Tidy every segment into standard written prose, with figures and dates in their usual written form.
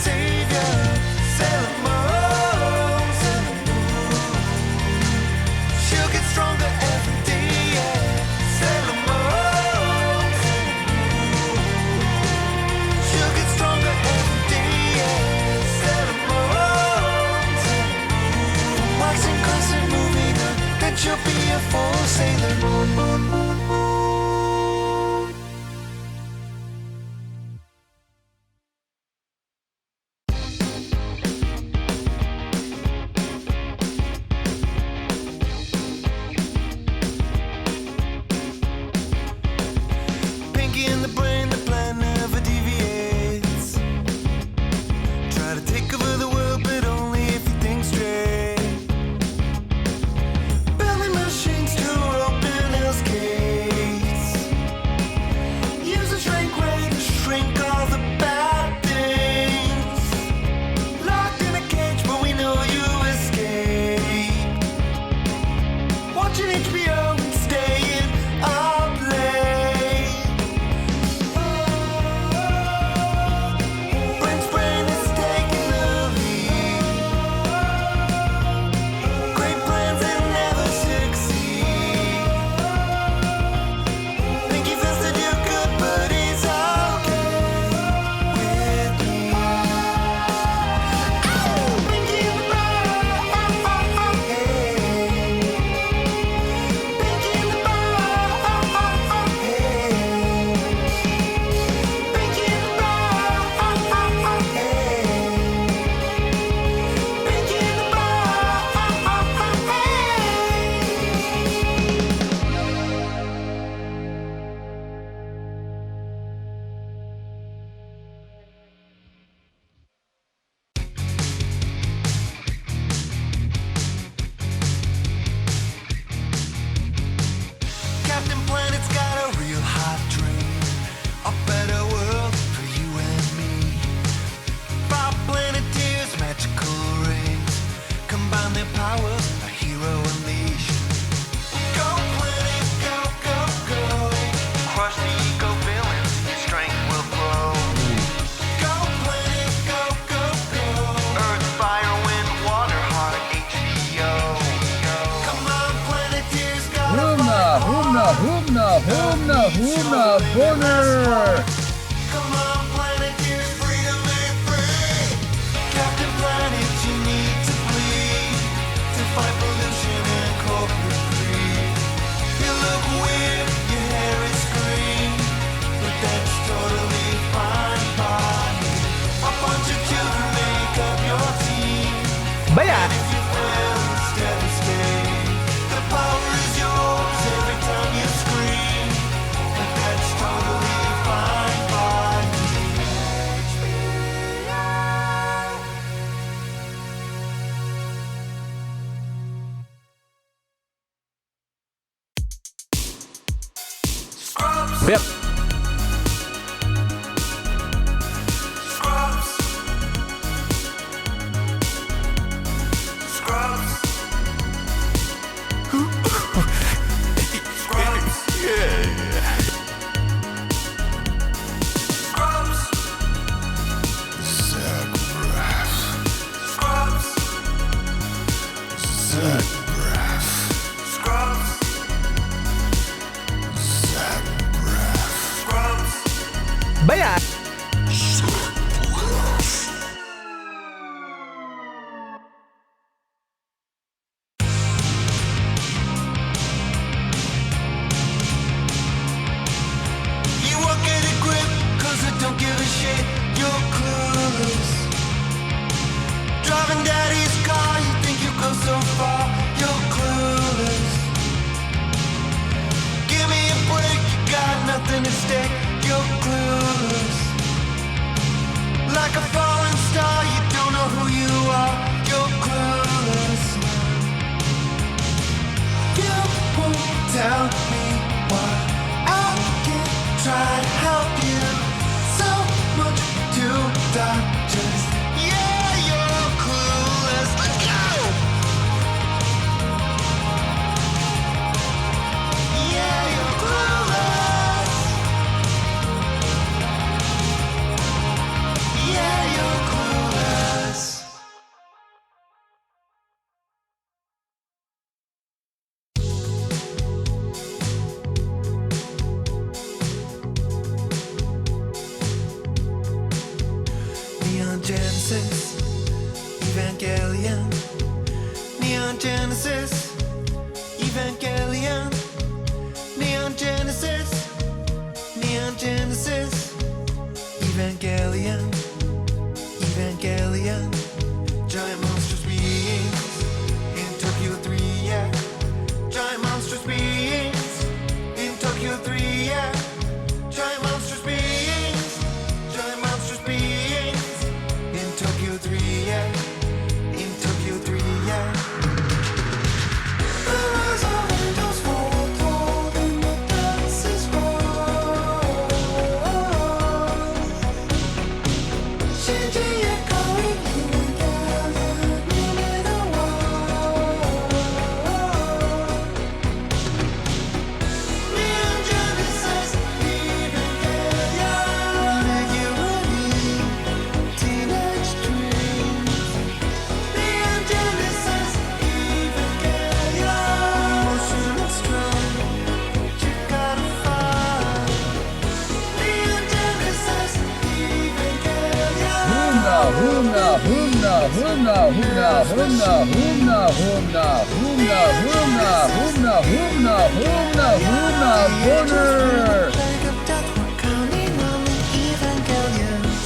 savior. Sailor Moon, Sailor Moon. She'll get stronger every day, yeah. Sailor Moon, Sailor Moon. She'll get stronger every day, yeah. Sailor Moon, Sailor Moon. From waxing, crescent, moving on, then she'll be a full Sailor Moon. Pinky in the brain, the plan never deviates. Try to take over the world, but only if you think straight. Belly machines to open hell's gates. Use a shrink ray to shrink all the bad things. Locked in a cage, but we know you escaped. Watching HBO and staying up late. Brent's brain is taking the lead. Great plans that never succeed. Think he feels to do good, but he's okay with me. Pinky in the brain, hey. Pinky in the brain, hey. Pinky in the brain, hey. Pinky in the Captain Planet's got a real hot dream. A better world for you and me. 5 Planeteers, magical rings. Combine their powers, a hero unleashed. Go planet, go, go, go. Crush the ego villains, your strength will grow. Go planet, go, go, go. Earth, fire, wind, water, heart, H2O. Come on, Planeteers, gotta Boner! Come on, Planeteers, freedom and free. Captain Planet, you need to bleed to fight pollution and corporate greed. You look weird, your hair is green, but that's totally fine by me. A bunch of children make up your team. Baya! If you fail, it's devastating. The power is yours every time you scream, but that's totally fine by me. Scrubs, Yep. scrubs, scrubs, scrubs, yeah. Scrubs, Zach Braff, scrubs, Zach Braff, scrubs, Zach Braff, scrubs. Baya! You won't get a grip, cause I don't give a shit, you're clueless. Driving daddy's car, you think you go so far, you're clueless. Give me a break, you got nothing at stake, you're clueless. Like a falling star, you don't know who you are, you're clueless. You won't tell me why I can't try to help you. So much to digest. Yeah, you're clueless. Let's go! Yeah, you're clueless. Yeah, you're clueless. Genesis, Evangelion. Neon Genesis, Evangelion. Neon Genesis, Neon Genesis, Evangelion, Evangelion. Giant monstrous beings in Tokyo 3, yeah. Giant monstrous beings in Tokyo 3, yeah. Giant monstrous beings, giant monstrous beings in Tokyo 3, yeah. In Tokyo 3, yeah. The rise of angels foretold and the dance is wrong. Shinji echoing Evangelion in a while. Neon Genesis, Evangelion, Humanity, teenage dreams. Neon Genesis, Evangelion, motion and strong, you gotta find. Neon Genesis, Evangelion. Humna, humna, humna, humna, humna, humna, humna, humna, humna, humna, humna, humna, humna, boner. Plague of death, we're counting on the Evangelions.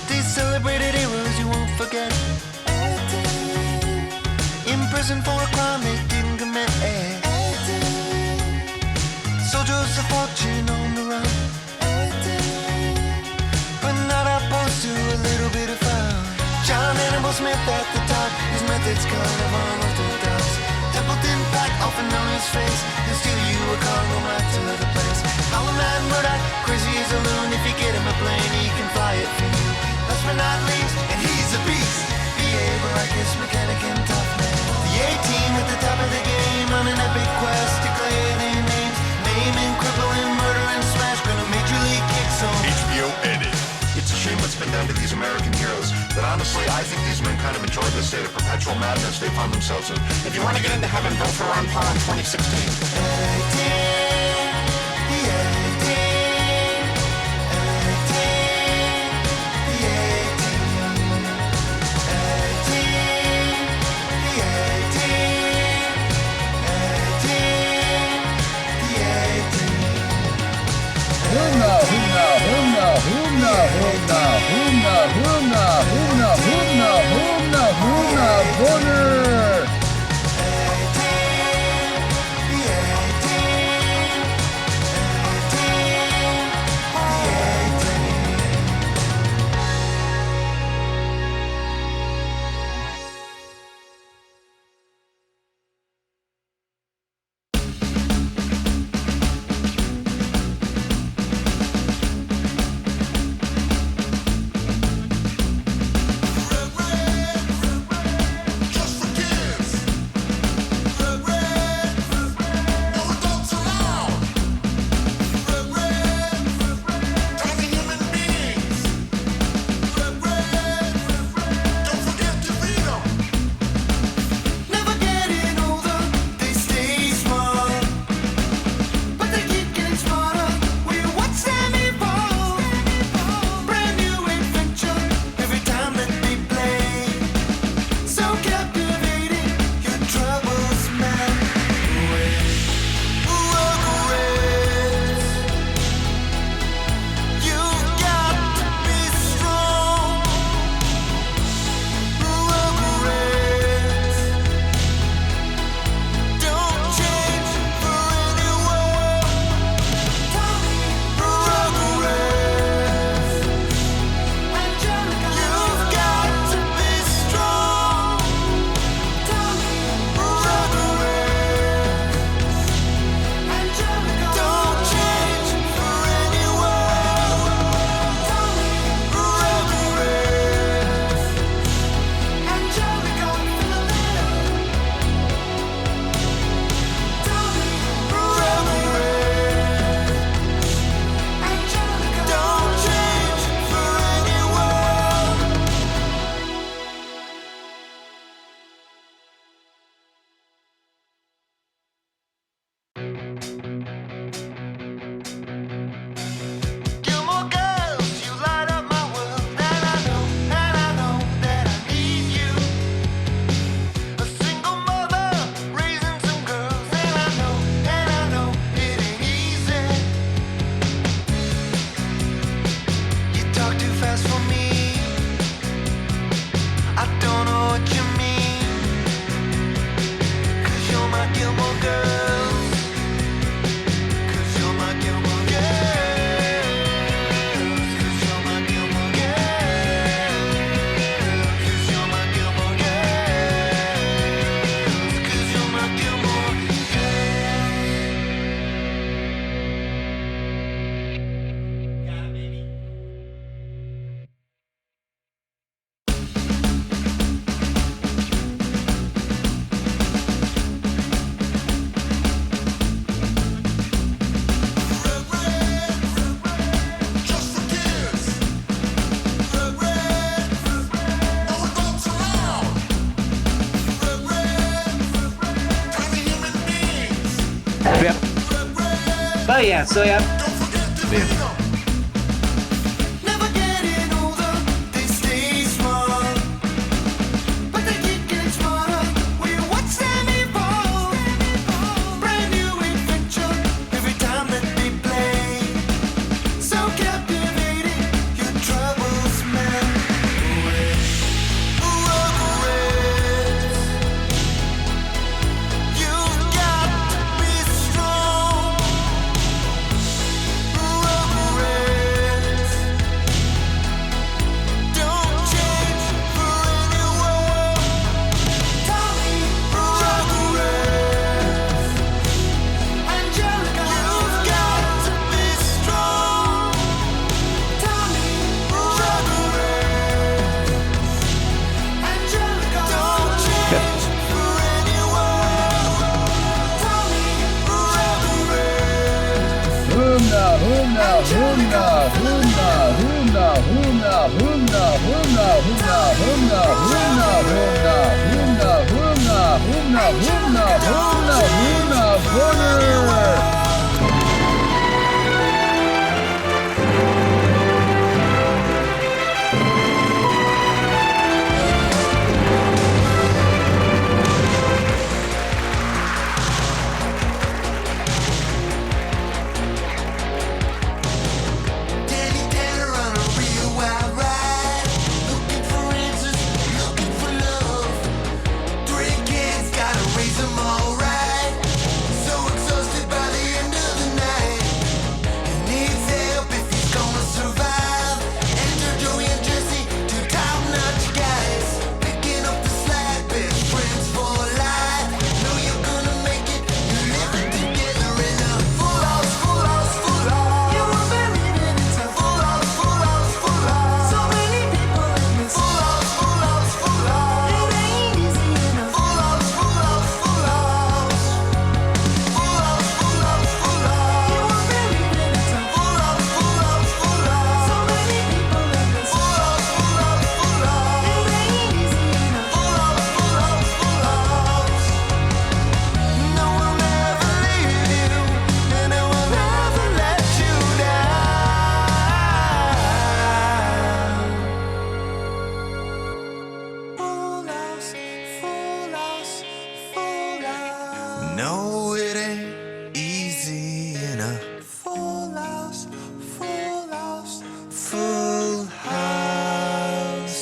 These celebrated heroes you won't forget. Imprisoned for a crime they didn't commit. Soldiers of fortune on the run, but not opposed to a little bit of fun. John Hannibal Smith at the top, his methods kind of unorthodox. Templeton Pack, often on his face, he'll steal you a cargo right to the place. Hollow Man Murdoch, crazy as a loon. If you get him a plane, he can fly it for you. Last but not least, and he's a beast. B.A. Baracus, mechanic and tough man. The A-team at the top of the game on an epic quest to clear their names. Maiming, crippling, murder, and smash, gonna major league kick some. HBO edit. It's a shame what's been done to these American heroes, but honestly, I think these men kind of enjoy the state of perpetual madness they found themselves in. If you want to get into heaven, vote for Ron Paul in 2016. Humna, humna, humna, humna, humna, humna, humna, humna, humna, humna, humna, boner. Baia, so ja. Bien. Never getting older, they stay smart. But they keep getting smarter, we watch them evolve. Brand new adventure, every time that they play. So captivating, your troubles melt away. You've got to be strong. Don't change for anyone. Tommy, Angelica, you've got to be strong. Tommy, Angelica, don't change for anyone. Tommy, Humna, humna, humna, humna, humna, humna, humna, humna, humna, humna, humna, humna, humna, humna, humna, humna, humna, corner. Danny Tanner on a real wild ride, looking for answers, looking for love. 3 kids gotta raise them all right. So exhausted by the end of the night. He needs help if he's gonna survive. Enter Joey and Jesse, 2 top-notch guys, picking up the slack, best friends for life. Know you're gonna make it, you're living together in a full house, full house, full house. You won't believe it, it's a full house, full house, full house. So many people in this full house, full house, full house. It ain't easy in a full house, full house, full house. Full house, full house, full house. You won't believe it, it's a full house, full house, full house. So many people in this full house, full house, full house. It ain't easy in a full house, full house, full house. No one will ever leave you, and I will never let you down. Full house, full house, full house. No, it ain't easy in a full house, full house, full house.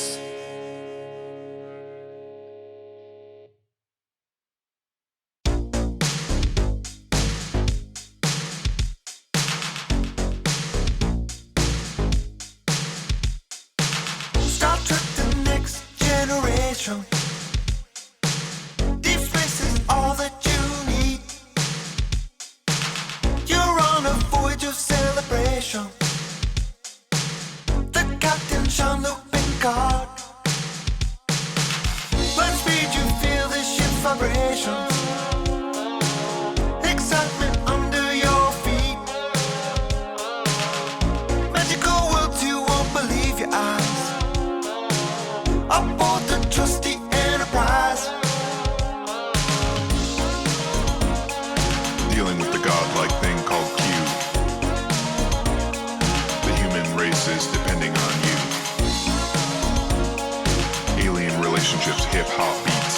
Star Trek: The Next Generation. Deep space is all that you need. You're on a voyage of celebration. The captain, Jean-Luc Picard. Blind speed, you feel the ship's vibrations. Excitement under your feet. Magical worlds, you won't believe your eyes. Aboard the trusty Enterprise. Dealing with the godlike thing called Q. The human race is depending on you. Alien relationships, hip-hop beats.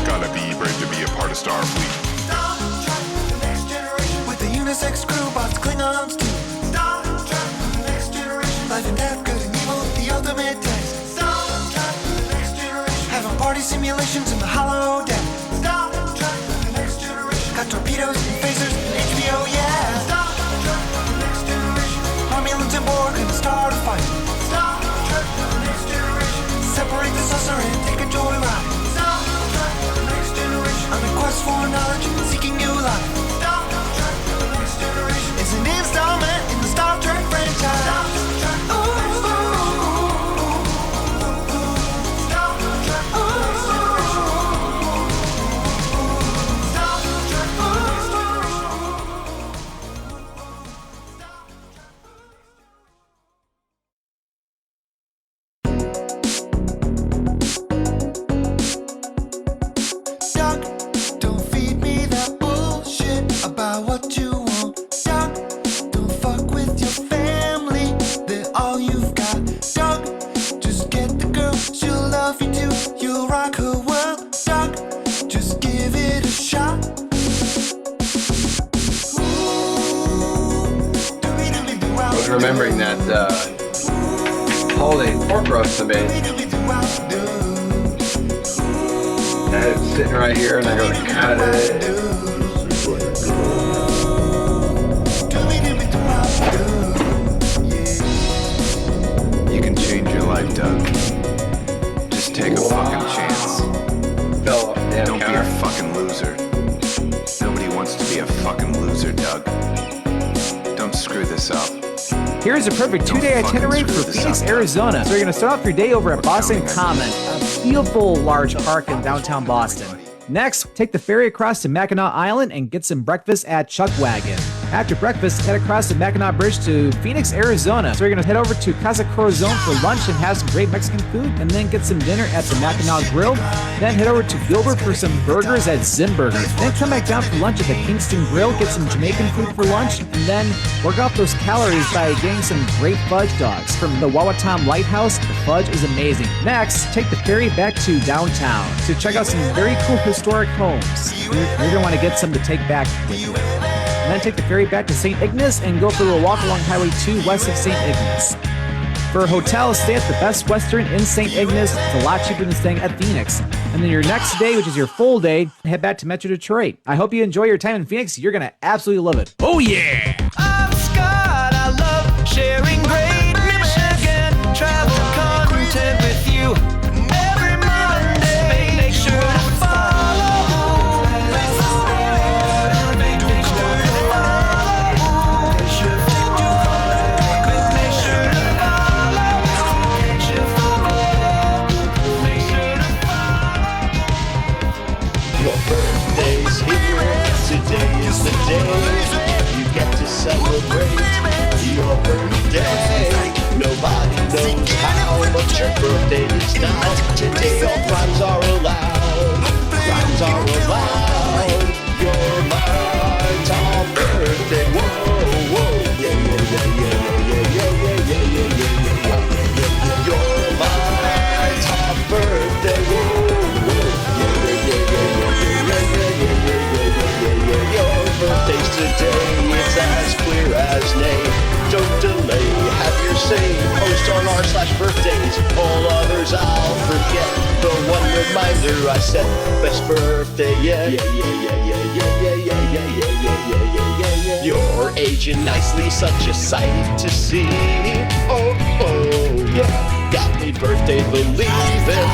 Gotta be brave to be a part of Starfleet. Star Trek: The Next Generation. With the unisex crew, bots, Klingons too. Star Trek: The Next Generation. Life and death, good and evil, the ultimate test. Star Trek: The Next Generation. Having party simulations in the holodeck. Star Trek: The Next Generation. Got torpedoes and phasers and HBO, yeah. Star Trek: The Next Generation. Romulans and Borg gonna start a fight. Star Trek: The Next Generation. Separate the saucer and take a joyride. Star Trek: The Next Generation. On a quest for knowledge, seeking new life. Star Trek: The Next Generation is an installment in the Star Trek franchise. Star Trek: The Next Generation. Star Trek: The Next Generation. Star Trek: The Next Generation. Doug, just get the girl, she'll love you too. You'll rock her world. Doug, just give it a shot. I was remembering that holiday pork roast I made. I had it sitting right here and I go to cut it. You can change your life, Doug. Just take a fucking chance. Fell off the damn Don't be a counter. fucking loser. Nobody wants to be a fucking loser, Doug. Don't screw this up. Here's a perfect two-day Don't fucking itinerary screw for this Phoenix, up. Arizona. So you're going to start off your day over at Boston What's Common, a beautiful large park in downtown Boston. Next, take the ferry across to Mackinac Island and get some breakfast at Chuckwagon. After breakfast, head across the Mackinac Bridge to Phoenix, Arizona. So you're going to head over to Casa Corazon for lunch and have some great Mexican food, and then get some dinner at the Mackinac Grill. Then head over to Gilbert for some burgers at Zimburger. Then come back down for lunch at the Kingston Grill, get some Jamaican food for lunch, and then work off those calories by getting some great fudge dogs. From the Wawatam Lighthouse, the fudge is amazing. Next, take the ferry back to downtown to check out some very cool historic homes. You're going to want to get some to take back with you. And then take the ferry back to St. Ignace and go for a little walk along Highway 2 west of St. Ignace. For a hotel, stay at the Best Western in St. Ignace. It's a lot cheaper than staying at Phoenix. And then your next day, which is your full day, head back to Metro Detroit. I hope you enjoy your time in Phoenix. You're going to absolutely love it. Oh, yeah! I'm Scott, I love sharing great Michigan travel content with you. Every Monday, make sure to follow. Make sure to follow. Make sure to follow. Your birthday's here, today is the day you get to celebrate your birthday. Nobody knows how, but your birthday is now. Today all crimes are allowed, crimes are allowed. You're my top birthday, whoa, whoa, yeah, yeah, yeah, yeah, yeah, yeah, yeah, yeah, yeah, yeah, yeah. You're my top birthday, whoa, whoa, yeah, yeah, yeah, yeah, yeah. Your birthday's today, it's as clear as day. Don't delay, have your say. Post on r/birthdays. All others I'll forget. The one reminder I set. Best birthday yet. Yeah, yeah, yeah, yeah, yeah, yeah, yeah, yeah, yeah, yeah, yeah, yeah, yeah. You're aging nicely, such a sight to see. Oh, oh, yeah. Got me birthday believing.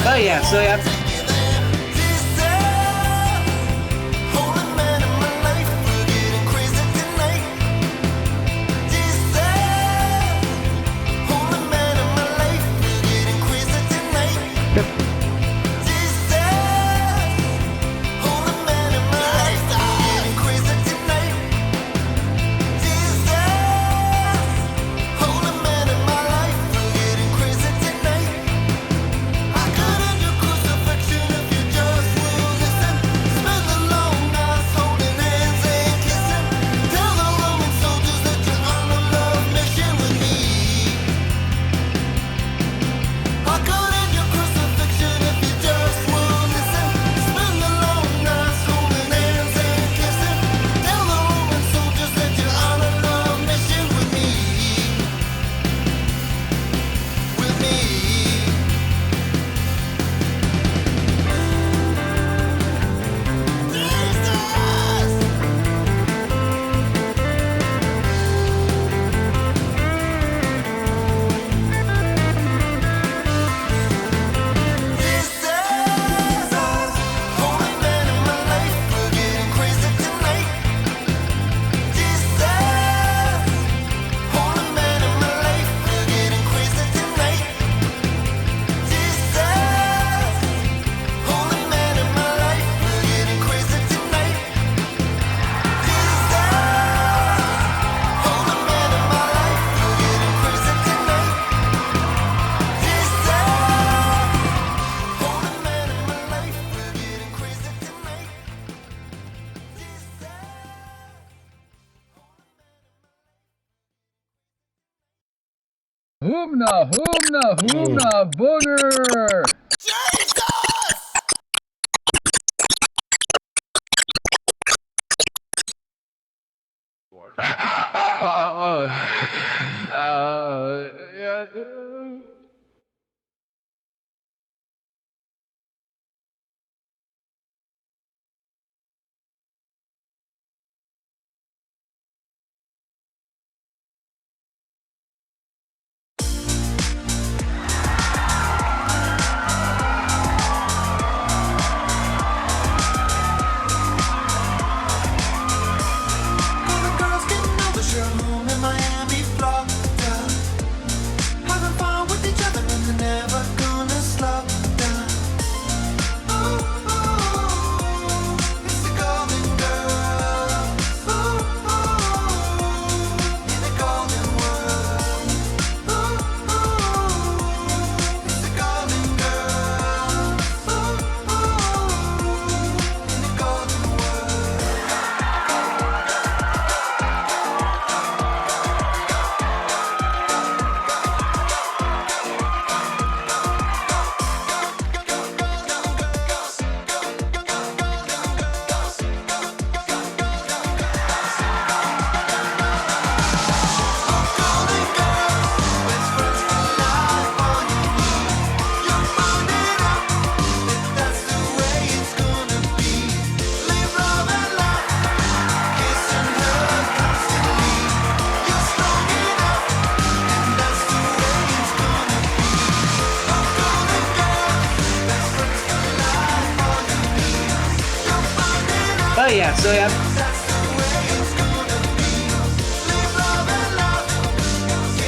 Oh, yeah, so yeah. Hoomna, hoomna, hoomna, booger! Yeah. All the girls getting over home in Miami, Florida, having fun with each other and they're never gonna slow down. Ooh, ooh, it's the Golden Girls. Ooh, ooh, in the golden world. Ooh, ooh, it's the Golden Girls. Ooh, ooh, in the golden world. Oh yeah, so yeah.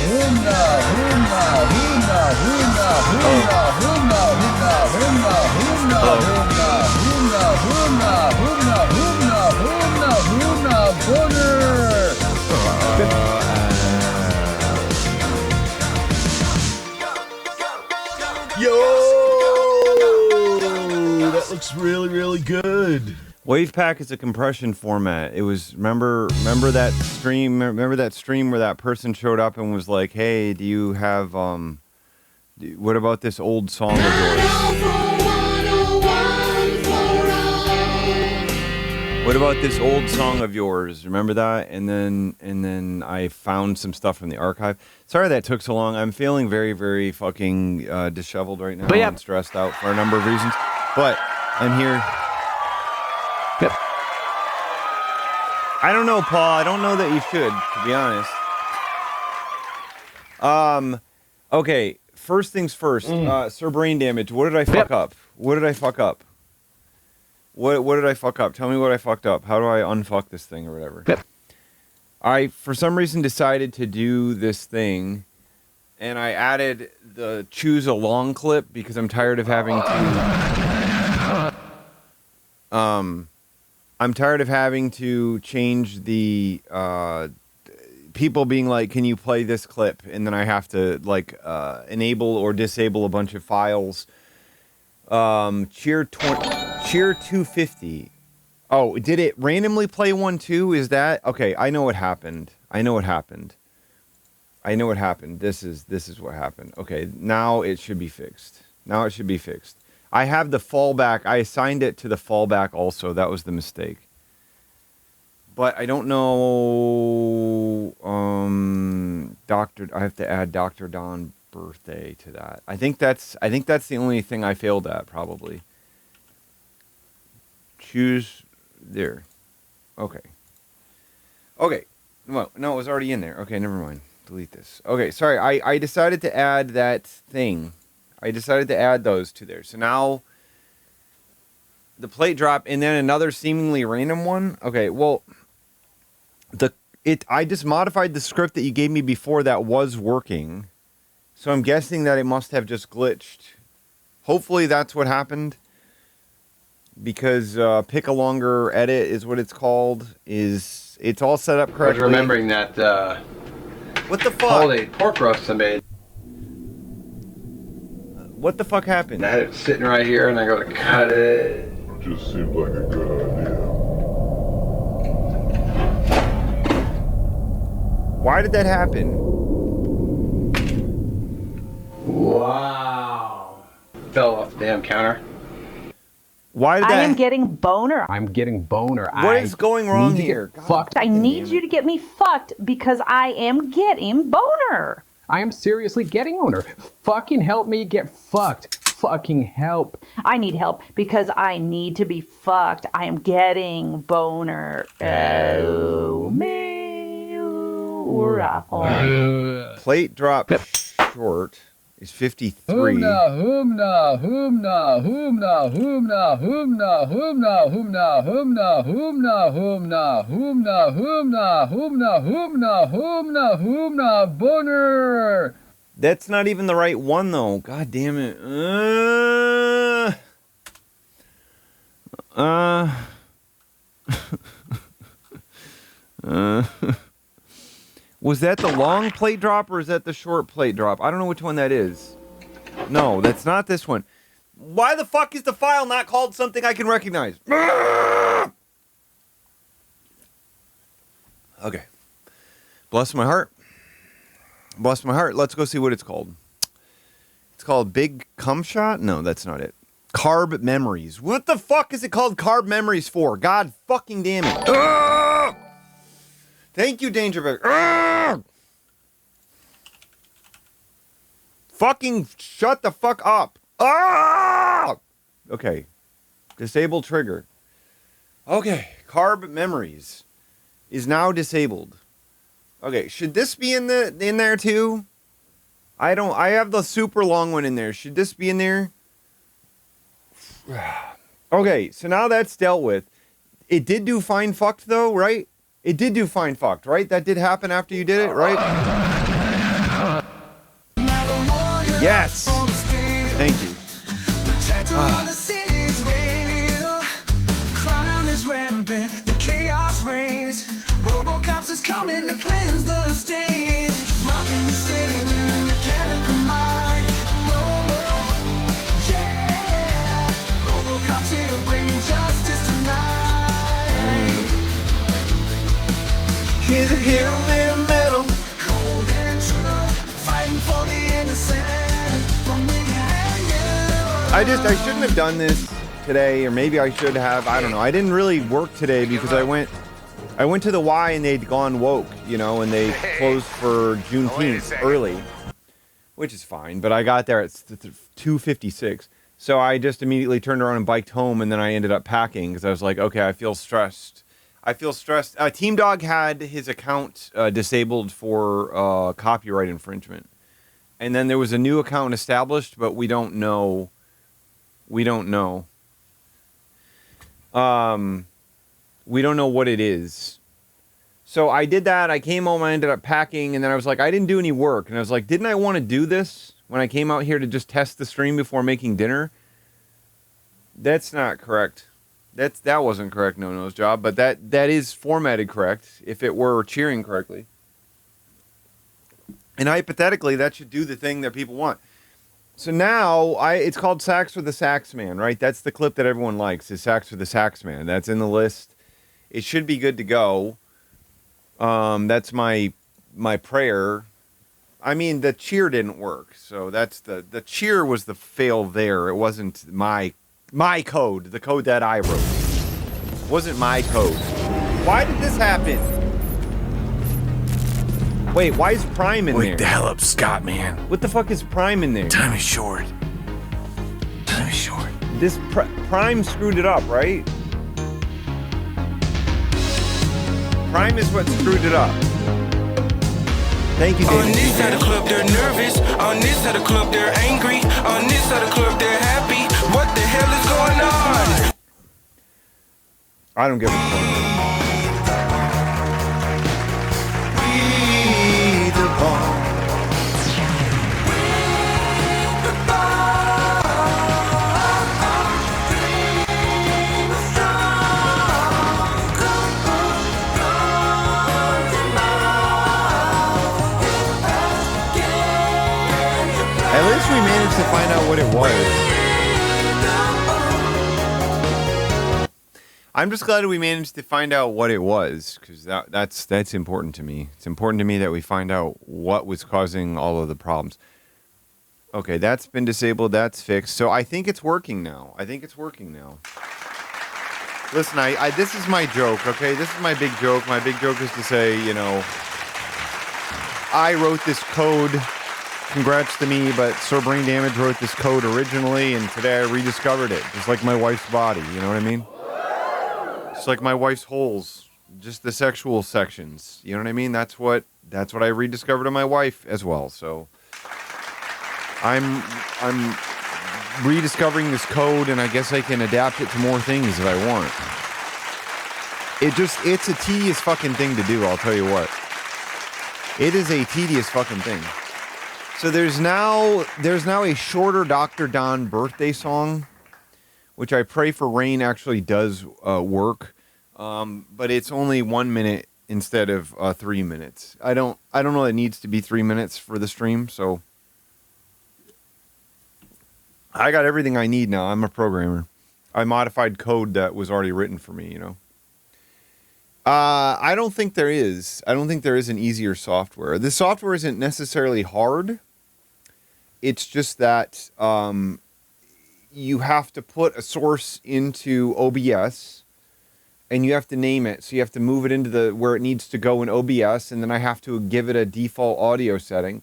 Hoomna, hoomna, hoomna, hoomna, hoomna, hoomna, hoomna, hoomna, hoomna, hoomna, hoomna, hoomna, hoomna, hoomna, hoomna, booger! Yo! That looks really, really good. WavePack is a compression format. It was remember that stream where that person showed up and was like, "Hey, do you have what about this old song of yours? What about this old song of yours? Remember that?" And then I found some stuff from the archive. Sorry that took so long. I'm feeling very, very fucking disheveled right now and stressed out for a number of reasons. But I'm here. Yep. I don't know, Paul. I don't know that you should, to be honest. Okay. First things first. Sir Brain Damage. What did I fuck up? What did I fuck up? What did I fuck up? Tell me what I fucked up. How do I unfuck this thing or whatever? Yep. I, for some reason, decided to do this thing, and I added the choose a long clip because I'm tired of having to. I'm tired of having to change the people being like, "Can you play this clip?" And then I have to like enable or disable a bunch of files. Cheer 250. Oh, did it randomly play one too? Is that okay? I know what happened. This is what happened. Okay, now it should be fixed. I have the fallback. I assigned it to the fallback also. That was the mistake. But I don't know. I have to add Dr. Don birthday to that. I think that's the only thing I failed at probably. Choose there. Okay. Well, no, it was already in there. Okay, never mind. Delete this. Okay, sorry. I decided to add that thing. I decided to add those to there. So now the plate drop and then another seemingly random one. Okay, well, I just modified the script that you gave me before that was working. So I'm guessing that it must have just glitched. Hopefully that's what happened. Because pick a longer edit is what it's called. It's all set up correctly. I was remembering that what the fuck? holiday pork roast I made. What the fuck happened? I had it sitting right here and I go to cut it. Just seemed like a good idea. Why did that happen? Wow. Fell off the damn counter. Why did I that? am getting boner. I'm getting boner. What is going wrong here? Fucked. I need you to get me fucked because I am getting boner. I am seriously getting boner. Fucking help me get fucked. Fucking help. I need help because I need to be fucked. I am getting boner. Oh, me. Plate drop short is 53. Humna, humna, humna, humna, humna, humna, humna, humna, humna, humna, humna, humna, humna, humna, humna, humna, humna, boner. That's not even the right one though. God damn it. Was that the long plate drop or is that the short plate drop? I don't know which one that is. No, that's not this one. Why the fuck is the file not called something I can recognize? Okay. Bless my heart. Bless my heart. Let's go see what it's called. It's called Big Cum Shot? No, that's not it. Carb Memories. What the fuck is it called Carb Memories for? God fucking damn it. Thank you, Dangerbeck. Fucking shut the fuck up. Okay. Disable trigger. Okay. Carb Memories is now disabled. Okay, should this be in there too? I have the super long one in there. Should this be in there? Okay, so now that's dealt with. It did do fine fucked though, right? It did do fine fucked, right? That did happen after you did it, right? Yes. Thank you. Robocops is coming to cleanse the stage. Mocking the city in the chemical mind. Yeah. Robocops here to bring justice tonight. He's a hero made of metal. Cold and true. Fighting for the innocent. I shouldn't have done this today, or maybe I should have. I don't know. I didn't really work today because I went to the Y and they'd gone woke, you know, and they closed for Juneteenth early, which is fine. But I got there at 2:56, so I just immediately turned around and biked home, and then I ended up packing because I was like, okay, I feel stressed. Team Dog had his account disabled for copyright infringement, and then there was a new account established, but we don't know. We don't know what it is. So I did that. I came home. I ended up packing. And then I was like, I didn't do any work. And I was like, didn't I want to do this when I came out here to just test the stream before making dinner? That's not correct. That wasn't correct, No-No's job. But that is formatted correct if it were cheering correctly. And hypothetically, that should do the thing that people want. So now, it's called Sax with the Sax Man, right? That's the clip that everyone likes, is Sax with the Sax Man. That's in the list. It should be good to go. That's my prayer. I mean, the cheer didn't work, so that's the cheer was the fail there. It wasn't my code, the code that I wrote. It wasn't my code. Why did this happen? Wait, why is Prime in there? Wake the hell up, Scott, man. What the fuck is Prime in there? Time is short. Time is short. This Prime screwed it up, right? Prime is what screwed it up. Thank you, David. On this side of the club, they're nervous. On this side of the club, they're angry. On this side of the club, they're happy. What the hell is going on? I don't give a fuck. At least we managed to find out what it was. I'm just glad we managed to find out what it was, because that's important to me. It's important to me that we find out what was causing all of the problems. Okay, that's been disabled. That's fixed. So I think it's working now. Listen, I this is my joke, okay? This is my big joke. My big joke is to say, you know, I wrote this code. Congrats to me, but Sir Brain Damage wrote this code originally, and today I rediscovered it. Just like my wife's body, you know what I mean? Just like my wife's holes, just the sexual sections. You know what I mean? That's what I rediscovered in my wife as well. So I'm rediscovering this code, and I guess I can adapt it to more things if I want. It's a tedious fucking thing to do, I'll tell you what. It is a tedious fucking thing. So there's now a shorter Dr. Don birthday song, which I pray for rain actually does work. But it's only 1 minute instead of 3 minutes. I don't know it needs to be 3 minutes for the stream, so I got everything I need now. I'm a programmer. I modified code that was already written for me, you know. I don't think there is. I don't think there is an easier software. The software isn't necessarily hard. It's just that you have to put a source into OBS and you have to name it. So you have to move it into where it needs to go in OBS, and then I have to give it a default audio setting.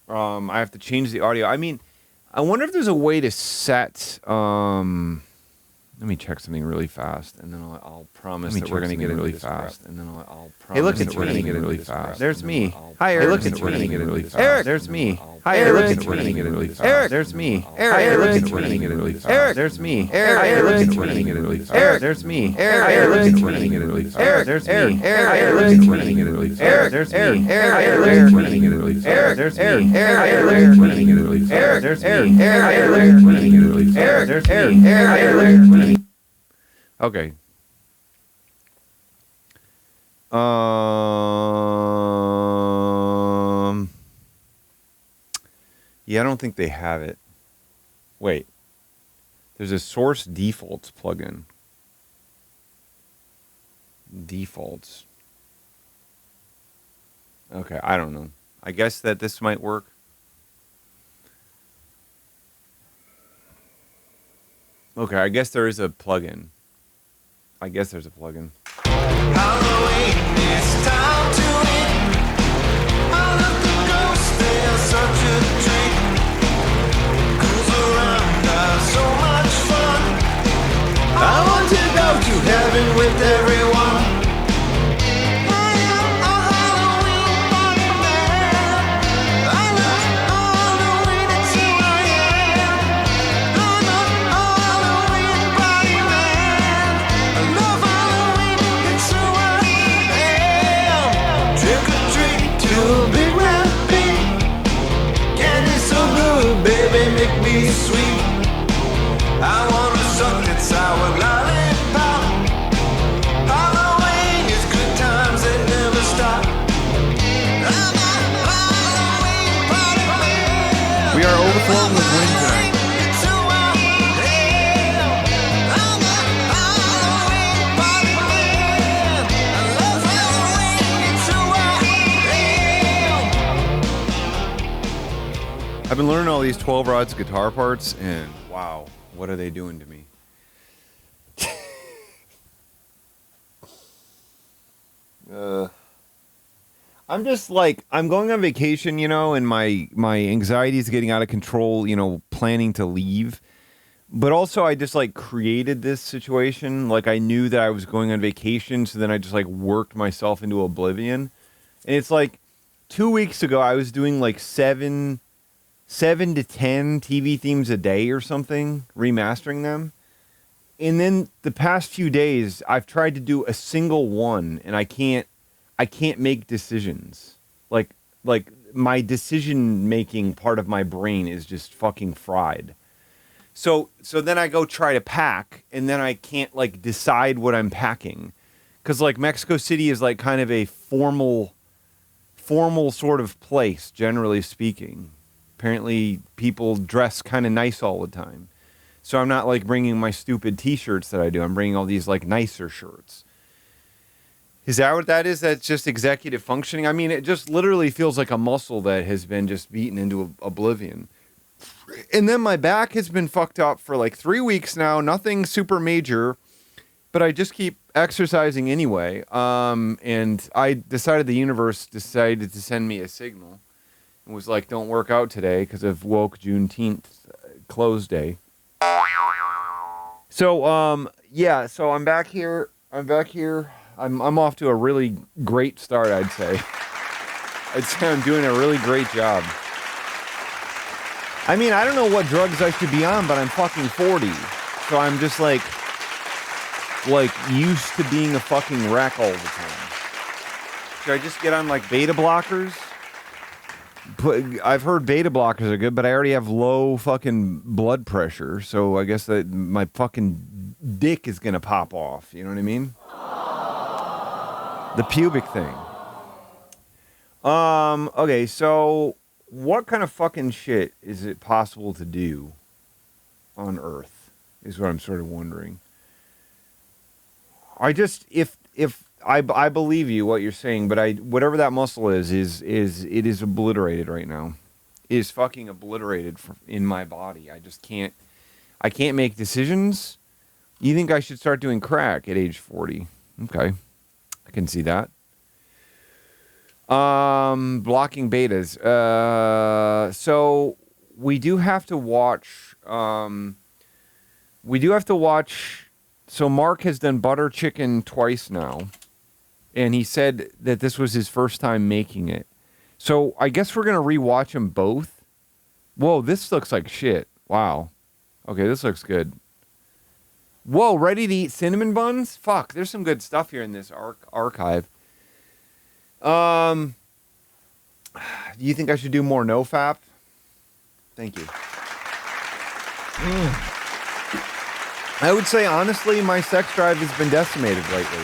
I have to change the audio. I mean, I wonder if there's a way to set... let me check something really fast, and then I'll promise that we're going to get it really fast. And then I'll promise hey, look, that we're going to get it really fast. There's me. Hi, Eric. Hey, look, it's we're going to get it really fast. Eric, there's me. Hi, Eric. We're going to get it really fast. Eric, there's me. Eric, we're going to get it really fast. Eric, there's me. Eric, we're going to get it really fast. Eric, there's me. Eric, we're going to get it really fast. Eric, there's me. Eric, we're going to get it really fast. Eric, there's me. Eric, we're going to get it really fast. Eric, there's me. Eric, we're going to get it really fast. Eric, there's me. Eric, we're going to get it really fast. Eric, there's me. Eric, okay. Yeah, I don't think they have it. Wait. There's a source defaults plugin. Defaults. Okay, I don't know. I guess that this might work. Okay, I guess there is a plugin. I guess there's a plugin. Halloween, it's time to eat. All of the ghosts, they are such a treat. Goes around, have so much fun. I want to go to heaven with everyone. I am a Halloween party man. I love Halloween, it's who I am. I'm a Halloween party man. I love Halloween, it's who I am. Trick or treat to a big red pig. Candy so good, baby, make me sweet. I wanna suck that sour lollipop. Halloween is good times that never stop. I'm a Halloween party man. We are overflowing with wind tonight. It's who I am. I'm a Halloween party man. I love Halloween, it's who I am. I've been learning all these 12 rods guitar parts, and wow, what are they doing to me? I'm just like, I'm going on vacation, you know, and my anxiety is getting out of control, you know, planning to leave. But also I just like created this situation. Like I knew that I was going on vacation, so then I just like worked myself into oblivion. And it's like 2 weeks ago I was doing like 7 to 10 TV themes a day or something, remastering them. And then the past few days I've tried to do a single one, and I can't make decisions. Like my decision making part of my brain is just fucking fried. So then I go try to pack, and then I can't like decide what I'm packing. Cause like Mexico City is like kind of a formal sort of place, generally speaking. Apparently people dress kind of nice all the time. So I'm not like bringing my stupid t-shirts that I do. I'm bringing all these like nicer shirts. Is that what that is? That's just executive functioning? I mean, it just literally feels like a muscle that has been just beaten into oblivion. And then my back has been fucked up for like 3 weeks now. Nothing super major, but I just keep exercising anyway. And I decided the universe decided to send me a signal. It was like, don't work out today because of woke Juneteenth close day. So, yeah, so I'm back here. I'm off to a really great start, I'd say. I'd say I'm doing a really great job. I mean, I don't know what drugs I should be on, but I'm fucking 40. So I'm just like used to being a fucking wreck all the time. Should I just get on like beta blockers? I've heard beta blockers are good, but I already have low fucking blood pressure. So I guess that my fucking dick is going to pop off. You know what I mean? The pubic thing. Okay, so what kind of fucking shit is it possible to do on Earth is what I'm sort of wondering. I just, if I believe you, what you're saying, but whatever that muscle is it is obliterated right now. It is fucking obliterated in my body. I can't make decisions. You think I should start doing crack at age 40? Okay. I can see that. Blocking betas. So we do have to watch. So Mark has done butter chicken twice now, and he said that this was his first time making it. So I guess we're gonna rewatch them both. Whoa, this looks like shit. Wow. Okay, this looks good. Whoa, ready to eat cinnamon buns? Fuck, there's some good stuff here in this archive. Do you think I should do more nofap? Thank you. I would say, honestly, my sex drive has been decimated lately.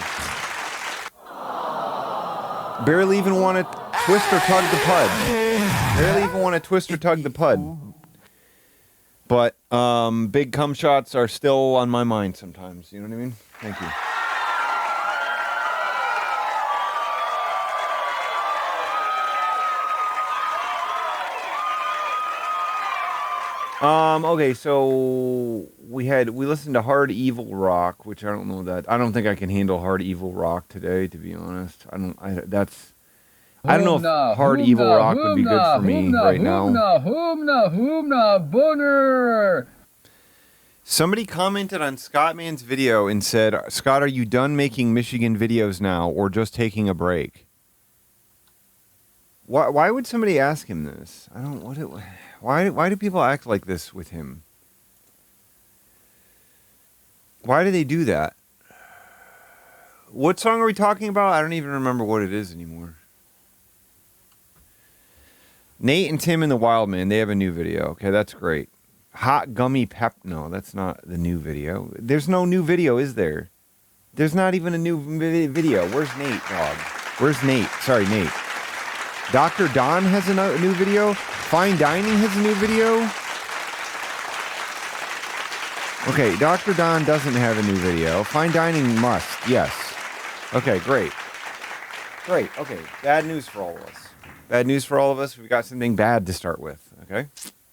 Barely even want to twist or tug the pud. Barely even want to twist or tug the pud. But big cum shots are still on my mind sometimes. You know what I mean? Thank you. Okay, so we listened to Hard Evil Rock, which I don't know that. I don't think I can handle Hard Evil Rock today, to be honest. I don't know if Hard Evil Rock would be good for me right now. Boner. Somebody commented on Scottman's video and said, Scott, are you done making Michigan videos now or just taking a break? Why would somebody ask him this? Why do people act like this with him? Why do they do that? What song are we talking about? I don't even remember what it is anymore. Nate and Tim and the Wild Man, they have a new video. Okay, that's great. Hot Gummy Pep. No, that's not the new video. There's no new video, is there? There's not even a new video. Where's Nate, dog? Where's Nate? Sorry, Nate. Dr. Don has a new video. Fine Dining has a new video. Okay, Dr. Don doesn't have a new video. Fine Dining must. Yes. Okay, great. Great. Okay, bad news for all of us. Bad news for all of us. We've got something bad to start with. Okay.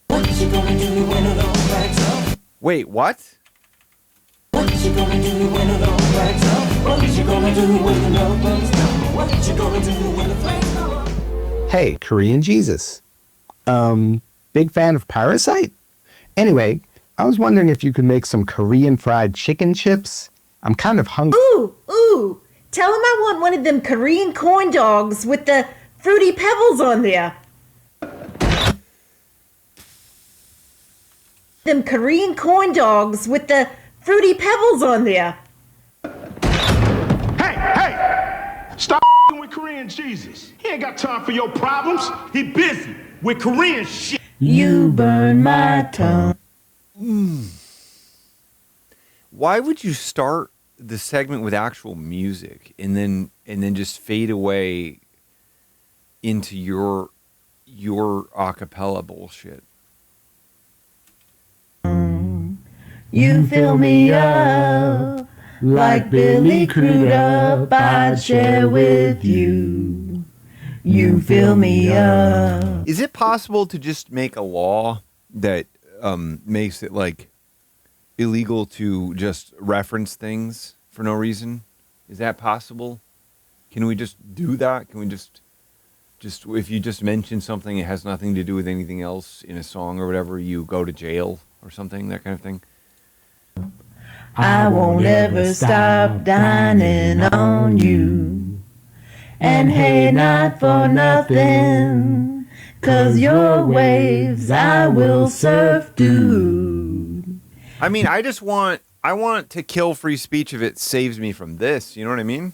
What you gonna do when it all backs up? Wait, what? What you gonna do when it all backs up? What you gonna do when the love burns down? What you gonna do when the flames go up? Hey, Korean Jesus. Big fan of Parasite? Anyway, I was wondering if you could make some Korean fried chicken chips. I'm kind of hungry. Ooh, tell him I want one of them Korean corn dogs with the fruity pebbles on there. Them Korean corn dogs with the fruity pebbles on there. Hey! Stop with Korean Jesus. He ain't got time for your problems. He busy with Korean shit. You burn my tongue. Why would you start the segment with actual music and then just fade away into your a cappella bullshit? You fill me up like Billy Crudup. I'd share with you. You fill me up. Is it possible to just make a law that makes it like illegal to just reference things for no reason? Is that possible? Can we just do that? Can we just if you just mention something it has nothing to do with anything else in a song or whatever, you go to jail or something, that kind of thing? I won't ever stop dining on you. And hey, not for nothing, 'cause your waves I will surf, dude. I mean, I want to kill free speech if it saves me from this, you know what I mean?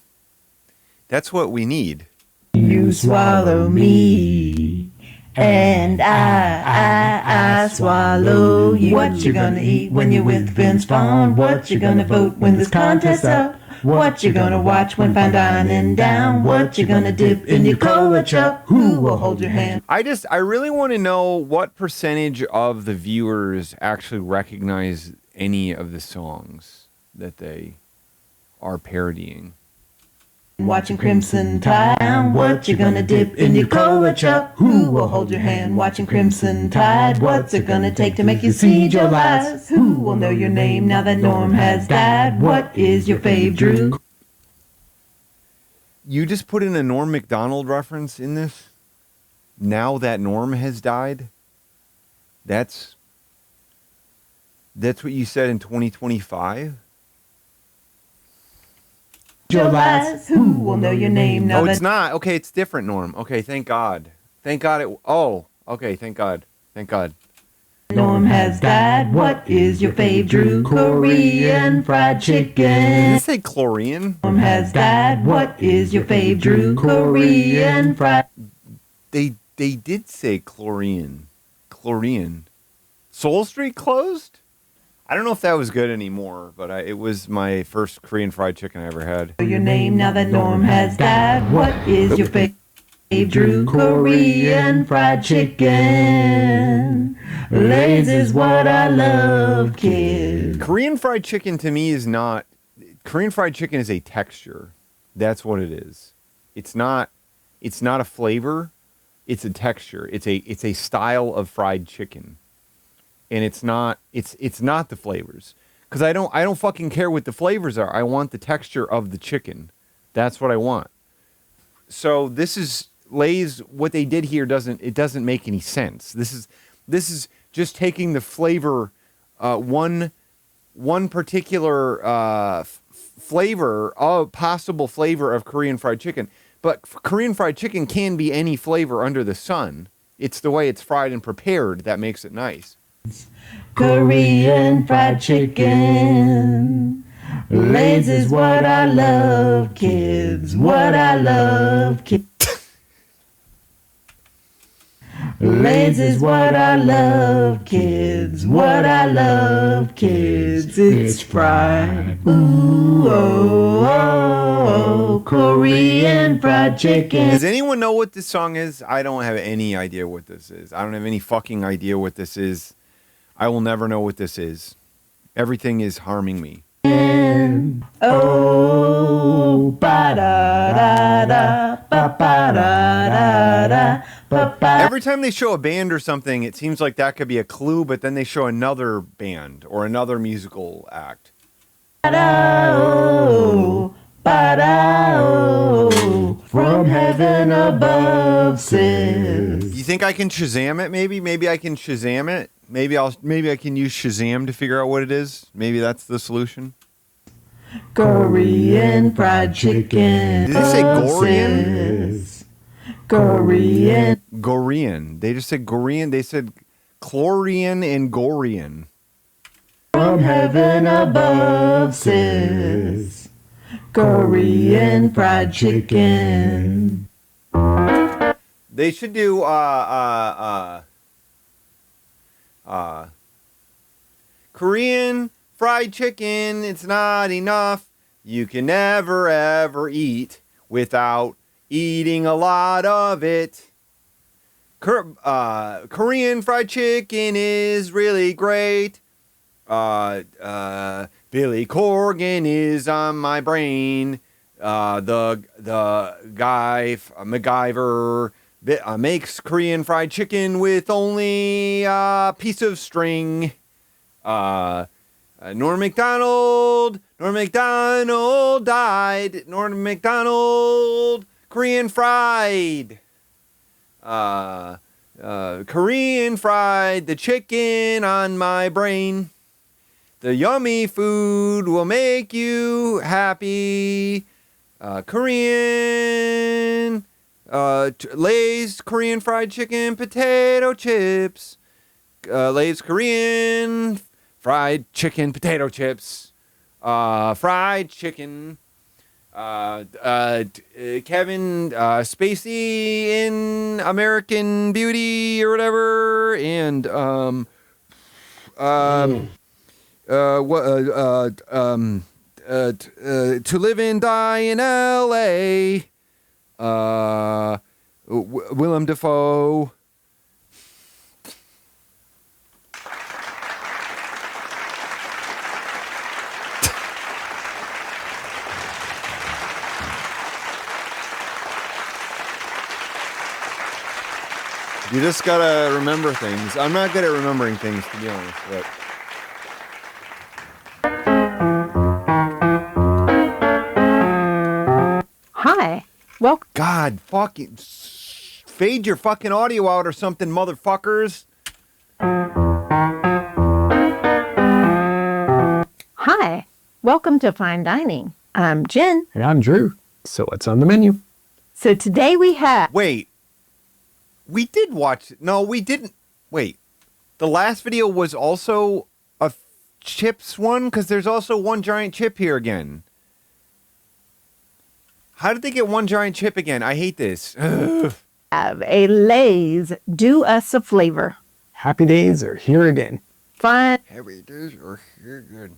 That's what we need. You swallow me, and I swallow you. What you gonna eat when you're with Vince Vaughn? What you gonna vote when this contest's up? What you gonna watch when fine dining down? What you gonna dip in your cola cup? Who will hold your hand? I really want to know what percentage of the viewers actually recognize any of the songs that they are parodying. Watching Crimson Tide, what you gonna dip in your cola cup? Who will hold your hand? Watching Crimson Tide, what's it gonna take to make you see your lies? Who will know your name now that Norm has died? What is your fave, Drew? You just put in a Norm Macdonald reference in this? Now that Norm has died? That's what you said in 2025? Your lies. Who will know your name now? Oh, it's not. Okay, it's different, Norm. Okay, thank God. Thank God it... Oh, okay, thank God. Thank God. Norm has died. What is your fave, Drew? Korean fried chicken. Did you say chlorine? Norm has died. What is your fave, Drew? Korean fried... They did say chlorine. Chlorine. Soul Street closed? I don't know if that was good anymore, but it was my first Korean fried chicken I ever had. Your name now that Norm has died. What is your fave, Drew? Korean fried chicken. Lay's is what I love, kid. Korean fried chicken to me is not... Korean fried chicken is a texture. That's what it is. It's not a flavor. It's a texture. It's a style of fried chicken. And it's not the flavors, because I don't fucking care what the flavors are. I want the texture of the chicken. That's what I want. So this is Lay's. What they did here doesn't make any sense. This is just taking the flavor, one particular possible flavor of Korean fried chicken. But Korean fried chicken can be any flavor under the sun. It's the way it's fried and prepared that makes it nice. Korean fried chicken. Lay's is what I love, kids. What I love, kids. Lay's is what I love, kids. What I love, kids. It's fried. Ooh, oh, oh, Korean fried chicken. Does anyone know what this song is? I don't have any idea what this is. I don't have any fucking idea what this is. I will never know what this is. Everything is harming me. Oh, ba da da da, ba ba da da da, ba ba. Every time they show a band or something, it seems like that could be a clue, but then they show another band or another musical act. Ba-da-oh, ba-da-oh, from heaven above says. You think I can Shazam it? Maybe I can Shazam it. Maybe I can use Shazam to figure out what it is. Maybe that's the solution. Korean fried chicken. Did they say Gorian? Korean. Gorian. They just said Gorian. They said Chlorian and Gorian. From heaven above says Korean fried chicken. They should do Korean fried chicken. It's not enough. You can never ever eat without eating a lot of it. Korean fried chicken is really great. Billy Corgan is on my brain. The guy MacGyver, makes Korean fried chicken with only a piece of string. Norm Macdonald died. Norm Macdonald, Korean fried. Korean fried, the chicken on my brain. The yummy food will make you happy. Korean, Lay's Korean fried chicken, potato chips. Lay's Korean fried chicken, potato chips. Fried chicken. Kevin Spacey in American Beauty or whatever, and To Live and Die in L.A. Willem Dafoe. You just gotta remember things. I'm not good at remembering things, to be honest, but... Hi. Well, God, fucking fade your fucking audio out or something, motherfuckers. Hi. Welcome to Fine Dining. I'm Jen. And I'm Drew. So what's on the menu? So today we have... Wait. We did watch... No, we didn't... Wait. The last video was also a chips one? Because there's also one giant chip here again. How did they get one giant chip again? I hate this. Have a Lay's Do Us a Flavor. Happy days are here again. Fine. Happy days are here again.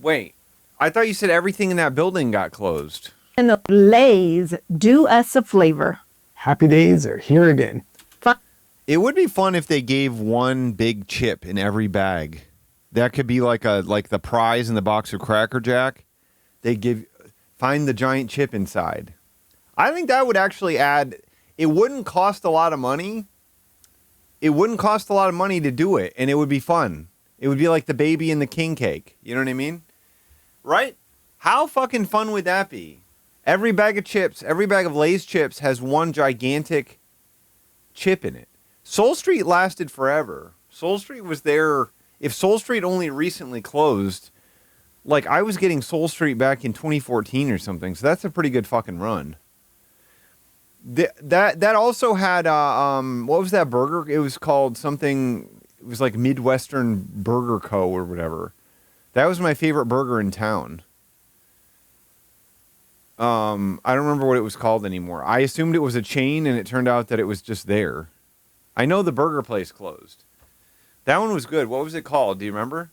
Wait. I thought you said everything in that building got closed. And the Lay's Do Us a Flavor. Happy days are here again. Fine. It would be fun if they gave one big chip in every bag. That could be like the prize in the box of Cracker Jack. They find the giant chip inside. I think that would actually add. It wouldn't cost a lot of money. It wouldn't cost a lot of money to do it, and it would be fun. It would be like the baby and the king cake. You know what I mean? Right? How fucking fun would that be? Every bag of chips, every bag of Lay's chips has one gigantic chip in it. Soul Street lasted forever. Soul Street was there. If Soul Street only recently closed, like I was getting Soul Street back in 2014 or something, so that's a pretty good fucking run. That also had what was that burger? It was called something. It was like Midwestern Burger Co. or whatever. That was my favorite burger in town. I don't remember what it was called anymore. I assumed it was a chain, and it turned out that it was just there. I know the burger place closed. That one was good. What was it called? Do you remember?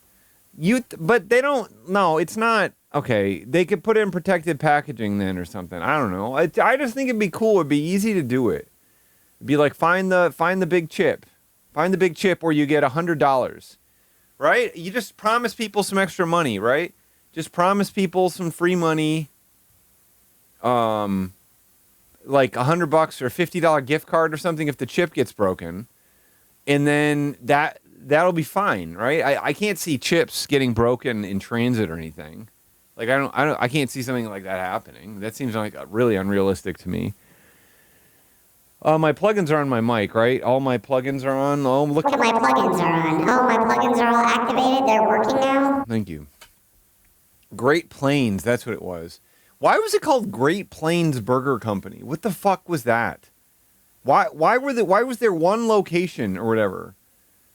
But they don't. No, it's not. Okay, they could put it in protected packaging then or something. I don't know. I just think it'd be cool. It'd be easy to do it. It'd be like find the big chip. Find the big chip where you get $100. Right? You just promise people some extra money, right? Just promise people some free money. Like $100 or a $50 gift card or something if the chip gets broken. And then that'll be fine, right? I can't see chips getting broken in transit or anything. Like I can't see something like that happening. That seems like really unrealistic to me. My plugins are on my mic, right? All my plugins are on. Oh, look at my plugins are on. Oh, my plugins are all activated. They're working now. Thank you. Great Plains, that's what it was. Why was it called Great Plains Burger Company? What the fuck was that? Why was there one location or whatever?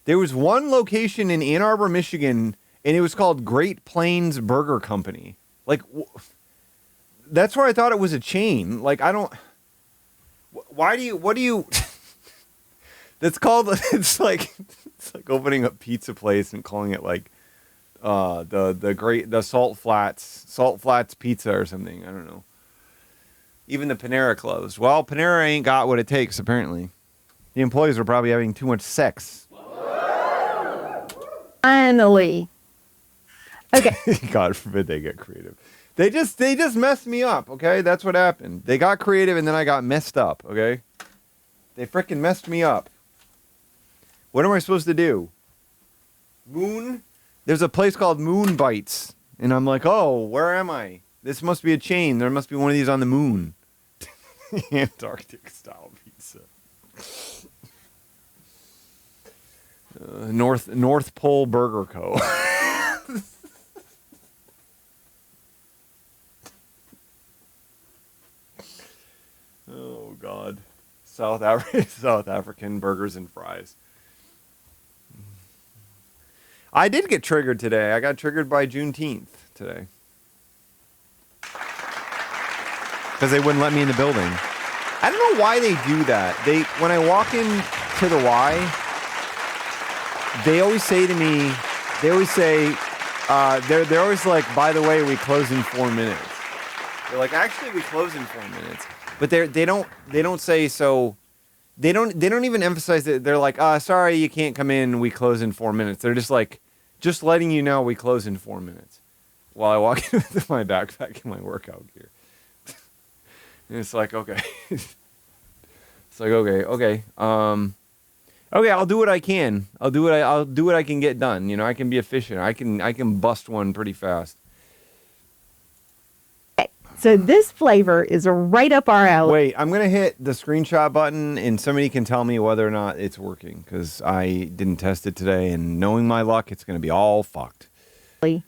There was one location in Ann Arbor, Michigan, and it was called Great Plains Burger Company. Like, that's where I thought it was a chain. Like, I don't... What do you... That's called... It's like opening a pizza place and calling it like the Salt Flats Pizza or something. I don't know. Even the Panera closed. Well, Panera ain't got what it takes, apparently. The employees are probably having too much sex. Finally. Okay. God forbid they get creative. They just messed me up, okay? That's what happened. They got creative and then I got messed up, okay? They freaking messed me up. What am I supposed to do? Moon? There's a place called Moon Bites. And I'm like, oh, where am I? This must be a chain. There must be one of these on the moon. Antarctic style pizza. North Pole Burger Co. Oh God, South African burgers and fries. I did get triggered today. I got triggered by Juneteenth today because they wouldn't let me in the building. I don't know why they do that. When I walk in to the Y, they always say to me, they're always like, by the way, we close in 4 minutes. They're like, actually, we close in 4 minutes. But they don't say so. They don't even emphasize that. They're like, sorry, you can't come in. We close in 4 minutes. They're just like, just letting you know we close in 4 minutes. While I walk in with my backpack and my workout gear. And it's like, okay. It's like, okay. Okay, I'll do what I can. I'll do what I can get done. You know, I can be efficient. I can bust one pretty fast. So this flavor is right up our alley. Wait, I'm going to hit the screenshot button and somebody can tell me whether or not it's working because I didn't test it today and knowing my luck, it's going to be all fucked. It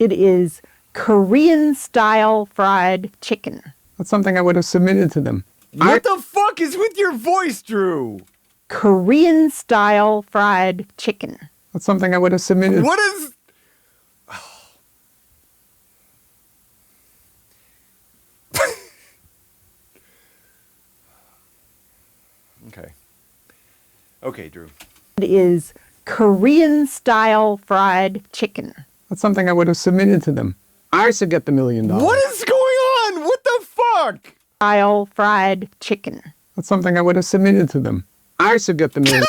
is Korean style fried chicken. That's something I would have submitted to them. What the fuck is with your voice, Drew? Korean style fried chicken. That's something I would have submitted. What is... Okay, Drew. It is Korean style fried chicken. That's something I would have submitted to them. I should get the $1 million. What is going on? What the fuck? Style fried chicken. That's something I would have submitted to them. I should get the $1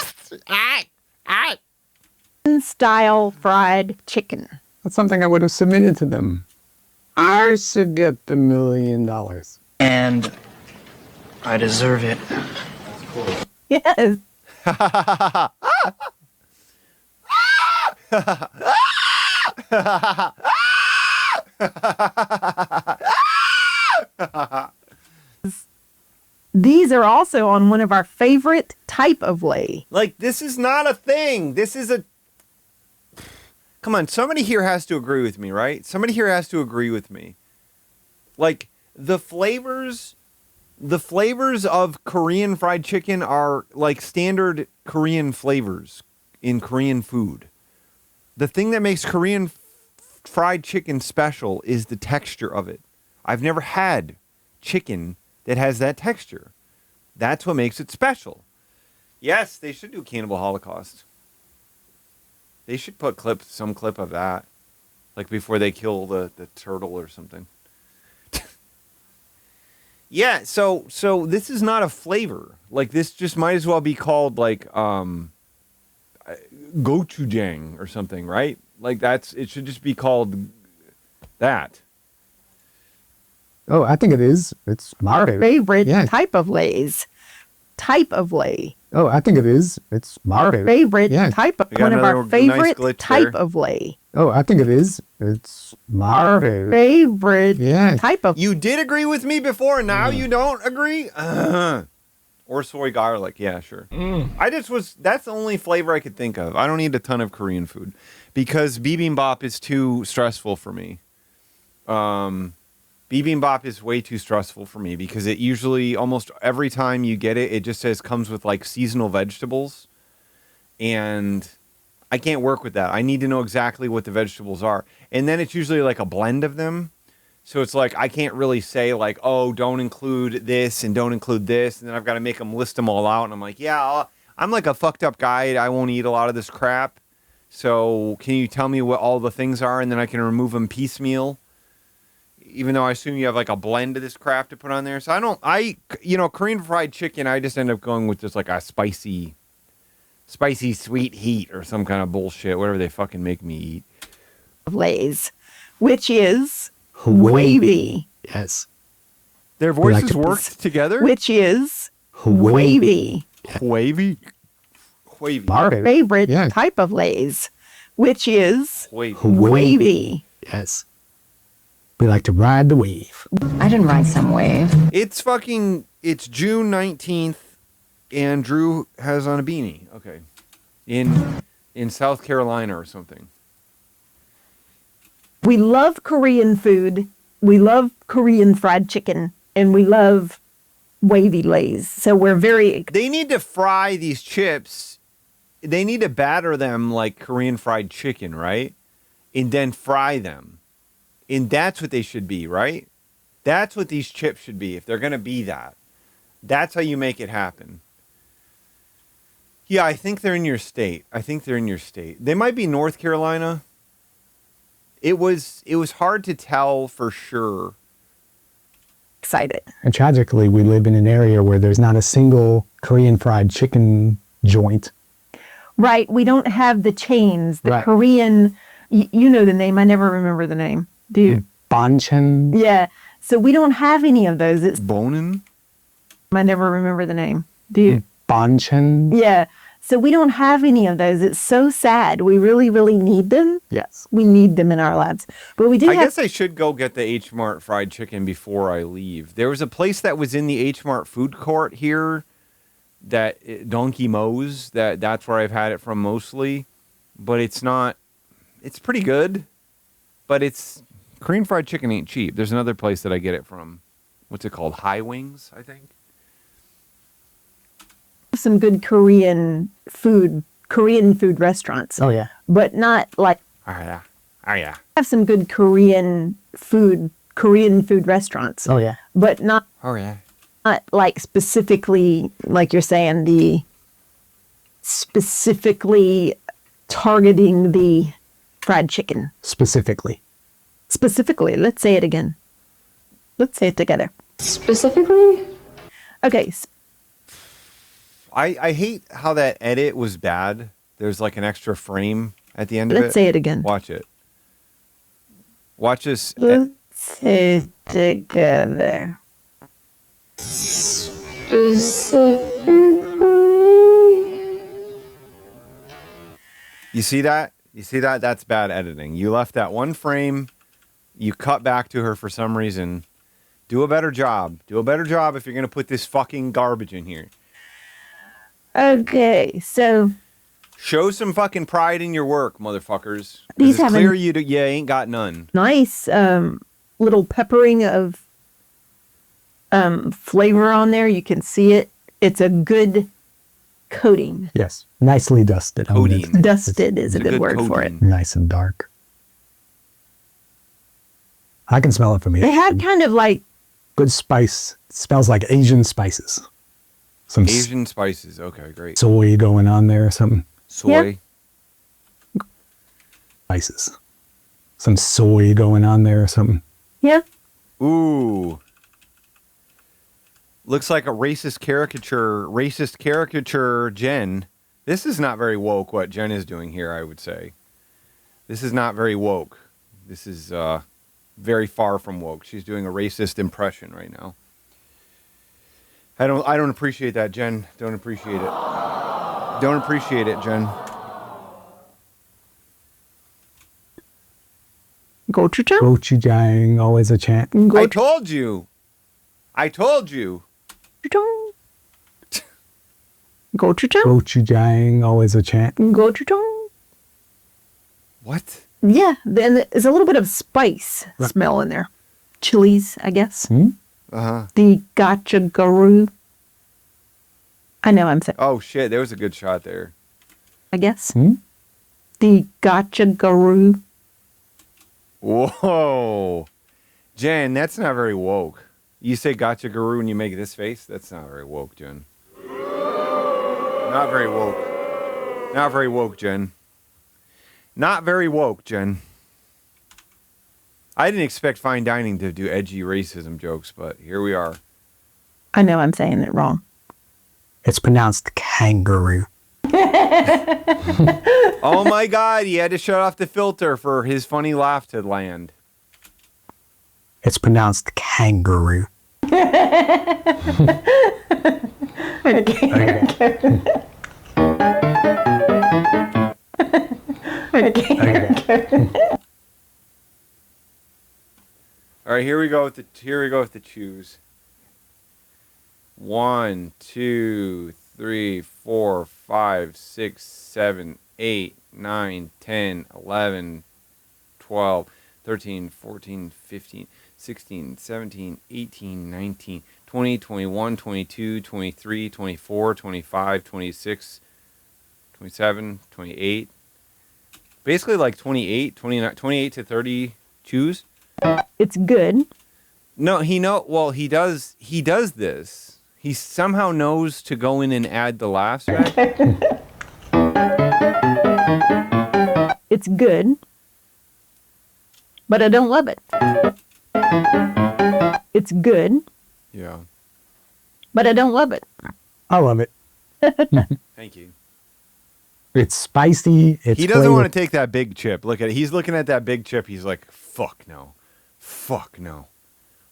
million. Style fried chicken. That's something I would have submitted to them. I should get the $1 million. And I deserve it. Yes. These are also on one of our favorite type of lay. Like, this is not a thing. This is a... Come on, somebody here has to agree with me, right? Somebody here has to agree with me. Like, the flavors of Korean fried chicken are like standard Korean flavors in Korean food. The thing that makes Korean fried chicken special is the texture of it. I've never had chicken that has that texture. That's what makes it special. Yes, they should do Cannibal Holocaust. They should put some clip of that. Like before they kill the turtle or something. Yeah, so this is not a flavor. Like, this just might as well be called, like, gochujang or something, right? Like, it should just be called that. Oh, I think it is. It's my favorite type of lays. Type of lay. Oh, I think it is. It's my favorite type of one of our favorite type of lay. Oh, I think it is. It's my favorite type of. You did agree with me before, now you don't agree? Or soy garlic, yeah, sure. That's the only flavor I could think of. I don't eat a ton of Korean food because bibimbap is too stressful for me. Bibimbap is way too stressful for me because it usually, almost every time you get it, it just says comes with like seasonal vegetables. And I can't work with that. I need to know exactly what the vegetables are. And then it's usually like a blend of them. So it's like, I can't really say like, oh, don't include this and don't include this. And then I've got to make them list them all out. And I'm like, yeah, I'm like a fucked up guy. I won't eat a lot of this crap. So can you tell me what all the things are? And then I can remove them piecemeal. Even though I assume you have like a blend of this crap to put on there. So Korean fried chicken, I just end up going with just like a spicy sweet heat or some kind of bullshit, whatever they fucking make me eat. Lays, which is wavy, Yes. Their We like voices to- worked together? which is wavy. Wavy? Wavy. Our favorite Yeah. type of Lays, which is Wavy. wavy. Yes. We like to ride the wave. I didn't ride some wave. It's June 19th and Drew has on a beanie. Okay. In South Carolina or something. We love Korean food. We love Korean fried chicken, and we love wavy Lays. So we're very They need to fry these chips. They need to batter them like Korean fried chicken, right? And then fry them. And that's what they should be, right? That's what these chips should be if they're going to be that. That's how you make it happen. Yeah, I think they're in your state. They might be North Carolina. It was hard to tell for sure. excited. And tragically, we live in an area where there's not a single Korean fried chicken joint. Right. We don't have the chains, the Right. Korean, you know the name. I never remember the name. Do you? Banchen. Yeah. So we don't have any of those. It's Bonin? I never remember the name. Do you? Banchen. Yeah. So we don't have any of those. It's so sad. We really, really need them. Yes. We need them in our lives. But we do I have guess I should go get the H Mart fried chicken before I leave. There was a place that was in the H Mart food court here, that Donkey Mo's. That's where I've had it from mostly, but it's not. It's pretty good, but it's Korean fried chicken ain't cheap. There's another place that I get it from. What's it called? High Wings, I think. some good Korean food restaurants. Oh, yeah. But not like Oh yeah. Oh yeah. have some good Korean food restaurants. Oh, yeah. But not Oh yeah. like specifically, like you're saying, the specifically targeting the fried chicken. Specifically. Specifically, let's say it again. Let's say it together. Specifically? Okay. I hate how that edit was bad. There's like an extra frame at the end of it. Let's say it again. Watch it. Watch this. Let's say it together. You see that? You see that? That's bad editing. You left that one frame. You cut back to her for some reason. Do a better job. Do a better job if you're going to put this fucking garbage in here. Okay, so Show some fucking pride in your work, motherfuckers. 'Cause These it's have clear an- you ain't got none. nice little peppering of flavor on there. You can see it. It's a good coating. Yes. Nicely dusted. I mean, Codeine. Dusted is a good word for it. Nice and dark. I can smell it from here. They had kind of like Good spice. It smells like Asian spices. Some Asian spices. Okay, great. soy going on there or something. Soy. Spices. Some soy going on there or something. yeah. Ooh. Looks like a racist caricature, Jen. This is not very woke, what Jen is doing here, I would say. This is not very woke. This is very far from woke. She's doing a racist impression right now. I don't appreciate that, Jen. Don't appreciate it. Don't appreciate it, Jen. Gochujang? Gochujang, always a chant. I told you. I told you. Gochujang? Gochujang, always a chant. Gochujang? What? Yeah, then there's a little bit of spice smell in there. Chilies, I guess. Uh-huh. The gacha-garu. I know I'm saying, Oh, shit. There was a good shot there. I guess. The gacha-garu. Whoa. Jen, that's not very woke. You say gotcha guru and you make this face? That's not very woke, Jen. Not very woke. Not very woke, Jen. Not very woke, Jen. I didn't expect fine dining to do edgy racism jokes, but here we are. I know I'm saying it wrong. It's pronounced kangaroo. Oh my God, he had to shut off the filter for his funny laugh to land. It's pronounced kangaroo. All right, here we go with the choose. 1, 2, 3, 4, 5, 6, 7, 8, 9, 10, 11, 12, 13, 14, 15, 16, 17, 18, 19, 20, 21, 22, 23, 24, 25, 26, 27, 28. Basically like 28, 29, 28 to 30 choose. It's good. No, he does this. He somehow knows to go in and add the laughs back. It's good. But I don't love it. It's good. Yeah. But I don't love it. I love it. Thank you. It's spicy. He doesn't want to take that big chip. Look at it. He's looking at that big chip. He's like, fuck no. Fuck no.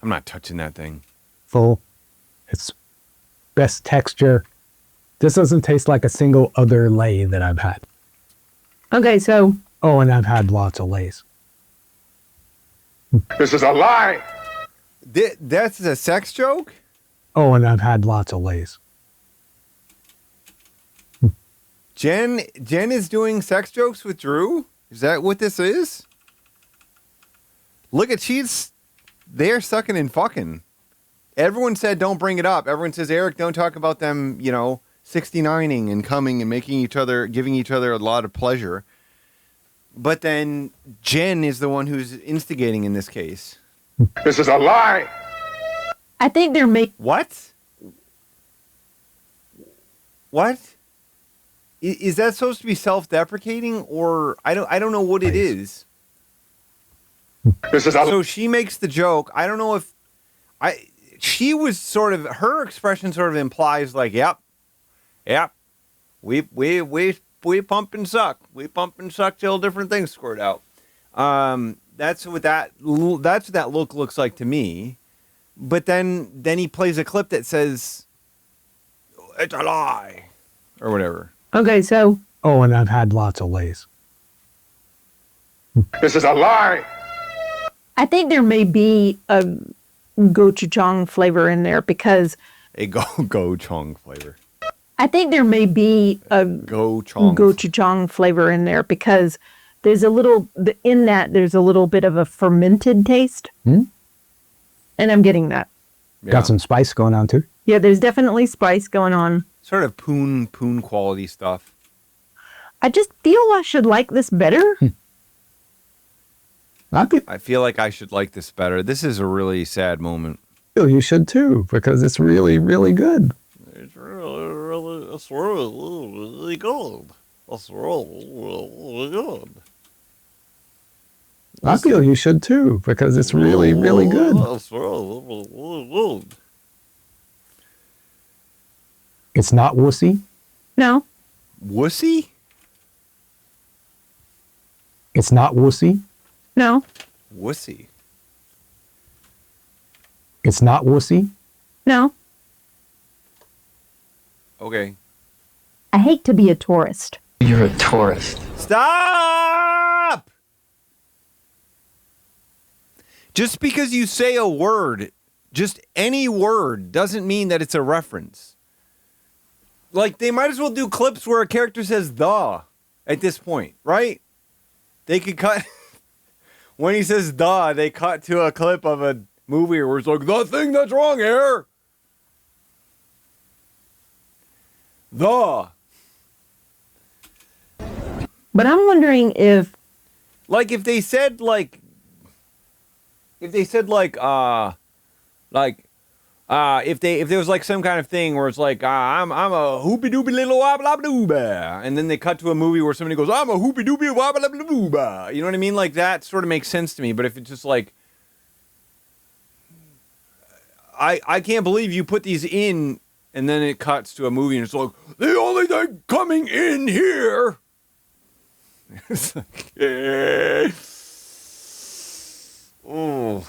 I'm not touching that thing. Full. It's best texture. This doesn't taste like a single other lay that I've had. Okay, so. Oh, and I've had lots of lays. This is a lie. That's a sex joke? Oh, and I've had lots of lays. Jen is doing sex jokes with Drew? Is that what this is? Look at they're sucking and fucking. Everyone said don't bring it up. Everyone says, Eric, don't talk about them, 69ing and coming and giving each other a lot of pleasure. But then Jen is the one who's instigating in this case. This is a lie. I think they're making. What? What? Is that supposed to be self-deprecating, or I don't know what it is. This is so she makes the joke. I don't know if she was sort of, her expression sort of implies like, yep, we pump and suck. We pump and suck till different things squirt out. That's what that look looks like to me. But then he plays a clip that says, it's a lie, or whatever. Okay, so. Oh, and I've had lots of lays. This is a lie. I think there may be a gochujang flavor in there because. A gochujang flavor. I think there may be a gochujang flavor in there because there's a little bit of a fermented taste. Hmm? And I'm getting that. Yeah. Got some spice going on too. Yeah, there's definitely spice going on. Sort of poon quality stuff. I just feel I should like this better. I feel like I should like this better. This is a really sad moment. I feel you should too, because it's really, really good. It's really good. It's really good. I feel you should too, because it's really, really good. It's really good. It's not wussy. No. Wussy? It's not wussy. No. Wussy. It's not wussy. No. Okay. I hate to be a tourist. You're a tourist. Stop! Just because you say a word, just any word, doesn't mean that it's a reference. Like, they might as well do clips where a character says the at this point, right? They could cut... When he says the, they cut to a clip of a movie where it's like, the thing that's wrong here. The. But I'm wondering if... Like, if they said, if there was like some kind of thing where it's like, I'm a hoopy doopy little wabba dooba, and then they cut to a movie where somebody goes, I'm a hoopy doopy wabba dooba. You know what I mean? Like, that sort of makes sense to me. But if it's just like, I can't believe you put these in, and then it cuts to a movie and it's like, the only thing coming in here. It's like, oh.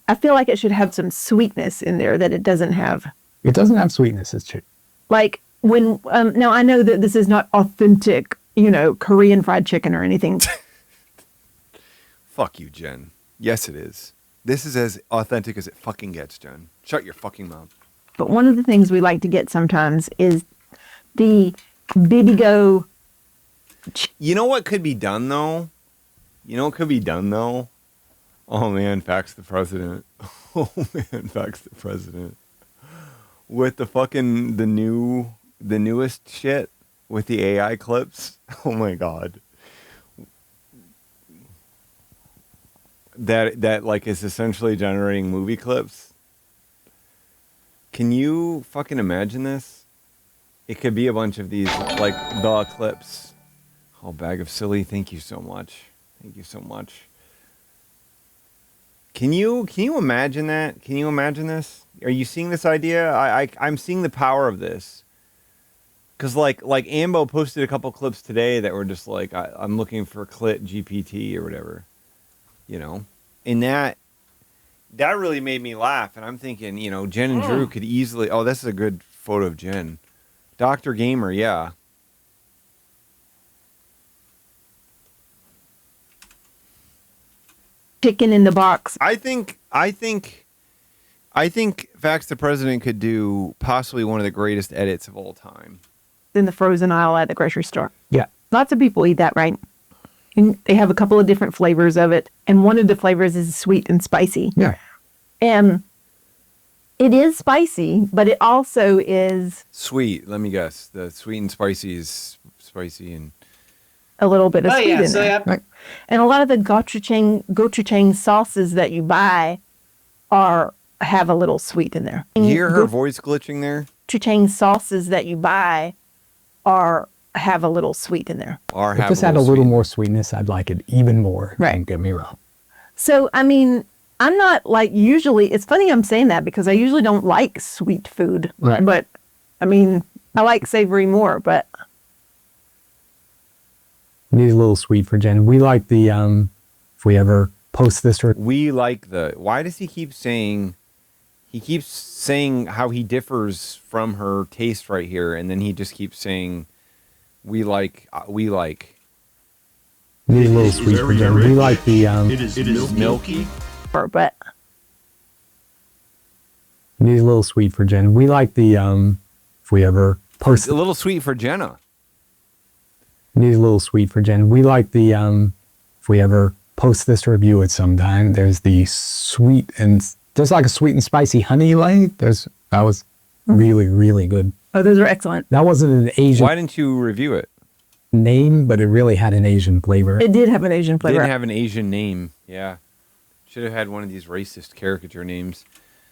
I feel like it should have some sweetness in there that it doesn't have. It doesn't have sweetness. It's true. Like when, now I know that this is not authentic, Korean fried chicken or anything. Fuck you, Jen. Yes, it is. This is as authentic as it fucking gets, Jen. Shut your fucking mouth. But one of the things we like to get sometimes is the Bibigo. You know what could be done, though? Oh, man, fax the president. Oh, man, fax the president. With the fucking, the newest shit with the AI clips. Oh, my God. That like is essentially generating movie clips. Can you fucking imagine this? It could be a bunch of these, like, the clips. Oh, bag of silly, thank you so much. Thank you so much. Can you imagine that? Can you imagine this? Are you seeing this idea? I'm seeing the power of this. Because like Ambo posted a couple clips today that were just like, I'm looking for clit GPT or whatever. And that really made me laugh. And I'm thinking, Jen and Drew could easily, oh, this is a good photo of Jen. Dr. Gamer, yeah. Chicken in the box. I think Fax the President could do possibly one of the greatest edits of all time. In the frozen aisle at the grocery store. Yeah. Lots of people eat that, right? And they have a couple of different flavors of it. And one of the flavors is sweet and spicy. Yeah. And it is spicy, but it also is Sweet. Let me guess. The sweet and spicy is spicy and a little bit of sweet in so there. yeah. Right. And a lot of the gochujang sauces that you buy have a little sweet in there. you hear her voice glitching there? Gochujang sauces that you buy have a little sweet in there. Or If have this had a little more sweetness, I'd like it even more. Right. Don't get me wrong. So, I mean, I'm not like usually, it's funny I'm saying that because I usually don't like sweet food. Right. But, I mean, I like savory more, but. Needs a little sweet for Jen. We like the, if we ever post this. We like why does he keeps saying how he differs from her taste right here, and then he just keeps saying, we like. Need a little sweet for Jen. We like the, It is milky. But. Need a little sweet for Jen. We like the, if we ever post. A little sweet for Jenna. Need a little sweet for Jen. We like the, if we ever post this review at some time, there's the sweet and, there's like a sweet and spicy honey light. That was really, really good. Oh, those are excellent. That wasn't an Asian Why didn't you review it? name, but it really had an Asian flavor. It did have an Asian flavor. Didn't have an Asian name. Yeah. Should have had one of these racist caricature names.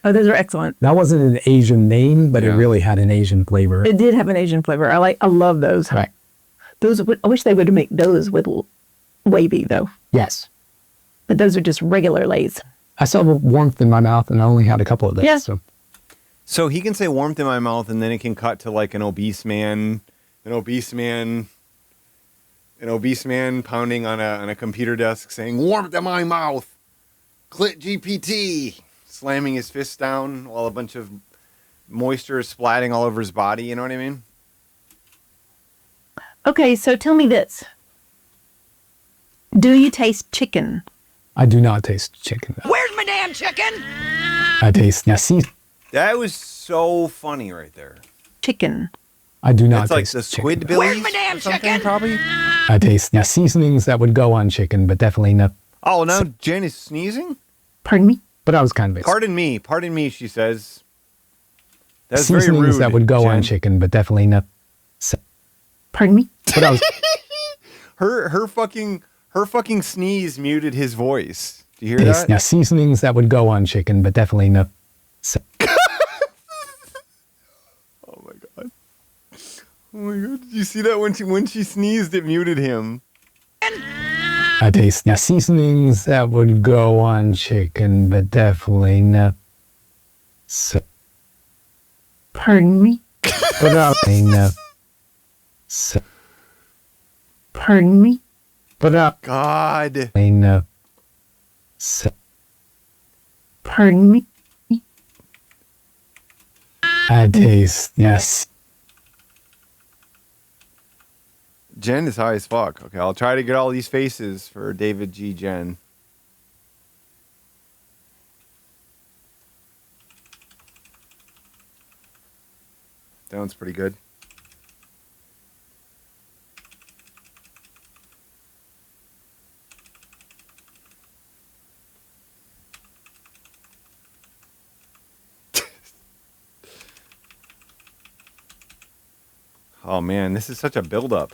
Oh, those are excellent. That wasn't an Asian name, but it really had an Asian flavor. It did have an Asian flavor. I love those. Right. Those, I wish they would make those with wavy though. Yes. But those are just regular Lays. I still have warmth in my mouth, and I only had a couple of those. Yeah. So he can say warmth in my mouth, and then it can cut to like an obese man pounding on a computer desk saying warmth in my mouth, clit GPT, slamming his fist down while a bunch of moisture is splatting all over his body. You know what I mean? Okay, so tell me this. Do you taste chicken? I do not taste chicken. Where's my damn chicken? I taste nasi. That was so funny right there. Chicken. I do not That's like taste the chicken. squidbillies. Where's my damn chicken? Probably. I taste seasonings that would go on chicken, but definitely not. Oh, now Jen is sneezing? Pardon me? But I was kind of Pardon me, she says. That's very seasonings rude, that would go on Jen. chicken, but definitely not. Pardon me? But I was Her fucking sneeze muted his voice. Do you hear taste that? seasonings that would go on chicken, but definitely not. Oh my god. Did you see that when she sneezed it muted him? I taste seasonings that would go on chicken, but definitely not. Pardon me? But I not. Pardon me? But I God. no. Pardon me? Bad taste. Yes. Jen is high as fuck. Okay, I'll try to get all these faces for David G. Jen. Sounds pretty good. Oh man, this is such a build-up.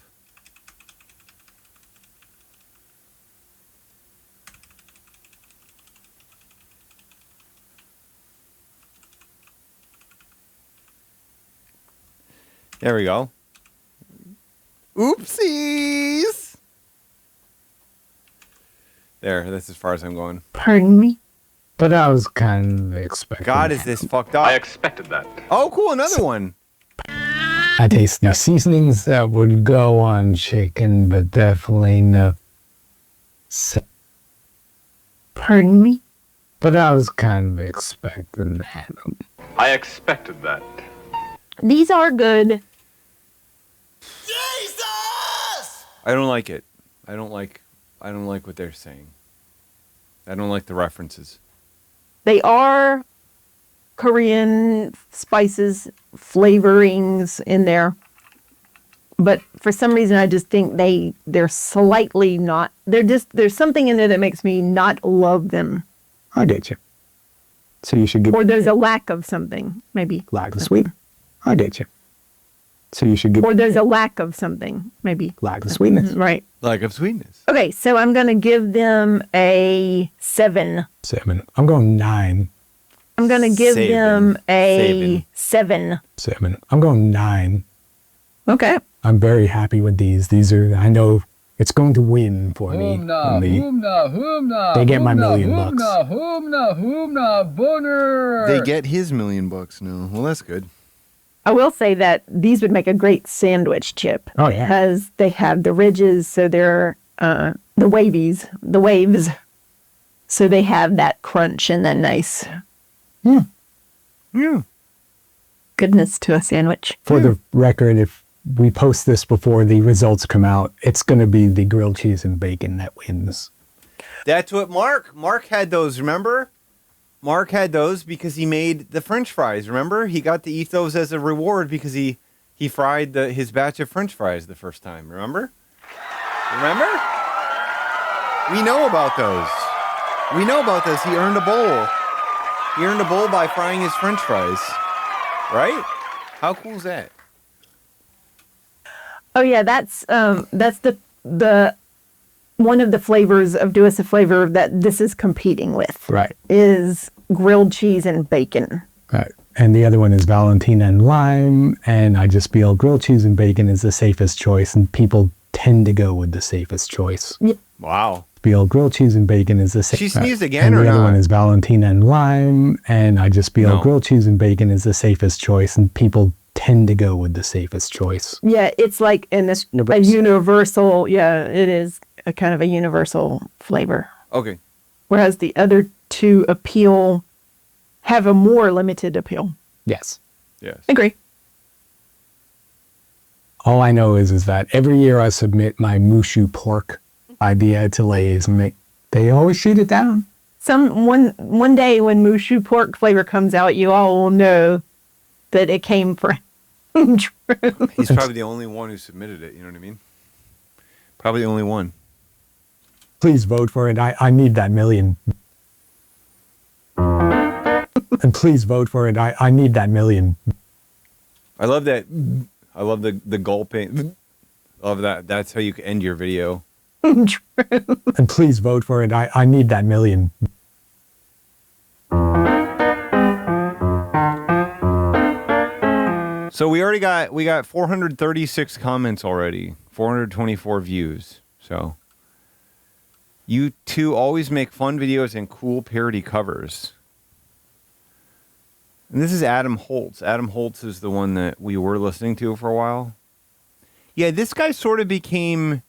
There we go. Oopsies! There, that's as far as I'm going. Pardon me? But I was kind of expecting. God, is this fucked up? I expected that. Oh, cool, another one. I taste no seasonings that would go on chicken, but definitely no. Pardon me? But I was kind of expecting that. I expected that. These are good. I don't like it. I don't like what they're saying. I don't like the references. They are Korean spices, flavorings in there. But for some reason, I just think they're slightly not, there's something in there that makes me not love them. I get you. So you should give. Or there's a lack of something, maybe. Lack of sweet. I get you. So you should give. Or there's a lack of something, maybe. Lack of sweetness. Right. Lack of sweetness. Okay, so I'm going to give them a 7. 7. I'm going 9. I'm going to give them a 7. 7. I'm going 9. Okay. I'm very happy with these. These are, I know it's going to win for me. They get my $1 million. Boner. They get his $1 million now. Well, that's good. I will say that these would make a great sandwich chip. Oh, yeah. Because they have the ridges, so they're the waves. So they have that crunch and that nice goodness to a sandwich. For the record, if we post this before the results come out, it's going to be the grilled cheese and bacon that wins. That's what Mark had those, remember? Mark had those because he made the French fries, remember? He got to eat those as a reward because he fried his batch of French fries the first time, remember? Remember? We know about those. We know about this. He earned a bowl. He earned a bowl by frying his French fries. Right? How cool is that? Oh yeah, that's the one of the flavors of Do Us a Flavor that this is competing with. Right. Is grilled cheese and bacon. Right. And the other one is Valentina and lime. And I just feel grilled cheese and bacon is the safest choice. And people tend to go with the safest choice. Yep. Wow. Feel grilled cheese and bacon is the safest. She sneezed again and or the other not? one is Valentina and lime. And I just feel grilled cheese and bacon is the safest choice. And people tend to go with the safest choice. Yeah, it's like a universal, it is a kind of a universal flavor. Okay. Whereas the other two have a more limited appeal. Yes. Yes. Agree. All I know is that every year I submit my Mushu pork idea to Lay's and they always shoot it down. One day when Mushu pork flavor comes out, you all will know that it came from Drew. He's probably the only one who submitted it, you know what I mean? Probably the only one. Please vote for it. I need that $1 million. And please vote for it. I need that $1 million. I love that. I love the gulping. Love that. That's how you end your video. And please vote for it. I need that $1 million. So we got 436 comments already, 424 views. So you two always make fun videos and cool parody covers. And this is Adam Holtz. Adam Holtz is the one that we were listening to for a while. Yeah, this guy sort of became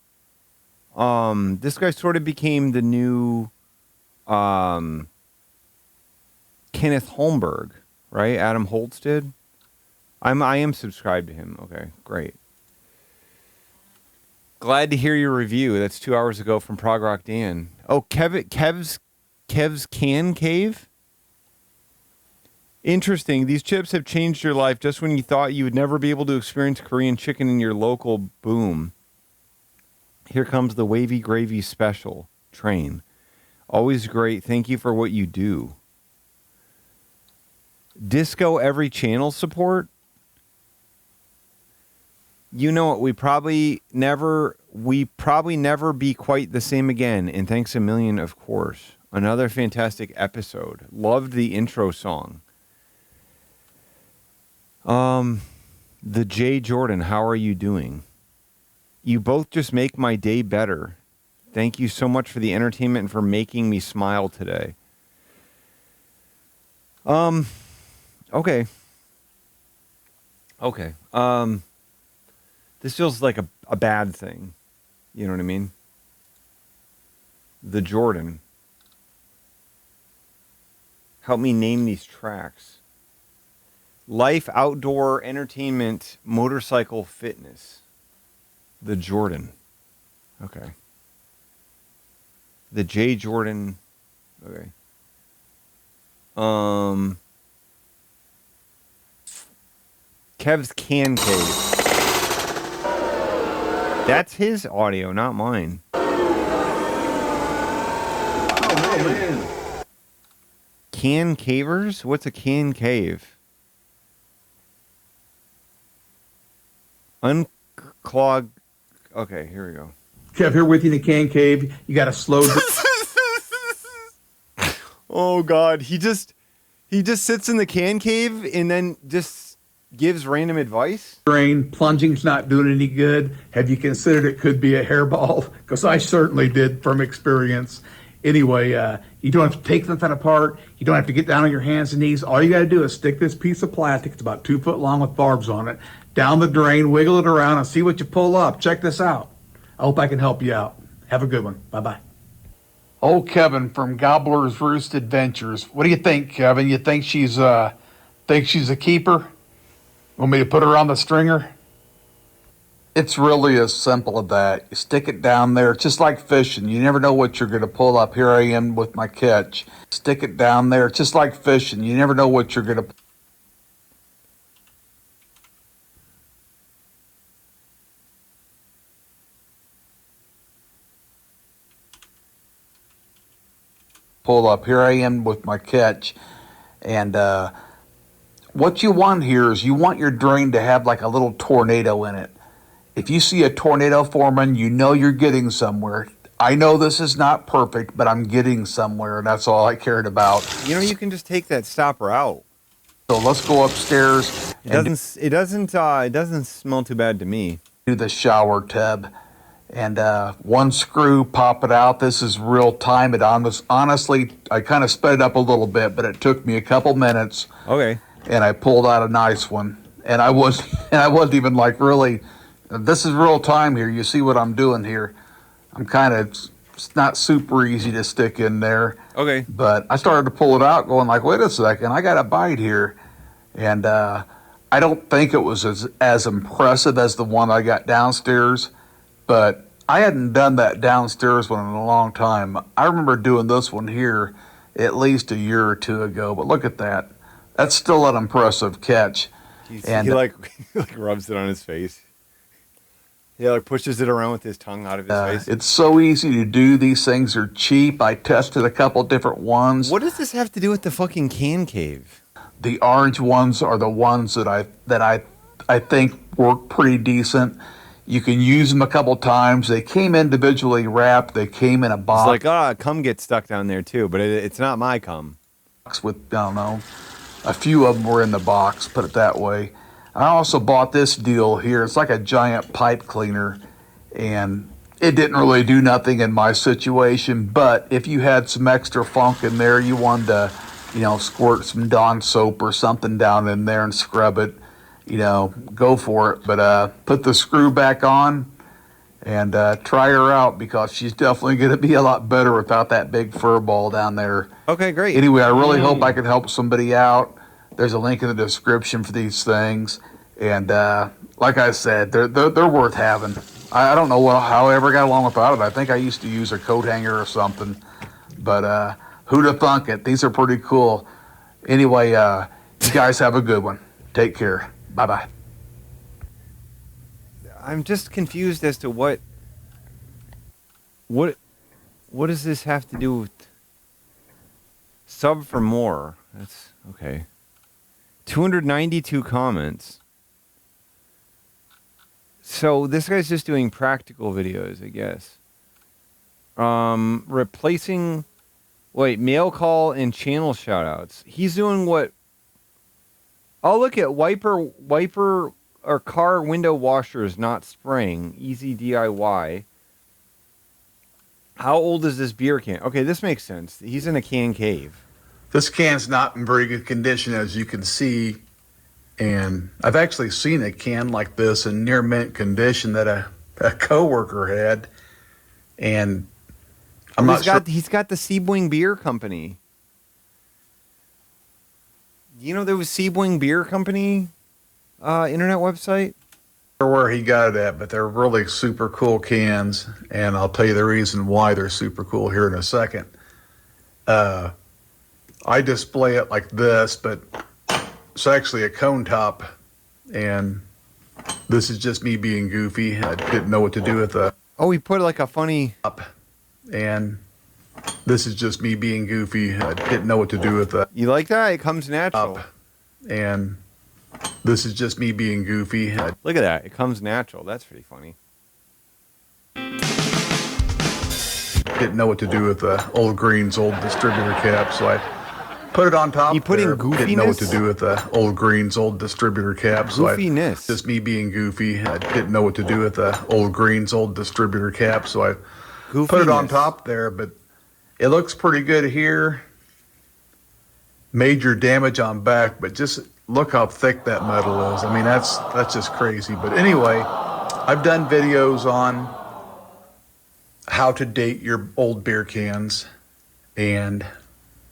the new Kenneth Holmberg, right? Adam Holtz did. I am subscribed to him. Okay, great. Glad to hear your review. That's 2 hours ago from Prog Rock Dan. Oh, Kev's Can Cave? Interesting. These chips have changed your life just when you thought you would never be able to experience Korean chicken in your local boom. Here comes the Wavy Gravy Special train. Always great. Thank you for what you do. Disco every channel support? You know what? We probably never be quite the same again. And thanks a million, of course. Another fantastic episode. Loved the intro song. The J. Jordan, how are you doing? You both just make my day better. Thank you so much for the entertainment and for making me smile today. Okay. This feels like a bad thing. You know what I mean? The Jordan. Help me name these tracks. Life, outdoor, entertainment, motorcycle, fitness. The Jordan. Okay. The J. Jordan. Okay. Kev's Can Cave. That's his audio, not mine. Oh, man. Can Cavers? What's a can cave? Unclog. Okay, here we go. Kev, here with you in the can cave. You got to slow down. Oh God, he just sits in the can cave and then just gives random advice. Drain, plunging's not doing any good. Have you considered it could be a hairball? Because I certainly did from experience. Anyway, you don't have to take something apart. You don't have to get down on your hands and knees. All you got to do is stick this piece of plastic. It's about 2 foot long with barbs on it. Down the drain, wiggle it around, and see what you pull up. Check this out. I hope I can help you out. Have a good one. Bye-bye. Oh, Kevin from Gobbler's Roost Adventures. What do you think, Kevin? You think she's a keeper? Want me to put her on the stringer? It's really as simple as that. You stick it down there, just like fishing. You never know what you're going to pull up. Here I am with my catch. Stick it down there, just like fishing. You never know what you're going to pull up. Here I am with my catch. And what you want here is you want your drain to have like a little tornado in it. If you see a tornado forming, you know you're getting somewhere. I know this is not perfect, but I'm getting somewhere, and that's all I cared about. You know, you can just take that stopper out. So let's go upstairs. It doesn't smell too bad to me. Do the shower tub. And one screw, pop it out. This is real time. Honestly, I kind of sped it up a little bit, but it took me a couple minutes. Okay. And I pulled out a nice one. And I wasn't even like really. This is real time here. You see what I'm doing here. It's not super easy to stick in there. Okay. But I started to pull it out going like, wait a second, I got a bite here. And I don't think it was as impressive as the one I got downstairs. But I hadn't done that downstairs one in a long time. I remember doing this one here at least a year or two ago. But look at that. That's still an impressive catch. He like rubs it on his face. He like pushes it around with his tongue out of his face. It's so easy to do. These things are cheap. I tested a couple different ones. What does this have to do with the fucking can cave? The orange ones are the ones that I think work pretty decent. You can use them a couple times. They came individually wrapped. They came in a box. It's like, cum gets stuck down there too, but it's not my cum. With, I don't know, a few of them were in the box, put it that way. I also bought this deal here. It's like a giant pipe cleaner, and it didn't really do nothing in my situation, but if you had some extra funk in there, you wanted to, squirt some Dawn soap or something down in there and scrub it, go for it. But put the screw back on, and try her out because she's definitely going to be a lot better without that big fur ball down there. Okay, great. Anyway, I really hope I can help somebody out. There's a link in the description for these things, and like I said, they're worth having. I don't know how I ever got along without it. I think I used to use a coat hanger or something, but who'd have thunk it? These are pretty cool. Anyway, you guys have a good one. Take care. Bye-bye. I'm just confused as to what does this have to do with sub for more? That's okay. 292 comments. So this guy's just doing practical videos, I guess. Replacing mail call and channel shoutouts. He's doing what? Oh, look at wiper or car window washers not spraying. Easy DIY. How old is this beer can? Okay, this makes sense. He's in a can cave. This can's not in very good condition, as you can see. And I've actually seen a can like this in near mint condition that a coworker had. And I'm not sure. He's got the Seabwing Beer Company. You know there was Seabwing Beer Company internet website? Where he got it at, but they're really super cool cans, and I'll tell you the reason why they're super cool here in a second. I display it like this, but it's actually a cone top, and this is just me being goofy. I didn't know what to do with the... Oh, he put like a funny... And this is just me being goofy. I didn't know what to do with the... You like that? It comes natural. And this is just me being goofy. Look at that. It comes natural. That's pretty funny. Didn't know what to do with the old Green's old distributor cap, so I put it on top. You put in goofiness? Didn't know what to do with the old Green's old distributor cap, so goofiness. Just me being goofy. I didn't know what to do with the old Green's old distributor cap, so I put it on top there, but it looks pretty good here. Major damage on back, but just look how thick that metal is. I mean, that's just crazy. But anyway, I've done videos on how to date your old beer cans, and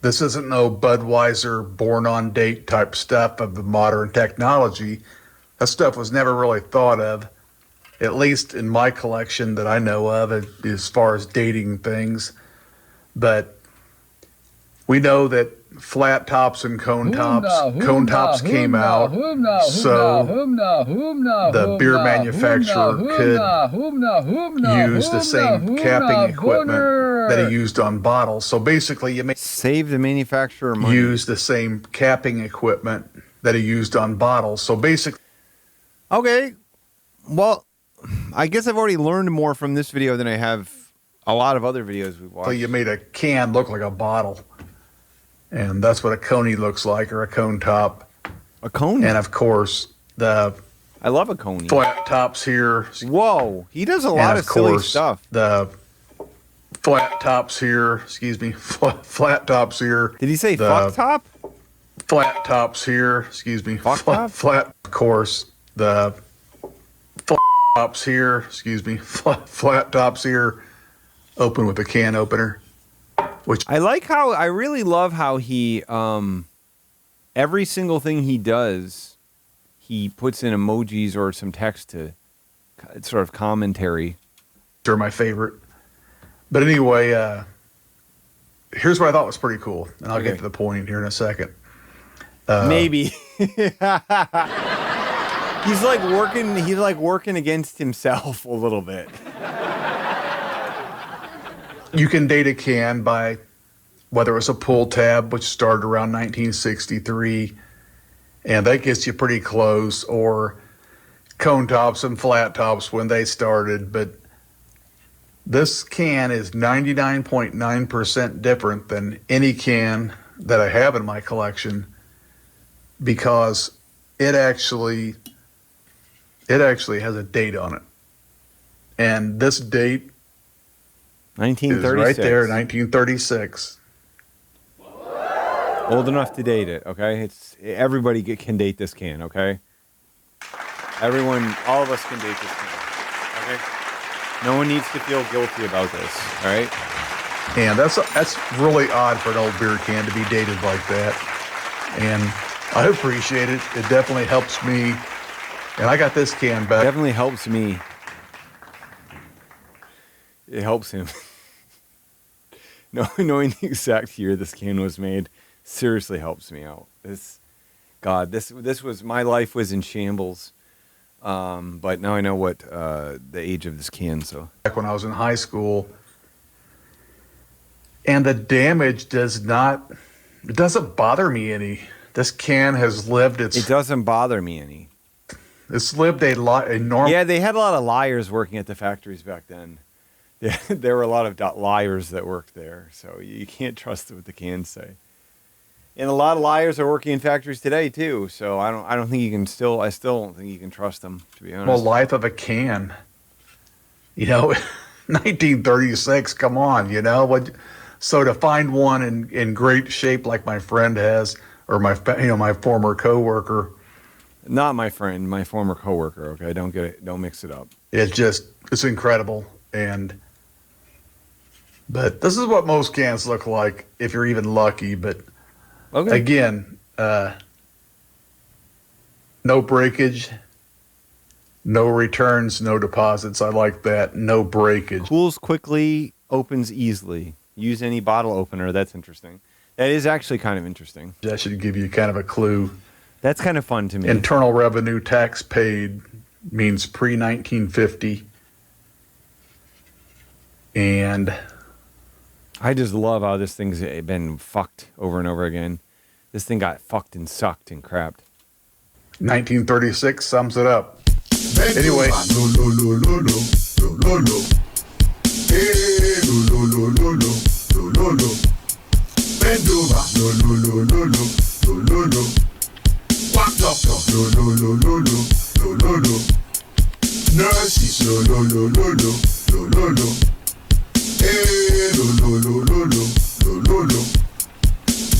this isn't no Budweiser born on date type stuff of the modern technology. That stuff was never really thought of, at least in my collection that I know of, as far as dating things. But we know that flat tops and cone tops came out, so the beer manufacturer could use the same capping equipment that he used on bottles. So basically, you may save the manufacturer money. Use the same capping equipment that he used on bottles. So basically, okay, well, I guess I've already learned more from this video than I have a lot of other videos we've watched. So you made a can look like a bottle. And that's what a coney looks like, or a cone top. A coney? And of course, I love a coney. Flat tops here. Whoa, he does a lot of silly stuff. The flat tops here, excuse me, flat tops here. Did he say fuck top? Flat tops here, excuse me. Fuck top? Flat, of course, the flat tops here, excuse me. Flat tops here, open with a can opener. Which I really love how he, every single thing he does, he puts in emojis or some text to sort of commentary. They're my favorite. But anyway, here's what I thought was pretty cool, and I'll get to the point here in a second. Maybe. He's like working against himself a little bit. You can date a can by whether it was a pull tab, which started around 1963, and that gets you pretty close, or cone tops and flat tops when they started. But this can is 99.9% different than any can that I have in my collection, because it actually has a date on it. And this date 1936. Right there, 1936. Old enough to date it, okay? Everybody can date this can, okay? All of us can date this can, okay? No one needs to feel guilty about this. All right. And that's really odd for an old beer can to be dated like that. And I appreciate it. It definitely helps me. And I got this can back. Definitely helps me. It helps him. Knowing the exact year this can was made seriously helps me out. This was, my life was in shambles. But now I know what the age of this can. So back when I was in high school, and the damage doesn't bother me any. This can has lived its. It doesn't bother me any. It's lived a normal. Yeah, they had a lot of liars working at the factories back then. There were a lot of liars that worked there, so you can't trust what the cans say. And a lot of liars are working in factories today too. So I don't think you can I still don't think you can trust them, to be honest. Well, life of a can. 1936. Come on, So to find one in great shape like my friend has, or my former coworker. Not my friend, my former coworker. Okay, don't get it. Don't mix it up. It's incredible. But this is what most cans look like if you're even lucky. But again, no breakage, no returns, no deposits. I like that. No breakage. Cools quickly, opens easily. Use any bottle opener. That's interesting. That is actually kind of interesting. That should give you kind of a clue. That's kind of fun to me. Internal revenue tax paid means pre-1950. And I just love how this thing's been fucked over and over again. This thing got fucked and sucked and crapped. 1936 sums it up. Anyway.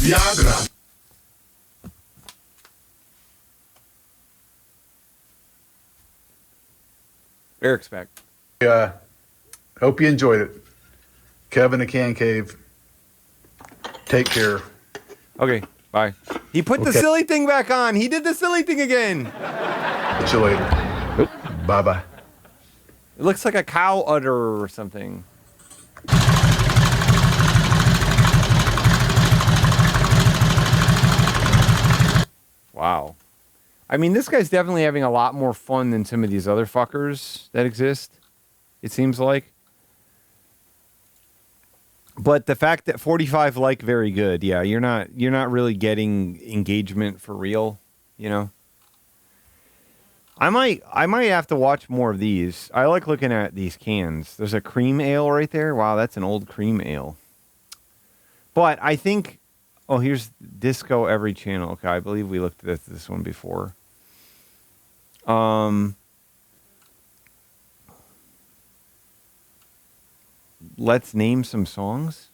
Viagra. Eric's back. Hope you enjoyed it. Kevin the Can Cave. Take care. Okay, bye. He put the silly thing back on. He did the silly thing again. Catch you later. Bye-bye. It looks like a cow udder or something. Wow. I mean, this guy's definitely having a lot more fun than some of these other fuckers that exist, it seems like. But the fact that 45 like very good, yeah, you're not really getting engagement for real, I might have to watch more of these. I like looking at these cans. There's a cream ale right there. Wow, that's an old cream ale. But I think, here's Disco Every Channel. Okay, I believe we looked at this one before. Let's name some songs.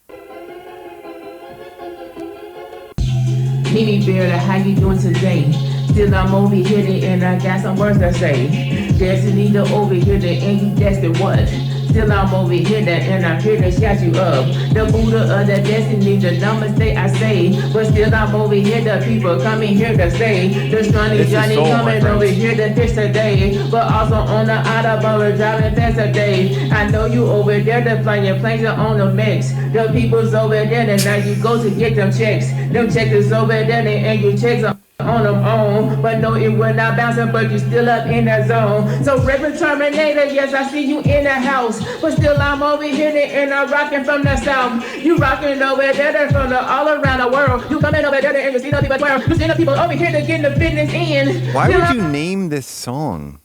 Mimi Bear, how you doing today? Still I'm over here and I got some words to say. Destiny to over here and you destined what? Still I'm over here and I'm here to shout you up. The Buddha of the destiny, the namaste I say. But still I'm over here, the people coming here to stay. The Johnny coming over here to fish today. But also on the Autobahn driving fast today. I know you over there, the flying planes are on the mix. The people's over there and now you go to get them checks. Them checks is over there and you checks on them own, but no, it will not bouncing, but you still up in that zone. So Reverend Terminator, yes, I see you in the house, but still I'm over here and I'm rocking from the south. You rocking over there from all around the world. You coming over there and you see the people twirl. You see the people over here to get the business in. Why would you name this song?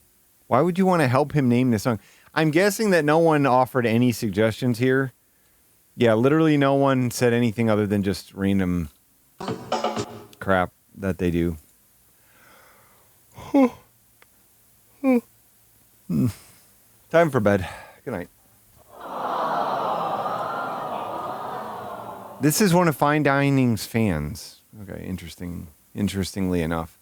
Why would you want to help him name this song? I'm guessing that no one offered any suggestions here. Yeah, literally no one said anything other than just random crap that they do. Time for bed. Good night. This is one of Fine Dining's fans. Okay, interestingly enough.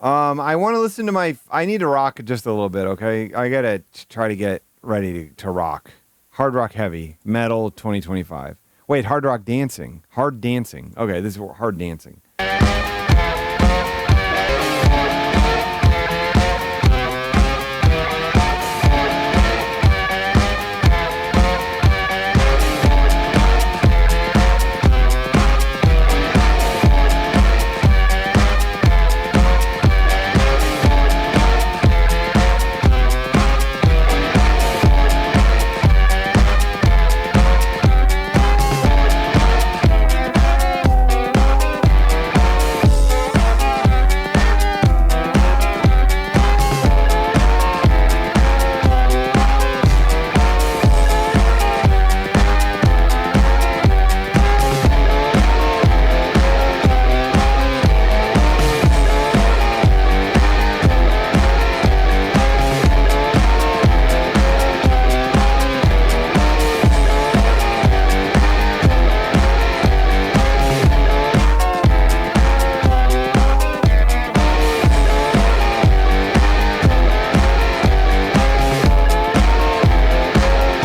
I want to listen to my. I need to rock just a little bit. Okay, I gotta try to get ready to rock. Hard rock heavy metal 2025. Wait, hard rock dancing. Hard dancing. Okay, this is hard dancing.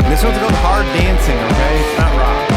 This one's called hard dancing, okay? It's not rock.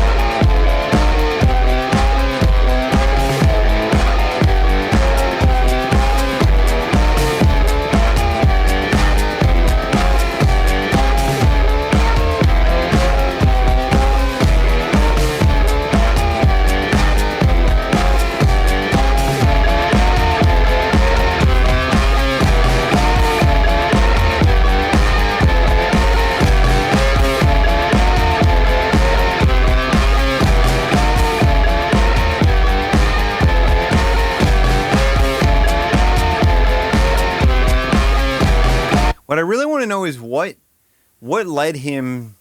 What I really want to know is what led him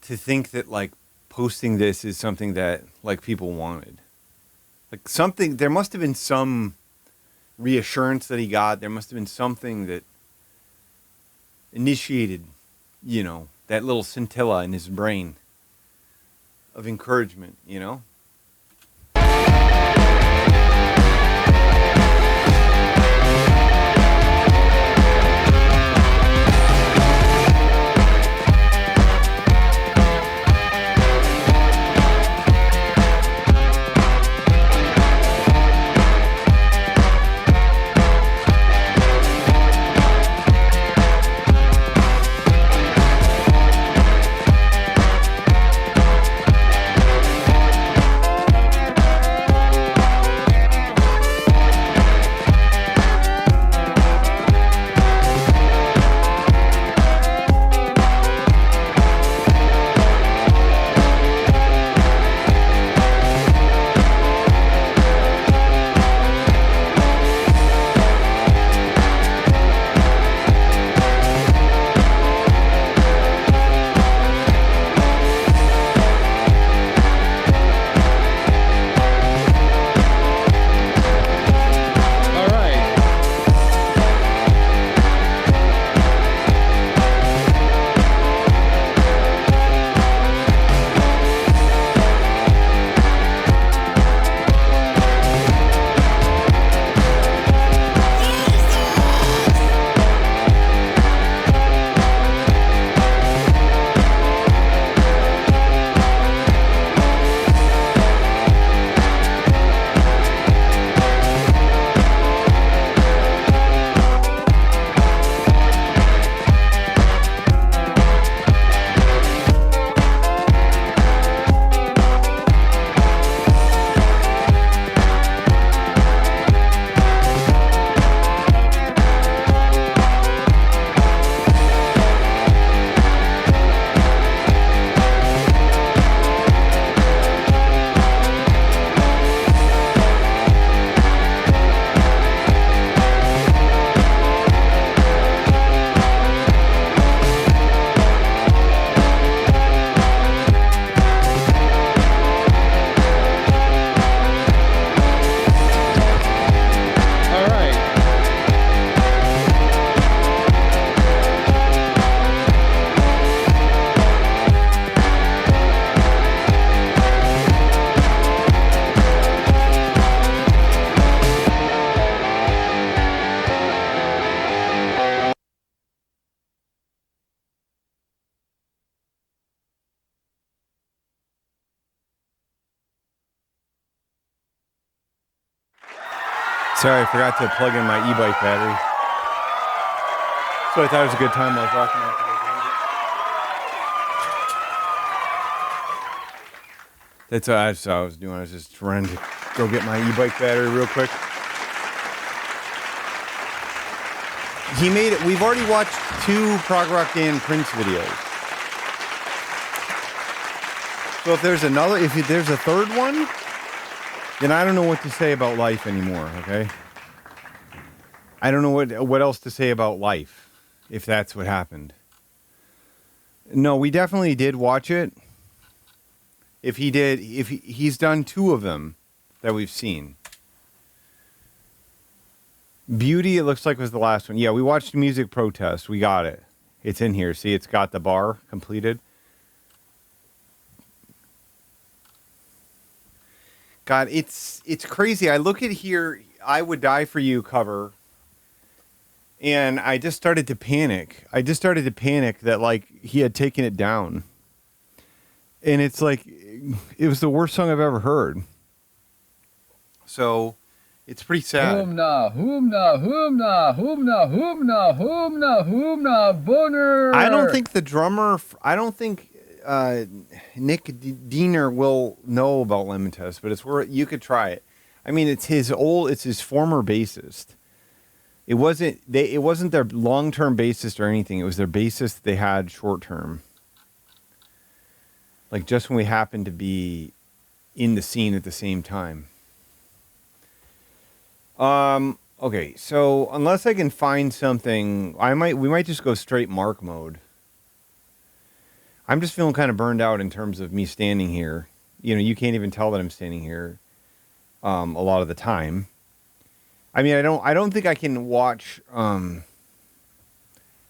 to think that like posting this is something that like people wanted. Like something, there must have been some reassurance that he got. There must have been something that initiated, you know, that little scintilla in his brain of encouragement, you know? Sorry, I forgot to plug in my e-bike battery. So I thought it was a good time while I was walking out to go change it. That's what I was doing. I was just trying to go get my e-bike battery real quick. He made it. We've already watched 2 Prog Rock Dan Prince videos. So if there's a third one, then I don't know what to say about life anymore, okay? I don't know what else to say about life, if that's what happened. No, we definitely did watch it. He's done 2 of them that we've seen. Beauty, it looks like was the last one. Yeah, we watched Music Protest. We got it. It's in here. See, it's got the bar completed. God, it's crazy. I look at here, I Would Die For You cover, and I just started to panic. That, like, he had taken it down. And it's like, it was the worst song I've ever heard. So, it's pretty sad. Hoomna, boner. I don't think the drummer, Nick Diener will know about Lemon Test, but it's where you could try it. I mean, it's his former bassist. It wasn't their long-term bassist or anything. It was their bassist they had short-term. Like just when we happened to be in the scene at the same time. Okay, so unless I can find something, we might just go straight Mark mode. I'm just feeling kind of burned out in terms of me standing here. You know, you can't even tell that I'm standing here a lot of the time. I mean, I don't think I can watch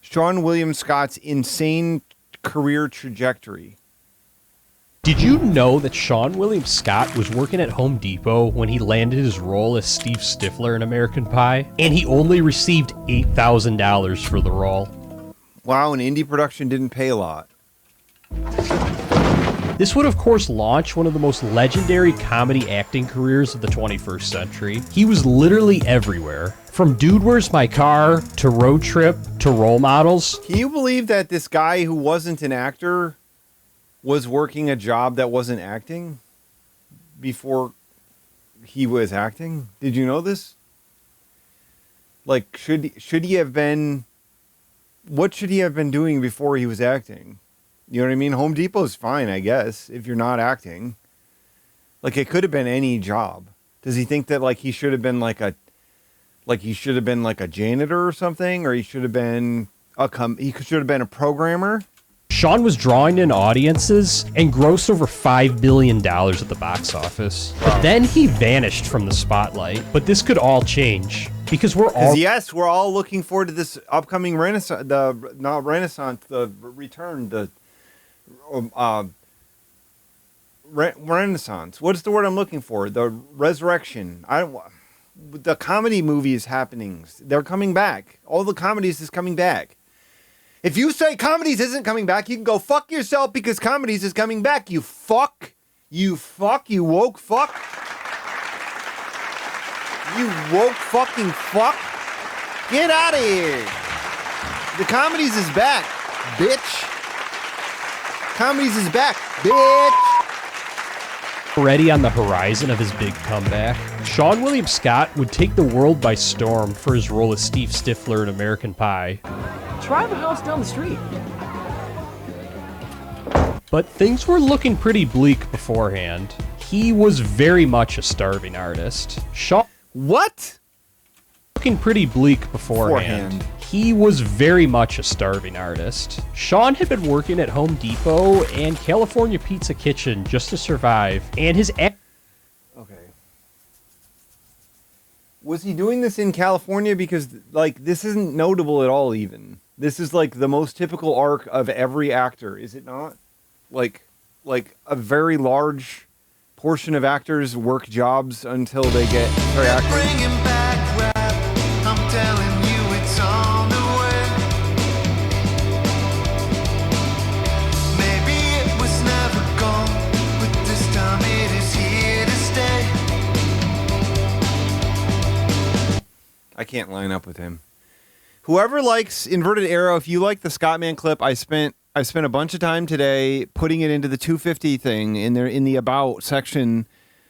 Sean William Scott's insane career trajectory. Did you know that Sean William Scott was working at Home Depot when he landed his role as Steve Stifler in American Pie? And he only received $8,000 for the role. Wow, an indie production didn't pay a lot. This would, of course, launch one of the most legendary comedy acting careers of the 21st century. He was literally everywhere. From Dude, Where's My Car, to Road Trip, to Role Models. Can you believe that this guy who wasn't an actor was working a job that wasn't acting before he was acting? Did you know this? Like, should he have been... What should he have been doing before he was acting? You know what I mean? Home Depot's fine, I guess, if you're not acting. Like, it could have been any job. Does he think that, like, he should have been like a janitor or something, or he should have been a programmer? Sean was drawing in audiences and grossed over $5 billion at the box office. But then he vanished from the spotlight. But this could all change. Because we're all looking forward to this upcoming Renaissance, Renaissance. What's the word I'm looking for? The resurrection. The comedy movie is happening. They're coming back. All the comedies is coming back. If you say comedies isn't coming back, you can go fuck yourself because comedies is coming back. You fuck. You woke fuck. You woke fucking fuck. Get out of here. The comedies is back, bitch. Comedies is back, bitch. Already on the horizon of his big comeback, Sean William Scott would take the world by storm for his role as Steve Stifler in American Pie. Try the house down the street. But things were looking pretty bleak beforehand. He was very much a starving artist. What? Looking pretty bleak beforehand. He was very much a starving artist. Sean had been working at Home Depot and California Pizza Kitchen just to survive, and his... Okay. Was he doing this in California? Because, like, this isn't notable at all, even. This is, like, the most typical arc of every actor, is it not? Like a very large portion of actors work jobs until they get start acting. Bringing back rap, I'm telling you it's on the way. Maybe it was never gone, but this time it is here to stay. can't line up with him. Whoever likes Inverted Arrow, if you like the Scottman clip, I spent a bunch of time today putting it into the 250 thing in the about section.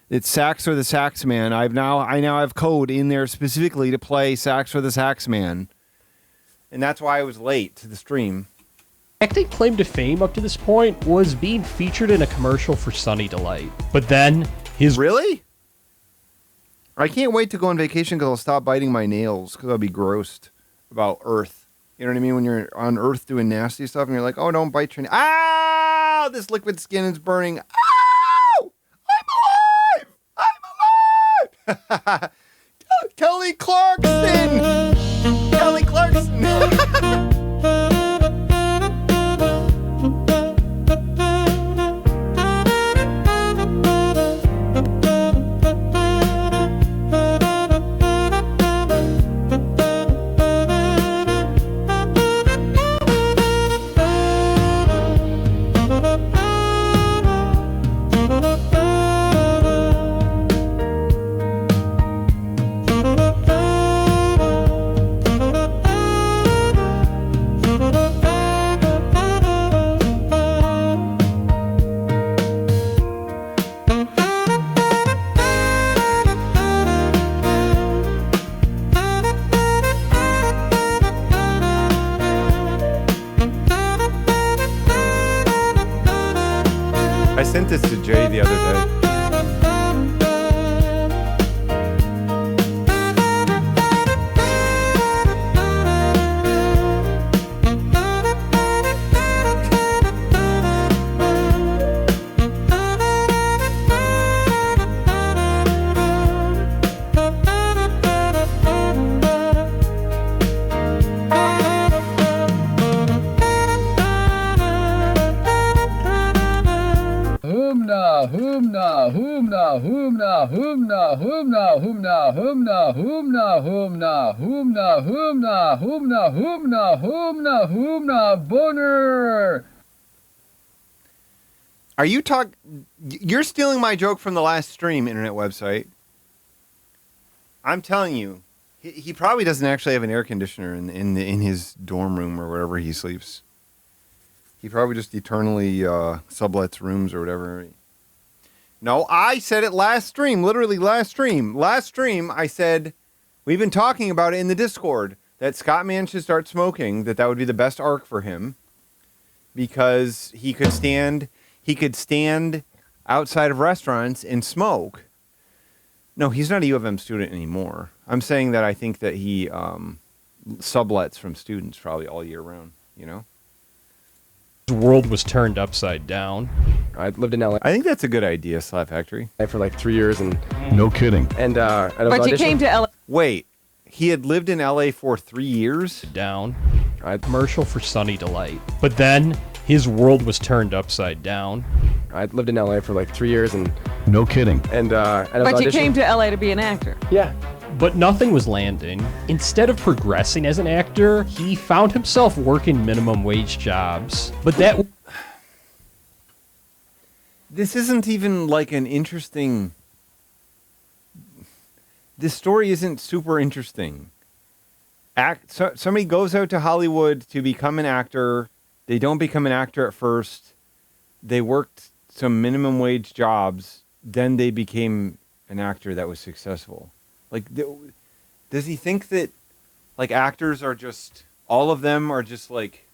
It's Sax or the Sax Man. I now have code in there specifically to play Sax or the Sax Man. And that's why I was late to the stream. Acting claim to fame up to this point was being featured in a commercial for Sunny Delight. But then his... Really? I can't wait to go on vacation because I'll stop biting my nails because I'll be grossed about Earth. You know what I mean? When you're on Earth doing nasty stuff and you're like, oh, don't bite your nails. Ah! This liquid skin is burning. Ow! I'm alive! Kelly Clarkson! Kelly Clarkson! I sent this to Jay the other day. Boner. Are you You're stealing my joke from the last stream internet website. I'm telling you, he probably doesn't actually have an air conditioner in his dorm room or wherever he sleeps. He probably just eternally sublets rooms or whatever. No, I said it last stream, literally last stream. Last stream, I said, we've been talking about it in the Discord, that Scottman should start smoking, that would be the best arc for him, because he could stand outside of restaurants and smoke. No, he's not a U of M student anymore. I'm saying that I think that he sublets from students probably all year round, you know? His world was turned upside down. I lived in LA. I think that's a good idea, Slap Factory. For like 3 years and... No kidding. And but you came to LA. Wait, he had lived in LA for 3 years? Down. Commercial for Sunny Delight. But then his world was turned upside down. I lived in LA for like 3 years and... No kidding. And but you came to LA to be an actor. Yeah. But nothing was landing. Instead of progressing as an actor, he found himself working minimum wage jobs. But that... This isn't even like an interesting... This story isn't super interesting. Somebody goes out to Hollywood to become an actor. They don't become an actor at first. They worked some minimum wage jobs. Then they became an actor that was successful. Like, does he think that, like, actors are just, all of them are just like,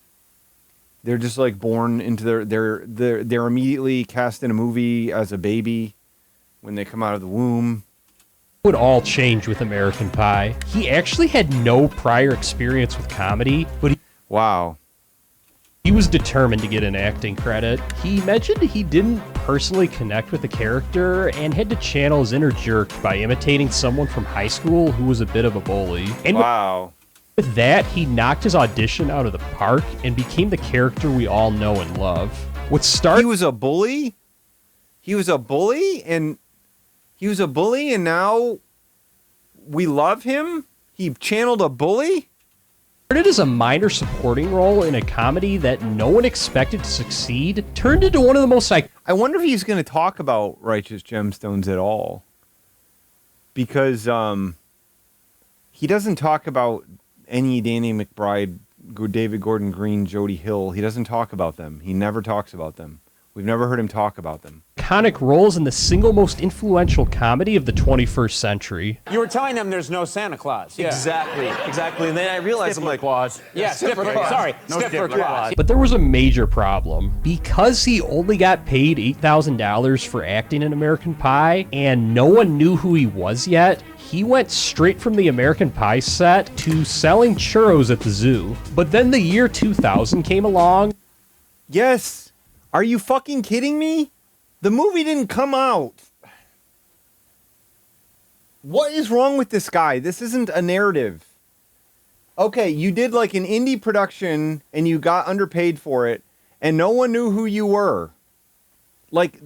they're just like born into they're immediately cast in a movie as a baby when they come out of the womb? Would all change with American Pie. He actually had no prior experience with comedy, but wow. He was determined to get an acting credit. He mentioned he didn't personally connect with the character and had to channel his inner jerk by imitating someone from high school who was a bit of a bully. And wow. With that, he knocked his audition out of the park and became the character we all know and love. He was a bully? He was a bully and now we love him? He channeled a bully? Started as a minor supporting role in a comedy that no one expected to succeed, turned into one of the most I wonder if he's going to talk about Righteous Gemstones at all. Because he doesn't talk about any Danny McBride, David Gordon Green, Jody Hill. He doesn't talk about them. He never talks about them. We've never heard him talk about them. Iconic roles in the single most influential comedy of the 21st century. You were telling them there's no Santa Claus. Yeah. Exactly. And then I realized, I'm like, Claus. Yeah, Stifler Claus. Sorry, No Stifler Stifler Claus. But there was a major problem. Because he only got paid $8,000 for acting in American Pie, and no one knew who he was yet, he went straight from the American Pie set to selling churros at the zoo. But then the year 2000 came along. Yes. Are you fucking kidding me? The movie didn't come out. What is wrong with this guy? This isn't a narrative. Okay, you did like an indie production and you got underpaid for it and no one knew who you were. Like,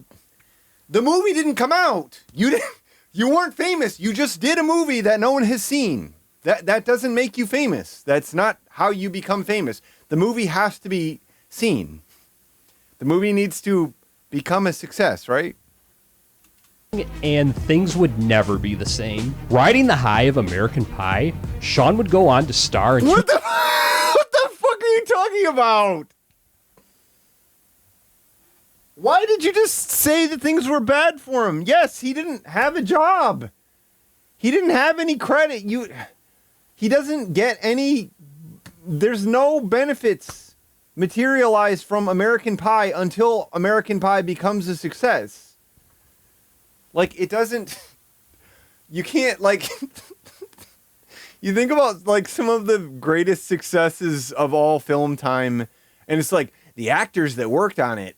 the movie didn't come out. You weren't famous. You just did a movie that no one has seen. That doesn't make you famous. That's not how you become famous. The movie has to be seen. The movie needs to become a success, right? And things would never be the same. Riding the high of American Pie, Sean would go on to star in... What the fuck are you talking about? Why did you just say that things were bad for him? Yes, he didn't have a job. He didn't have any credit. He doesn't get any... There's no benefits materialized from American Pie until American Pie becomes a success. Like, it doesn't... You can't, like... You think about, like, some of the greatest successes of all film time, and it's like, the actors that worked on it,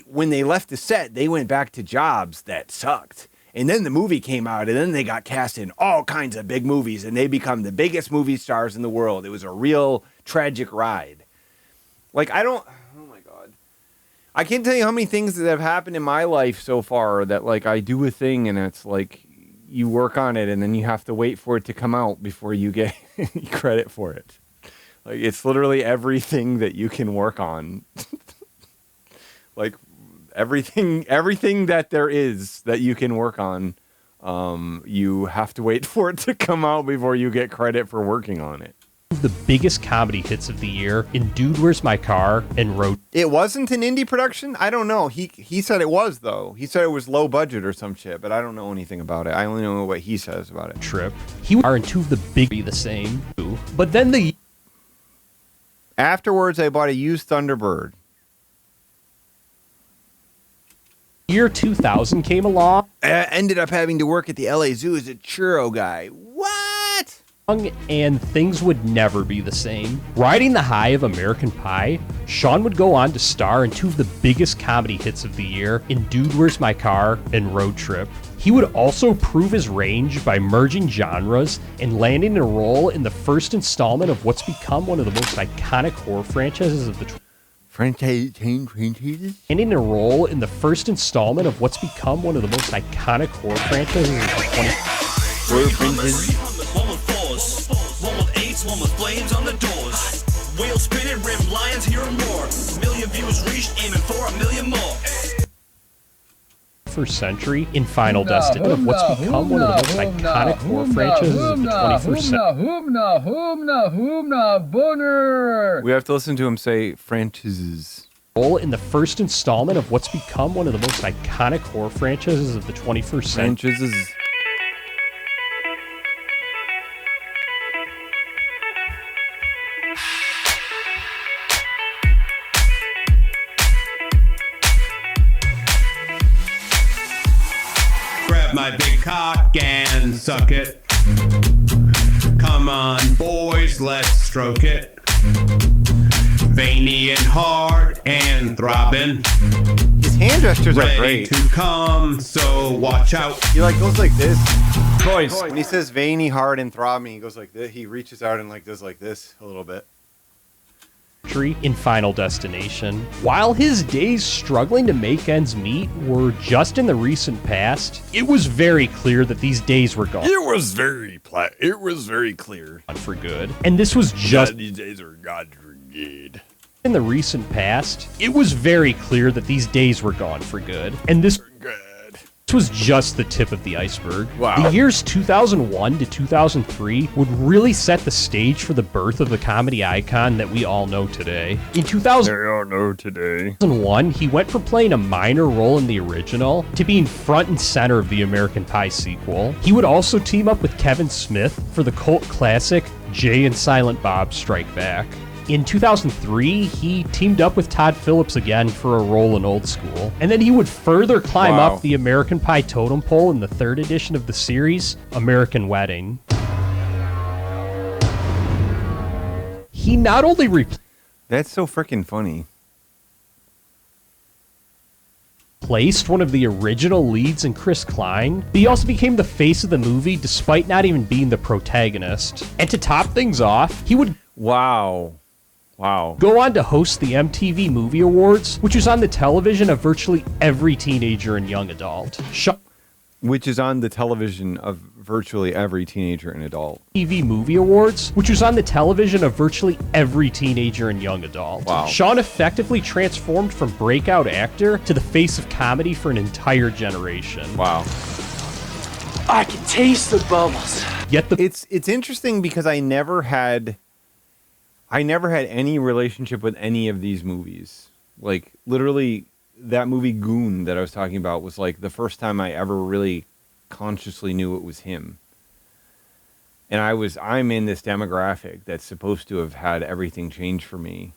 when they left the set, they went back to jobs that sucked. And then the movie came out, and then they got cast in all kinds of big movies, and they become the biggest movie stars in the world. It was a real tragic ride. Like, oh my God. I can't tell you how many things that have happened in my life so far that, like, I do a thing and it's like, you work on it and then you have to wait for it to come out before you get any credit for it. Like, it's literally everything that you can work on. Like, everything that there is that you can work on, you have to wait for it to come out before you get credit for working on it. The biggest comedy hits of the year in Dude, Where's My Car and Road. It wasn't an indie production? I don't know. He said it was, though. He said it was low budget or some shit, but I don't know anything about it. I only know what he says about it. Trip. He are in two of the big be the same. But then the... Afterwards, I bought a used Thunderbird. Year 2000 came along. I ended up having to work at the LA Zoo as a churro guy. What? And things would never be the same. Riding the high of American Pie, Sean would go on to star in two of the biggest comedy hits of the year in Dude, Where's My Car and Road Trip. He would also prove his range by merging genres and landing a role in the first installment of what's become one of the most iconic horror franchises of the... Landing a role in the first installment of what's become one of the most iconic horror franchises of the 20th. Horror franchises. One with fours, one with eights, one with flames on the doors. Wheels spinning, rim lions here and more. Million views reached, aiming for a million more. First century in Final Destination of what's become one of the most iconic horror franchises of the 21st century. We have to listen to him say franchises. Role in the first installment of what's become one of the most iconic horror franchises of the 21st century. Franchises. My big cock and suck it. Come on, boys, let's stroke it. Veiny and hard and throbbing. His hand gestures ready are great. To come, so watch out. He like goes like this. Boys, when he says veiny, hard, and throbbing, he goes like this. He reaches out and like does like this a little bit. In Final Destination. While his days struggling to make ends meet were just in the recent past, it was very clear that these days were gone. It was very clear. For good. And this was just... These days are gone for good. In the recent past, it was very clear that these days were gone for good. And this... This was just the tip of the iceberg. Wow. The years 2001 to 2003 would really set the stage for the birth of the comedy icon that we all know today. In 2001, he went from playing a minor role in the original to being front and center of the American Pie sequel. He would also team up with Kevin Smith for the cult classic Jay and Silent Bob Strike Back. In 2003, he teamed up with Todd Phillips again for a role in Old School. And then he would further climb up the American Pie totem pole in the third edition of the series, American Wedding. He not only That's so freaking funny. replaced one of the original leads in Chris Klein, but he also became the face of the movie despite not even being the protagonist. And to top things off, he would go on to host the MTV Movie Awards, which was on the television of virtually every teenager and young adult. Which is on the television of virtually every teenager and adult. TV Movie Awards, which was on the television of virtually every teenager and young adult. Wow. Sean effectively transformed from breakout actor to the face of comedy for an entire generation. Wow. I can taste the bubbles. Yet it's interesting because I never had any relationship with any of these movies. Like, literally, that movie Goon that I was talking about was like the first time I ever really consciously knew it was him. And I'm in this demographic that's supposed to have had everything change for me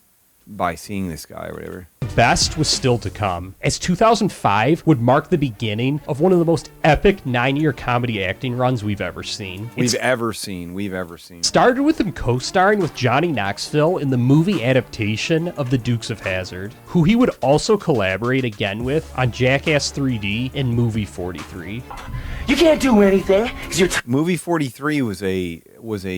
by seeing this guy or whatever. Best was still to come, as 2005 would mark the beginning of one of the most epic 9-year comedy acting runs we've ever seen. We've ever seen. Started with him co-starring with Johnny Knoxville in the movie adaptation of The Dukes of Hazzard, who he would also collaborate again with on Jackass 3D and Movie 43. You can't do anything. Movie 43 was a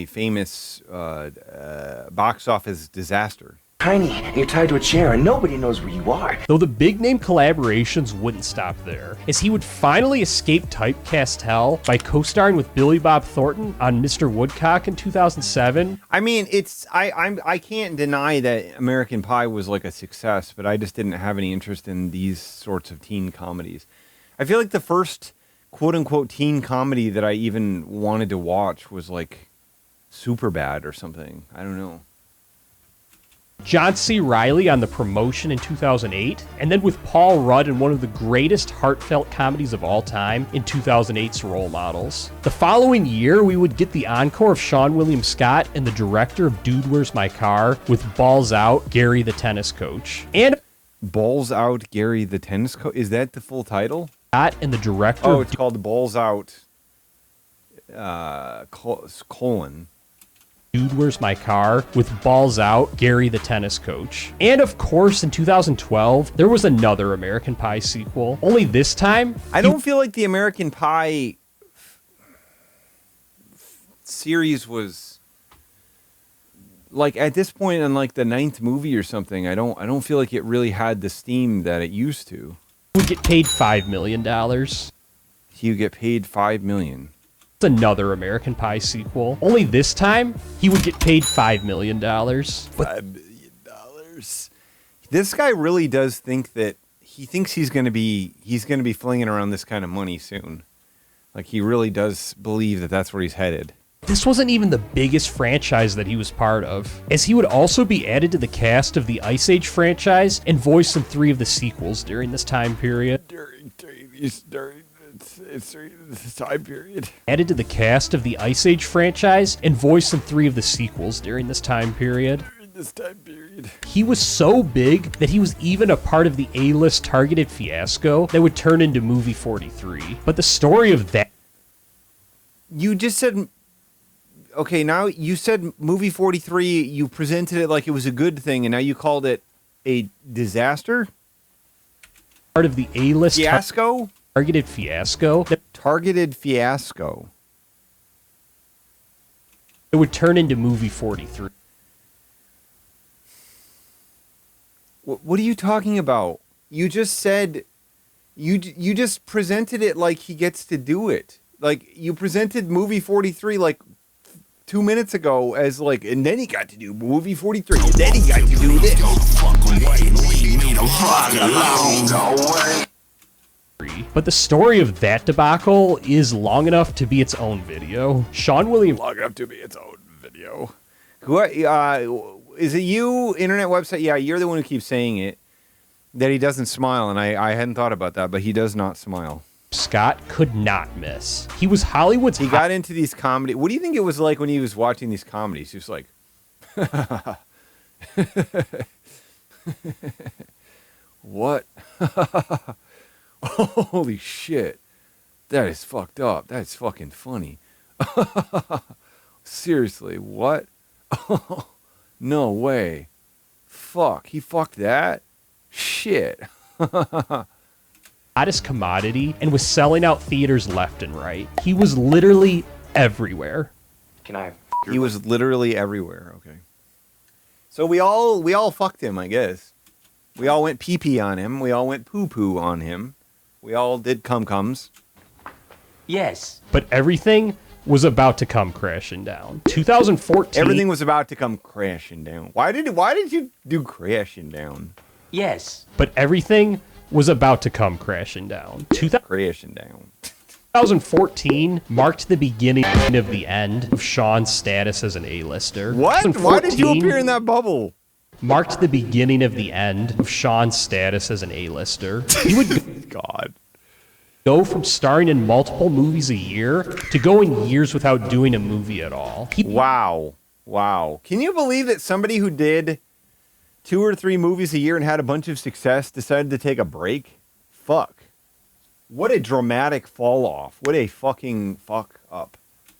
famous box office disaster. Tiny, you're tied to a chair and nobody knows where you are. Though the big name collaborations wouldn't stop there, as he would finally escape typecast hell by co-starring with Billy Bob Thornton on Mr. Woodcock in 2007. I mean, I can't deny that American Pie was like a success, but I just didn't have any interest in these sorts of teen comedies. I feel like the first quote-unquote teen comedy that I even wanted to watch was like Superbad or something. I don't know. John C. Reilly on The Promotion in 2008, and then with Paul Rudd in one of the greatest heartfelt comedies of all time in 2008's Role Models. The following year, we would get the encore of Sean William Scott and the director of Dude, Where's My Car with Balls Out, Gary the Tennis Coach. And Balls Out, Gary the Tennis Coach? Is that the full title? Scott and the director Oh, it's called Balls Out, colon. Dude, Where's My Car with Balls Out, Gary the Tennis Coach. And of course, in 2012, there was another American Pie sequel. Only this time, I don't feel like the American Pie series was like at this point in like the 9th movie or something. I don't feel like it really had the steam that it used to. Would get paid $5 million. You get paid $5 million. Another American Pie sequel. Only this time, he would get paid $5 million. $5 million. This guy really does think that he thinks he's going to be flinging around this kind of money soon. Like he really does believe that that's where he's headed. This wasn't even the biggest franchise that he was part of, as he would also be added to the cast of the Ice Age franchise and voiced in 3 of the sequels during this time period. During this time period. Added to the cast of the Ice Age franchise and voiced in 3 of the sequels during this time period. He was so big that he was even a part of the A-list targeted fiasco that would turn into Movie 43. But the story of that... You just said... Okay, now you said Movie 43, you presented it like it was a good thing, and now you called it a disaster? Part of the A-list... Fiasco? Targeted fiasco. Targeted fiasco. It would turn into Movie 43. What are you talking about? You just said... You just presented it like he gets to do it. Like, you presented Movie 43 like 2 minutes ago as like, and then he got to do Movie 43, and then he got to do this. But the story of that debacle is long enough to be its own video. Sean William Long enough to be its own video. Who is it? You internet website? Yeah, you're the one who keeps saying it. That he doesn't smile, and I hadn't thought about that, but he does not smile. Scott could not miss. He was Hollywood's. He got into these comedy. What do you think it was like when he was watching these comedies? He was like, what? Holy shit. That is fucked up. That's fucking funny. Seriously, what? No way. Fuck. He fucked that? Shit. Hottest commodity and was selling out theaters left and right. He was literally everywhere. He was literally everywhere. Okay. So we all fucked him, I guess. We all went pee-pee on him. We all went poo-poo on him. We all did cum-cums. Yes. But everything was about to come crashing down. 2014. Everything was about to come crashing down. Why did you do crashing down? Yes. But everything was about to come crashing down. Crashing down. 2014 marked the beginning of the end of Sean's status as an A-lister. What? Why did you appear in that bubble? Marked the beginning of the end of Sean's status as an A-lister. He would God. Go from starring in multiple movies a year to going years without doing a movie at all. Wow. Can you believe that somebody who did 2 or 3 movies a year and had a bunch of success decided to take a break? Fuck. What a dramatic fall off. What a fucking fuck up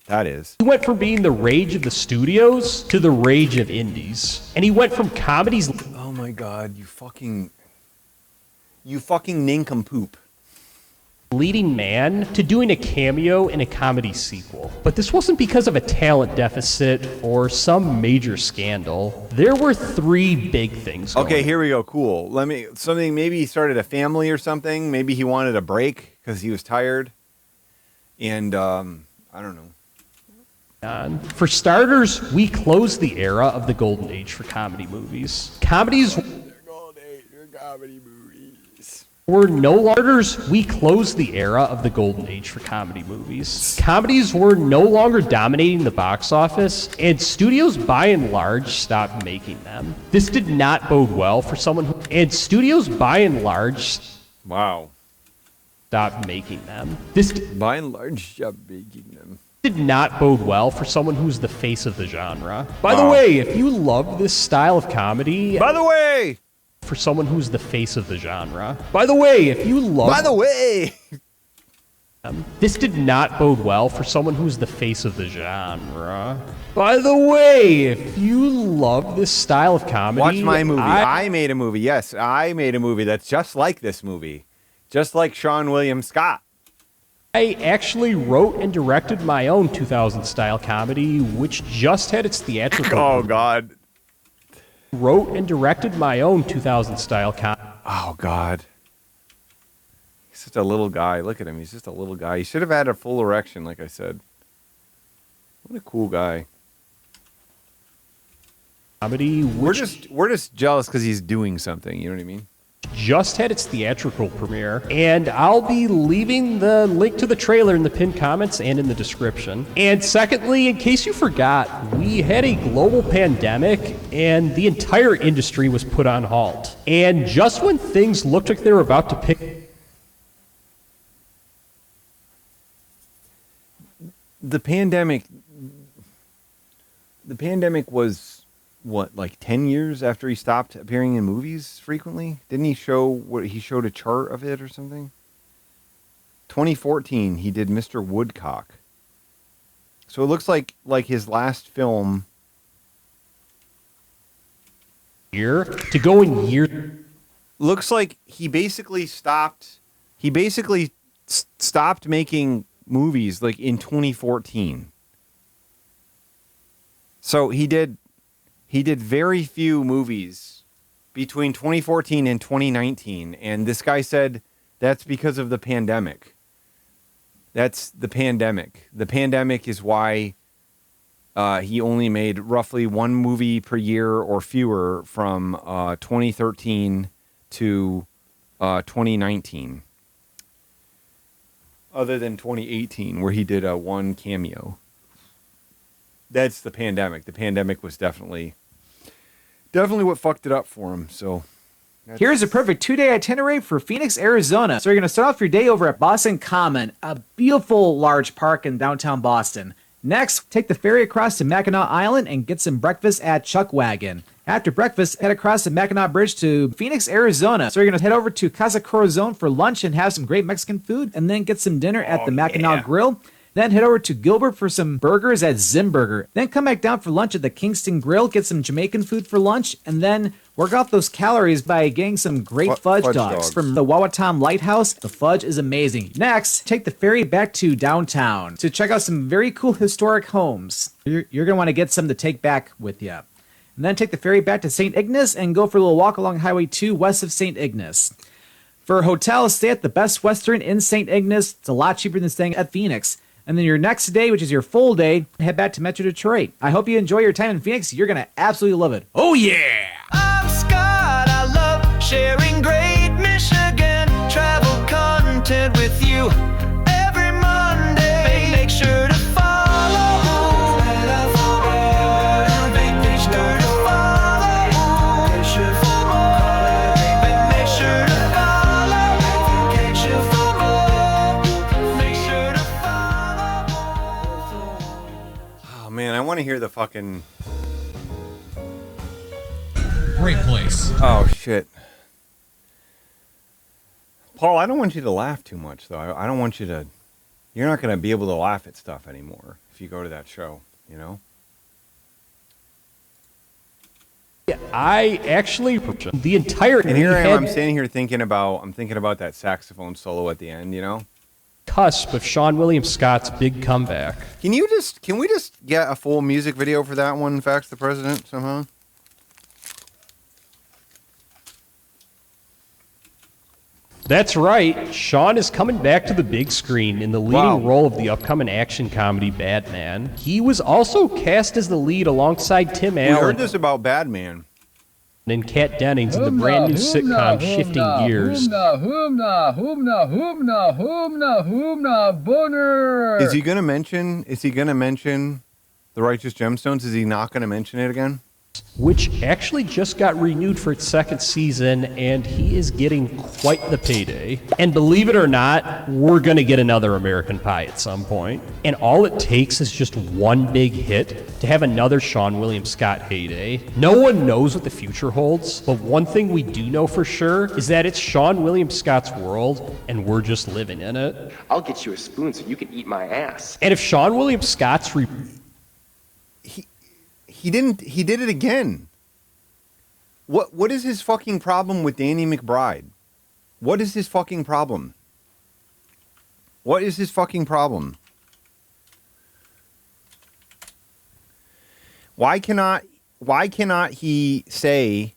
that is. He went from being the rage of the studios to the rage of indies. And he went from comedies. Oh my God, you fucking nincompoop. Leading man to doing a cameo in a comedy sequel. But this wasn't because of a talent deficit or some major scandal. There were 3 big things going Okay, here we go. Cool. Maybe he started a family or something. Maybe he wanted a break because he was tired. And I don't know. For starters, we closed the era of the golden age for comedy movies. Comedies were no longer. We closed the era of the golden age for comedy movies. Comedies were no longer dominating the box office, and studios by and large stopped making them. This did not bode well for someone who. And studios by and large. Wow. Stopped making them. This by and large stopped making them. Did not bode well for someone who's the face of the genre. By the way, if you love this style of comedy. By the way. For someone who's the face of the genre. By the way, if you love. By the way. This did not bode well for someone who's the face of the genre. By the way, if you love this style of comedy. Watch my movie. I made a movie. Yes, I made a movie that's just like this movie. Just like Sean William Scott. I actually wrote and directed my own 2000 style comedy, which just had its theatrical. Oh, God. Wrote and directed my own 2000 style comedy. Oh, God. He's just a little guy. Look at him. He's just a little guy. He should have had a full erection, like I said. What a cool guy. Comedy. We're just jealous because he's doing something. You know what I mean? Just had its theatrical premiere, and I'll be leaving the link to the trailer in the pinned comments and in the description. And secondly, in case you forgot, we had a global pandemic and the entire industry was put on halt. And just when things looked like they were about to pick... The pandemic was... What, like 10 years after he stopped appearing in movies frequently? Didn't he he showed a chart of it or something? 2014, he did Mr. Woodcock. So it looks like his last film. Year to go in year. Looks like he basically stopped making movies like in 2014. So he did very few movies between 2014 and 2019, and this guy said that's because of the pandemic. That's the pandemic. The pandemic is why he only made roughly 1 movie per year or fewer from 2013 to 2019. other than 2018 where he did a one cameo. That's the pandemic. The pandemic was definitely what fucked it up for him. So Here's a perfect 2-day itinerary for Phoenix, Arizona. So you're going to start off your day over at Boston Common, a beautiful large park in downtown Boston. Next, take the ferry across to Mackinac Island and get some breakfast at Chuck Wagon. After breakfast, head across the Mackinac Bridge to Phoenix, Arizona. So you're going to head over to Casa Corazon for lunch and have some great Mexican food, and then get some dinner at the Mackinac Grill. Then head over to Gilbert for some burgers at Zimburger. Then come back down for lunch at the Kingston Grill, get some Jamaican food for lunch, and then work off those calories by getting some great fudge dogs from the Wawatam Lighthouse. The fudge is amazing. Next, take the ferry back to downtown to check out some very cool historic homes. You're going to want to get some to take back with you. And then take the ferry back to St. Ignace and go for a little walk along Highway 2 west of St. Ignace. For hotels, stay at the Best Western in St. Ignace. It's a lot cheaper than staying at Phoenix. And then your next day, which is your full day, head back to Metro Detroit. I hope you enjoy your time in Phoenix. You're going to absolutely love it. Oh, yeah! I'm Scott, I love sharing great Michigan travel content with you every Monday. Make sure to follow. Make sure to follow. Make sure to follow. Make sure to follow. Make sure to oh man, I want to hear the fucking. Great place. Oh shit, Paul. I don't want you to laugh too much, though. I don't want you to. You're not going to be able to laugh at stuff anymore if you go to that show. You know. I actually the entire And here I am. I'm standing here thinking about. I'm thinking about that saxophone solo at the end. You know. Cusp of Sean William Scott's big comeback. Can we just get a full music video for that one? Fax the President somehow. That's right. Sean is coming back to the big screen in the leading role of the upcoming action comedy Batman. He was also cast as the lead alongside Tim Allen. We heard this about Batman. And Kat Dennings in the brand new sitcom Shifting Gears. Boner. Is he gonna mention the Righteous Gemstones? Is he not gonna mention it again? Which actually just got renewed for its second season, and he is getting quite the payday. And believe it or not, we're going to get another American Pie at some point. And all it takes is just one big hit to have another Sean William Scott heyday. No one knows what the future holds, but one thing we do know for sure is that it's Sean William Scott's world, and we're just living in it. I'll get you a spoon so you can eat my ass. And if Sean William Scott's He did it again. What is his fucking problem with Danny McBride? What is his fucking problem? What is his fucking problem? Why cannot he say,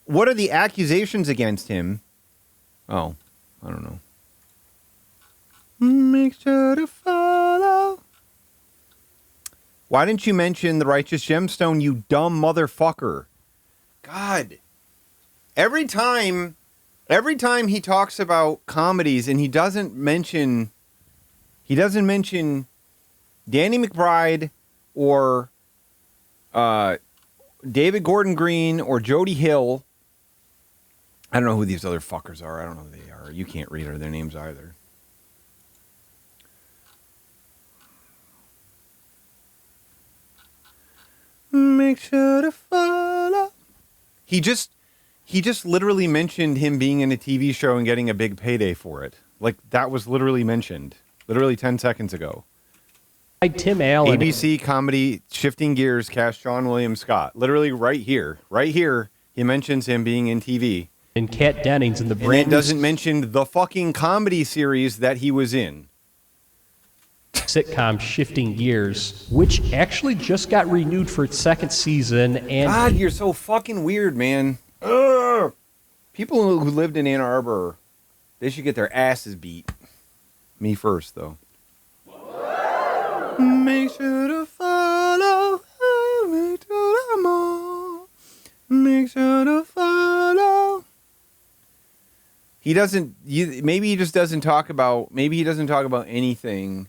what are the accusations against him? Oh, I don't know. Make sure to follow. Why didn't you mention the Righteous Gemstone, you dumb motherfucker? God. Every time he talks about comedies and he doesn't mention Danny McBride or David Gordon Green or Jody Hill. I don't know who these other fuckers are. I don't know who they are. You can't read their names either. Make sure to follow. He just literally mentioned him being in a TV show and getting a big payday for it. Like, that was literally mentioned. Literally 10 seconds ago. Tim Allen. ABC comedy Shifting Gears cast Sean William Scott. Literally right here. Right here, he mentions him being in TV. And Kat Dennings in the brand And it doesn't mention the fucking comedy series that he was in. Sitcom Shifting Gears, which actually just got renewed for its second season. And God, you're so fucking weird, man. Ugh. People who lived in Ann Arbor, they should get their asses beat. Me first, though. Make sure to follow. Make sure to more. Make sure to follow. He doesn't. Maybe he just doesn't talk about. Maybe he doesn't talk about anything.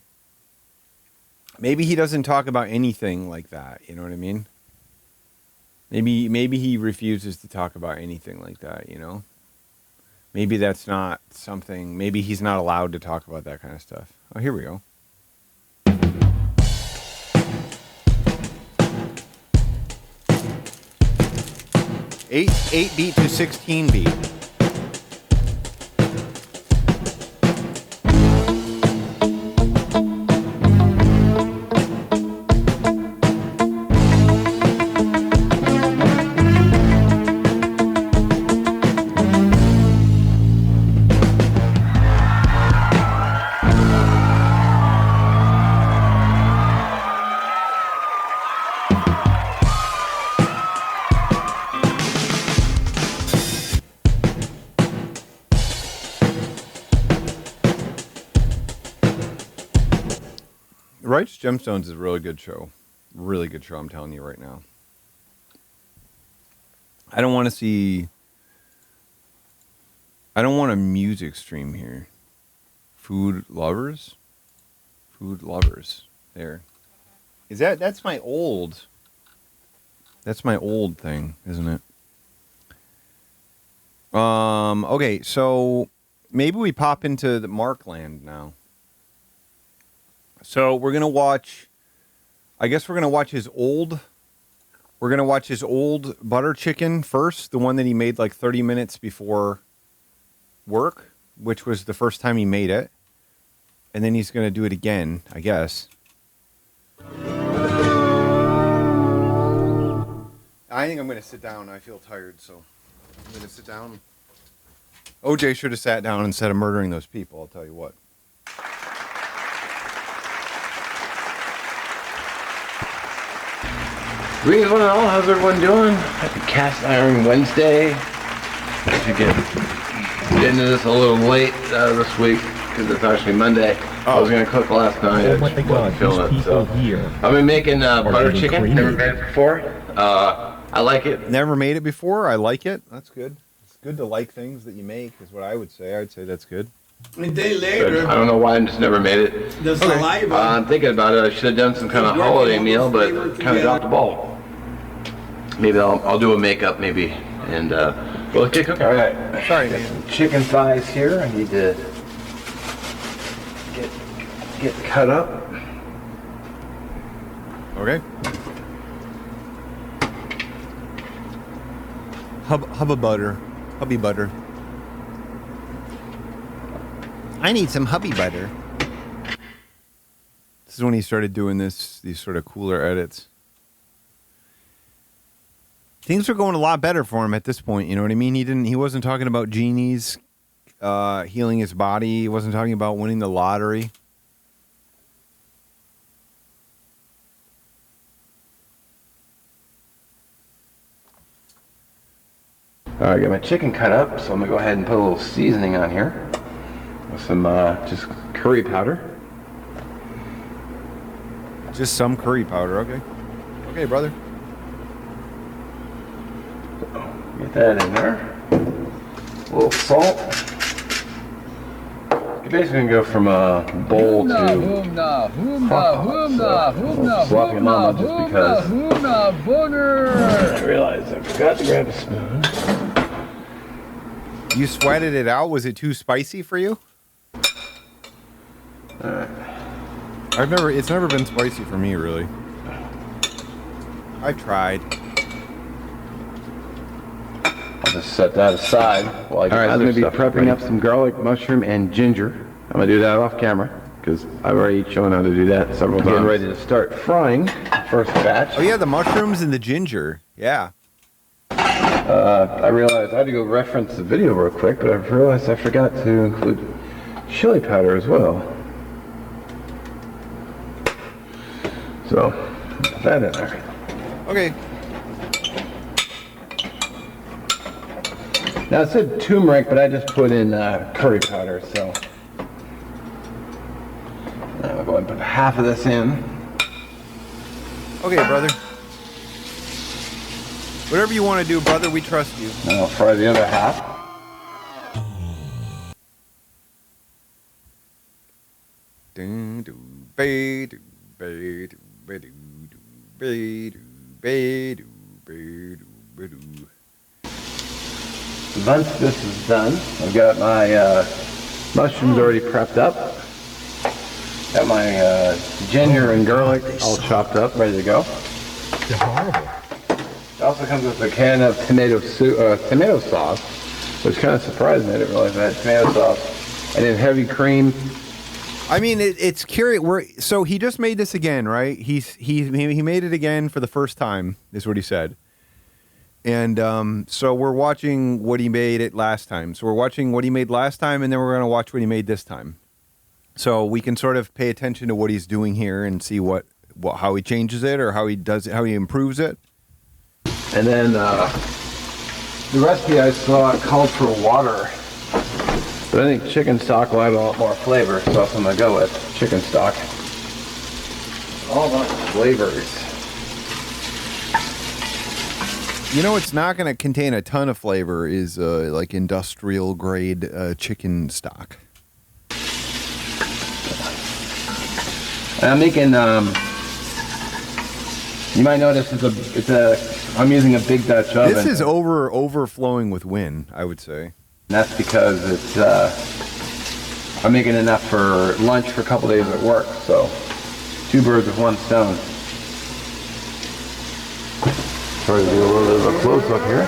Maybe he doesn't talk about anything like that. You know what I mean? Maybe he refuses to talk about anything like that. You know? Maybe that's not something. Maybe he's not allowed to talk about that kind of stuff. Oh, here we go. 8 beat to 16 beat. Righteous Gemstones is a really good show. Really good show, I'm telling you right now. I don't want a music stream here. Food lovers? Food lovers. There. That's my old thing, isn't it? Okay, so maybe we pop into the Markland now. So we're gonna watch. I guess we're gonna watch his old. We're gonna watch his old butter chicken first, the one that he made like 30 minutes before work, which was the first time he made it, and then he's gonna do it again, I guess. I think I'm gonna sit down. I feel tired, so I'm gonna sit down. OJ should have sat down instead of murdering those people. I'll tell you what. Greetings, one and all. How's everyone doing? Happy Cast Iron Wednesday. I should get into this a little late this week because it's actually Monday. I was gonna cook last night. I just wasn't feeling it, so I've been making butter chicken. Never made it before. I like it. Never made it before. I like it. That's good. It's good to like things that you make. Is what I would say. I'd say that's good. A day later. I don't know why I just never made it. The saliva. I'm thinking about it. I should have done some kind of holiday meal, but kind of dropped the ball. Maybe I'll do a makeup maybe, and we'll get cooking. All right. Sorry, got some chicken thighs here. I need to get cut up. Okay. Hubby butter. I need some hubby butter. This is when he started doing these sort of cooler edits. Things are going a lot better for him at this point. You know what I mean? He wasn't talking about genies healing his body. He wasn't talking about winning the lottery. All right, got my chicken cut up, so I'm gonna go ahead and put a little seasoning on here with some just curry powder. Just some curry powder, okay. Okay, brother. Get that in there. A little salt. You're basically gonna go from a bowl to sloppy mama just because I realized I forgot to grab a spoon. You sweated it out? Was it too spicy for you? Alright. It's never been spicy for me, really. I've tried. I'll just set that aside while I get I'm going to be prepping up some garlic, mushroom, and ginger. I'm going to do that off camera because I've already shown how to do that several times. Getting ready to start frying the first batch. Oh yeah, the mushrooms and the ginger. Yeah. I realized I had to go reference the video real quick, but I realized I forgot to include chili powder as well. So, put that in there. Okay. Now it said turmeric, but I just put in curry powder, so. I'll go ahead and put half of this in. Okay, brother. Whatever you want to do, brother, we trust you. Now I'll fry the other half. Once this is done, I've got my mushrooms already prepped up. Got my ginger and garlic all chopped up, ready to go. They're horrible. It also comes with a can of tomato sauce, which kind of surprised me. I didn't realize I had tomato sauce. And then heavy cream. I mean, it's curious. So he just made this again, right? He made it again for the first time, is what he said. And so we're watching what he made it last time. So we're watching what he made last time, and then we're going to watch what he made this time. So we can sort of pay attention to what he's doing here and see how he changes it or how he does it, how he improves it. And then the recipe I saw called for water. But I think chicken stock will add a lot more flavor, so that's what I'm going to go with. Chicken stock. All about the flavors. You know, it's not going to contain a ton of flavor is like industrial grade chicken stock. And I'm making, you might notice I'm using a big Dutch oven. This is overflowing with wind, I would say. And that's because I'm making enough for lunch for a couple days at work, so 2 birds with 1 stone. Try to do a little bit of a close-up here.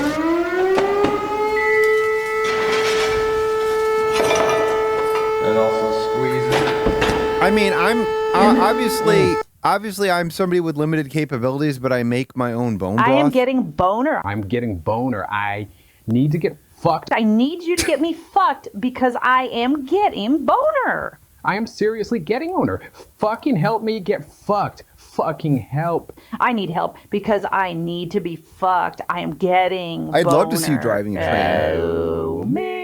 And also squeeze it. I mean, I'm obviously I'm somebody with limited capabilities, but I make my own bone broth. I am getting boner. I'm getting boner. I need to get fucked. I need you to get me fucked because I am getting boner. I am seriously getting boner. Fucking help me get fucked. Fucking help. I need help because I need to be fucked. I am getting I'd boner. love to see you driving a train. Oh, me,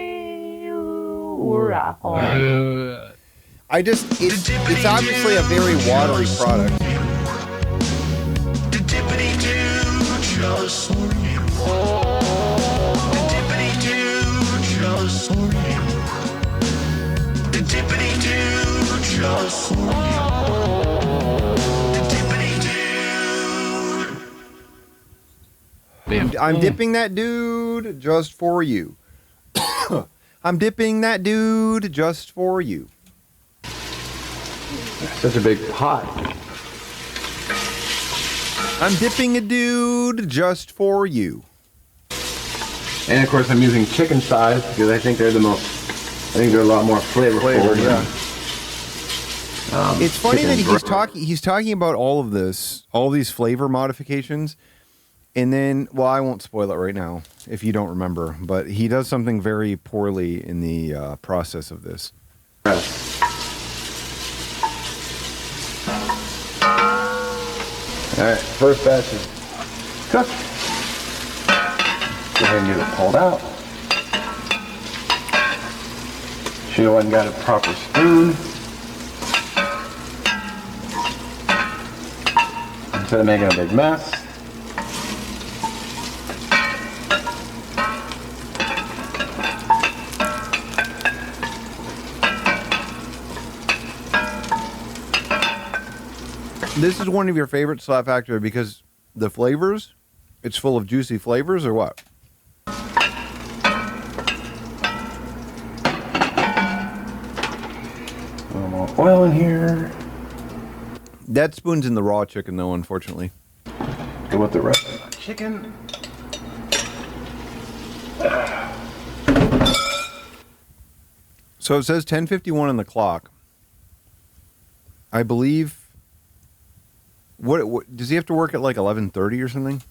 it's obviously a very watery product. I'm dipping that dude just for you. I'm dipping that dude just for you. Such a big pot. I'm dipping a dude just for you. And of course I'm using chicken thighs because I think they're a lot more flavorful. It's funny that he's talking about all of this, all these flavor modifications. And then, well, I won't spoil it right now if you don't remember, but he does something very poorly in the process of this. All right, first batch is cooked. Go ahead and get it pulled out. She went and got a proper spoon. Instead of making a big mess. This is one of your favorite Slap Factory because the flavors, it's full of juicy flavors or what? A little more oil in here. That spoon's in the raw chicken though, unfortunately. Go with the rest of the chicken. So it says 10:51 on the clock. I believe. What does he have to work at like 11:30 or something?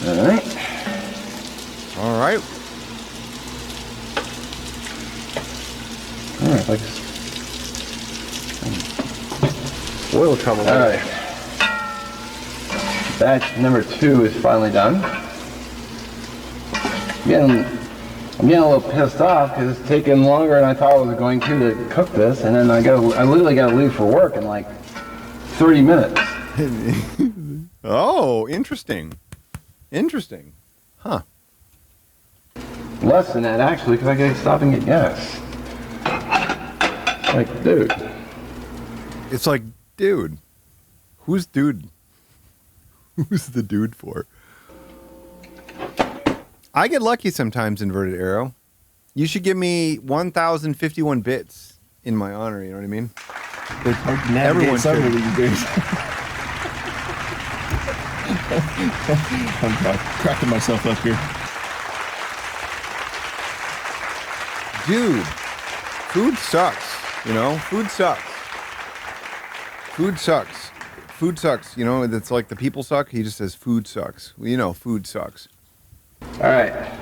All right. All right. All right, like oil trouble. All right. Batch number 2 is finally done. I'm getting a little pissed off because it's taking longer than I thought it was going to cook this, and then I literally got to leave for work in like 30 minutes. Oh, interesting. Interesting. Huh. Less than that actually, because I got to stop and get gas. Like, dude. It's like, dude. Who's dude? Who's the dude for? I get lucky sometimes, Inverted Arrow. You should give me 1,051 bits in my honor, you know what I mean? Everyone should. I'm cracking myself up here. Dude, food sucks, you know? Food sucks. Food sucks. Food sucks, you know? It's like the people suck. He just says food sucks. Well, you know, food sucks. All right. I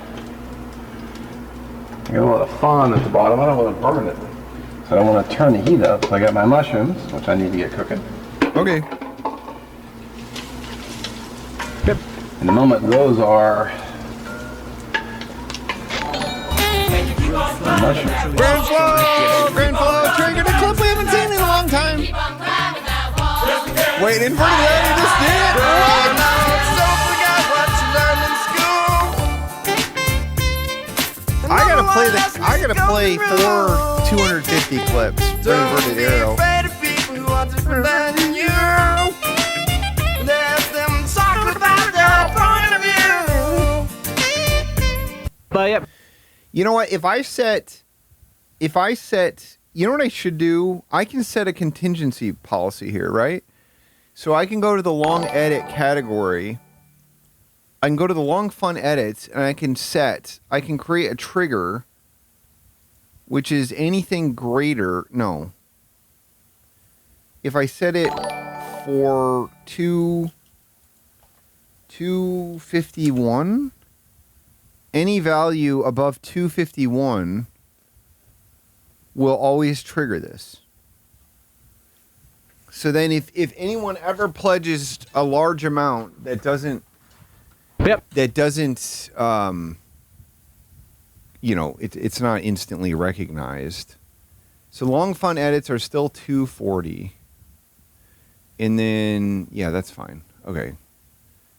got a lot of fun at the bottom. I don't want to burn it. So I don't want to turn the heat up. So I got my mushrooms, which I need to get cooking. Okay. Yep. And the moment those are mushrooms. Grand flow, triggered a clip we haven't seen in a long time. Wait, Inverted Arrow just did it? I gotta play 4 250 clips for Inverted Arrow. But yep. You know what? If I set, you know what I should do? I can set a contingency policy here, right? So I can go to the long edit category. I can go to the long fun edits and I can create a trigger which is anything greater. No. If I set it for 251, any value above 251 will always trigger this. So then if anyone ever pledges a large amount that doesn't you know, it's not instantly recognized. So long fun edits are still 240. And then, yeah, that's fine. Okay.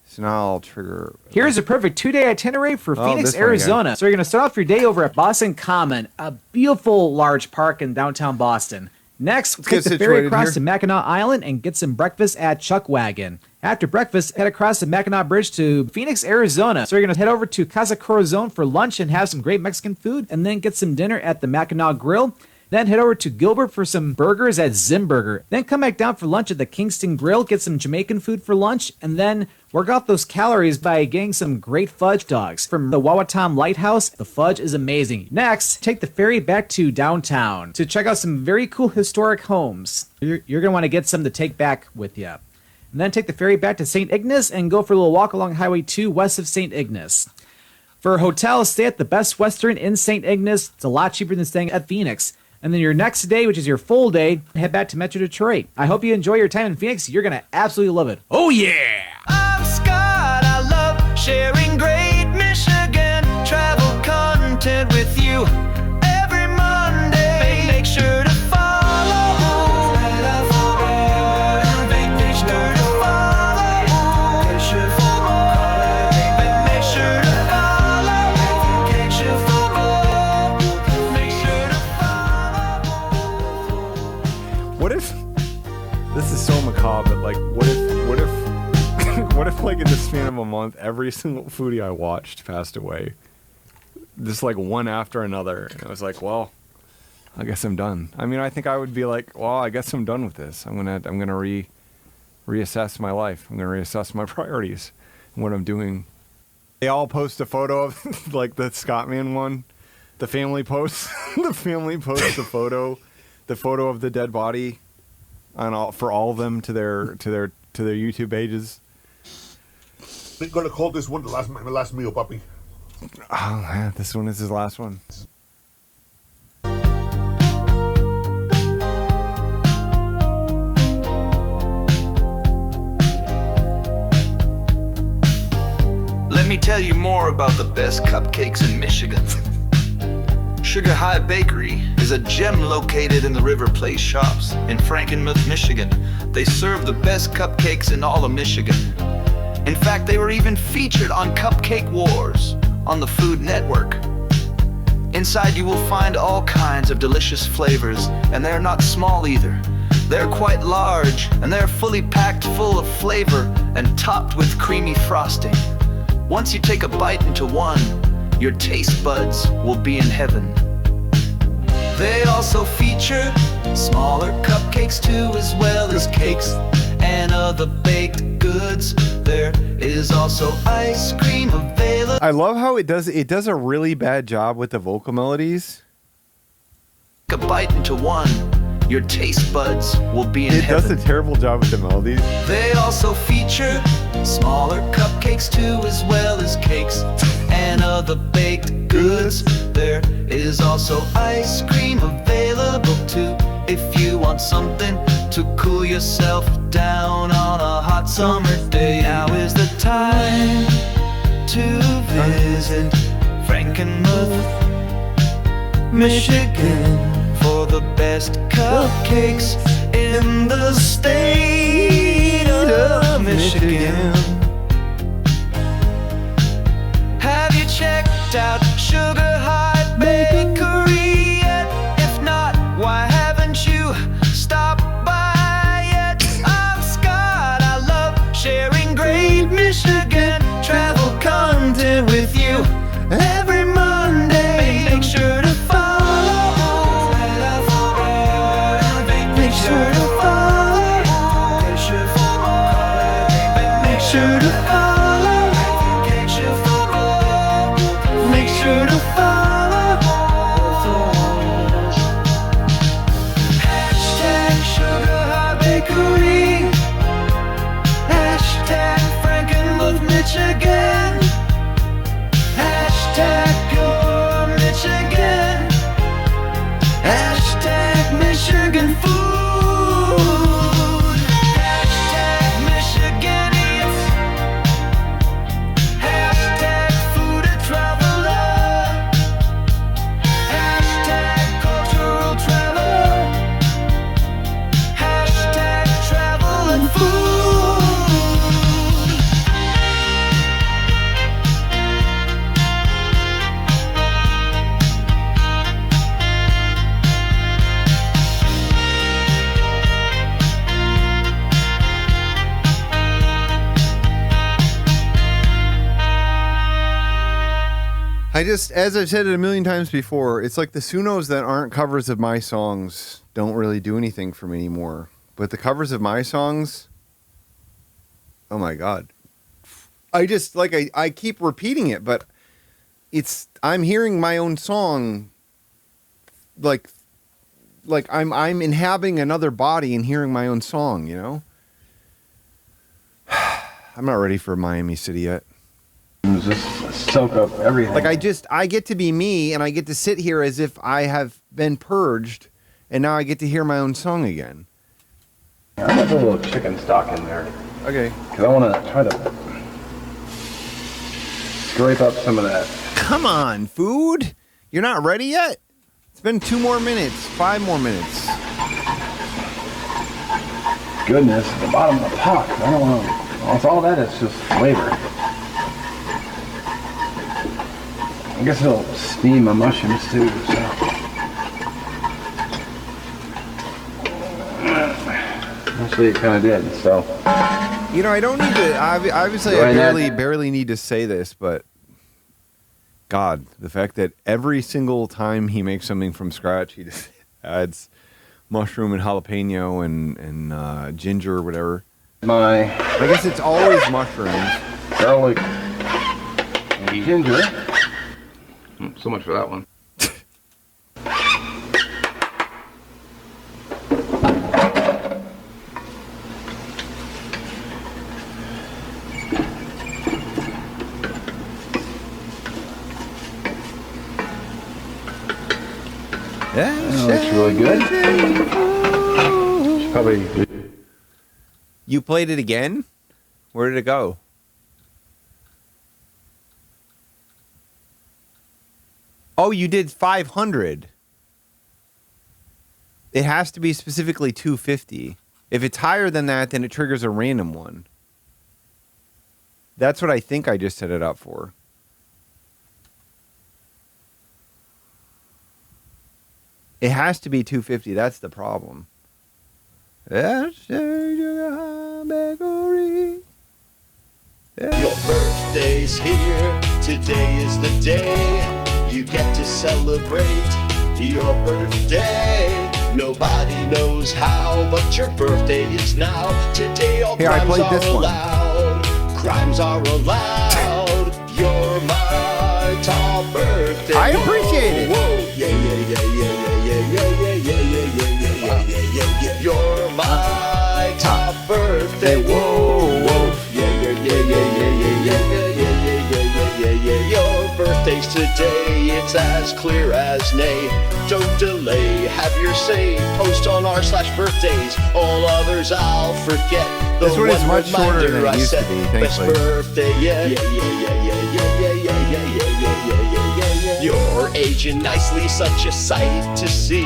So now I'll trigger. Here's a perfect 2-day itinerary for Phoenix, Arizona. So you're going to start off your day over at Boston Common, a beautiful large park in downtown Boston. Next, take the ferry across to Mackinac Island and get some breakfast at Chuckwagon. After breakfast, head across the Mackinac Bridge to Phoenix, Arizona. So you're going to head over to Casa Corazon for lunch and have some great Mexican food, and then get some dinner at the Mackinac Grill. Then head over to Gilbert for some burgers at Zimburger. Then come back down for lunch at the Kingston Grill, get some Jamaican food for lunch, and then work off those calories by getting some great fudge dogs from the Wawatam Lighthouse. The fudge is amazing. Next, take the ferry back to downtown to check out some very cool historic homes. You're going to want to get some to take back with you. And then take the ferry back to St. Ignace and go for a little walk along Highway 2 west of St. Ignace. For hotels, stay at the Best Western in St. Ignace. It's a lot cheaper than staying at Phoenix. And then your next day, which is your full day, head back to Metro Detroit. I hope you enjoy your time in Phoenix. You're going to absolutely love it. Oh, yeah! I'm Scott. I love sharing great Michigan travel content with you every Monday. Make sure to follow. Make sure to follow. Make sure to follow. Make sure to follow. Make sure to What if this is so macabre, but like what if what if like in the span of a month every single foodie I watched passed away? Just like one after another. And I was like, well, I guess I'm done. I mean, I think I would be like, well, I guess I'm done with this. I'm gonna reassess my life. I'm gonna reassess my priorities and what I'm doing. They all post a photo of like the Scottman one. The family posts the photo of the dead body for all of them to their YouTube pages. We're gonna call this one my last meal, puppy. Oh man, this one is his last one. Let me tell you more about the best cupcakes in Michigan. Sugar High Bakery is a gem located in the River Place shops in Frankenmuth, Michigan. They serve the best cupcakes in all of Michigan. In fact, they were even featured on Cupcake Wars on the Food Network. Inside you will find all kinds of delicious flavors, and they're not small either. They're quite large, and they're fully packed full of flavor and topped with creamy frosting. Once you take a bite into one, your taste buds will be in heaven. They also feature smaller cupcakes too, as well as cakes and other baked goods. There is also ice cream available. I love how it does a really bad job with the vocal melodies. A bite into one, your taste buds will be in It heaven. does a terrible job with the melodies. They also feature smaller cupcakes too, as well as cakes and other baked goods. There is also ice cream available too, if you want something to cool yourself down on a hot summer day. Now is the time to visit Frankenmuth, Michigan, for the best cupcakes in the state of Michigan. Have you checked out Sugar High Bakery yet? If not, why haven't you stopped by yet? I'm Scott, I love sharing great Michigan travel content with you every Monday. Make sure to follow. Make sure to follow. Make sure to follow. Make sure to follow. Hashtag Sugar High Bakery. Hashtag Frankenmuth, Michigan. Hashtag Pure Michigan. Hashtag Michigan food. Hashtag Michigan eats. Hashtag food a traveler. Hashtag cultural travel. Hashtag travel and food. As I've said it a million times before, it's like the Sunos that aren't covers of my songs don't really do anything for me anymore. But the covers of my songs, oh my God. I keep repeating it, but I'm hearing my own song like I'm inhabiting another body and hearing my own song, you know? I'm not ready for Miami City yet. Just soak up everything. Like I get to be me, and I get to sit here as if I have been purged, and now I get to hear my own song again. I'm gonna put a little chicken stock in there. Okay. Because I want to try to scrape up some of that. Come on, food. You're not ready yet? It's been 2 more minutes, 5 more minutes. Goodness, the bottom of the pot. I don't know. Well, all that is just flavor. I guess it'll steam my mushrooms too, so. Actually, it kind of did, so. You know, I don't need to, obviously I barely need to say this, but God, the fact that every single time he makes something from scratch, he just adds mushroom and jalapeno and ginger or whatever. I guess it's always mushrooms. Garlic and ginger. So much for that one. That looks really good. Should probably. You played it again? Where did it go? Oh, you did 500. It has to be specifically 250. If it's higher than that, then it triggers a random one. That's what I think I just set it up for. It has to be 250. That's the problem. Your birthday's here. Today is the day you get to celebrate your birthday. Nobody knows how, but your birthday is now. Today all Here, I crimes played are this one. allowed. Crimes are allowed. You're my top birthday. I appreciate it. Whoa, yeah, yeah, yeah, yeah, yeah, yeah, yeah, yeah, yeah, yeah, yeah, yeah, yeah, yeah. You're my top birthday. Whoa, whoa. Yeah, yeah, yeah, yeah, yeah, yeah, yeah, yeah, yeah, yeah, yeah, yeah, yeah. Your birthday's today. It's as clear as nay. Don't delay. Have your say. Post on r/birthdays. All others I'll forget. This one is much shorter than it used to be, Best thankfully. birthday, yeah, yeah, yeah, yeah, yeah, yeah, yeah, yeah, yeah, yeah, yeah, yeah, yeah, yeah. You're aging nicely, such a sight to see.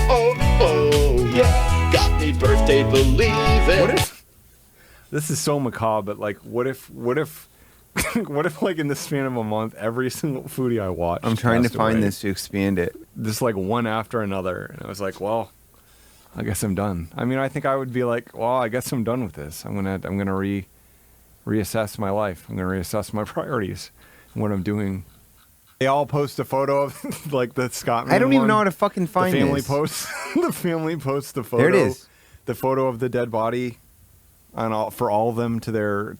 Oh, oh, yeah. Got me birthday believing. What if this is so macabre? But like, what if, what if like in the span of a month, every single foodie I watched. I'm trying to passed find away. this to expand it. Just like one after another, and I was like, well, I guess I'm done. I mean, I think I would be like, well, I guess I'm done with this. I'm gonna reassess my life. I'm gonna reassess my priorities and what I'm doing. They all post a photo of like the Scott. I don't even one. know how to fucking find the family this. posts. The family posts the photo. There it is. The photo of the dead body, on all for all of them to their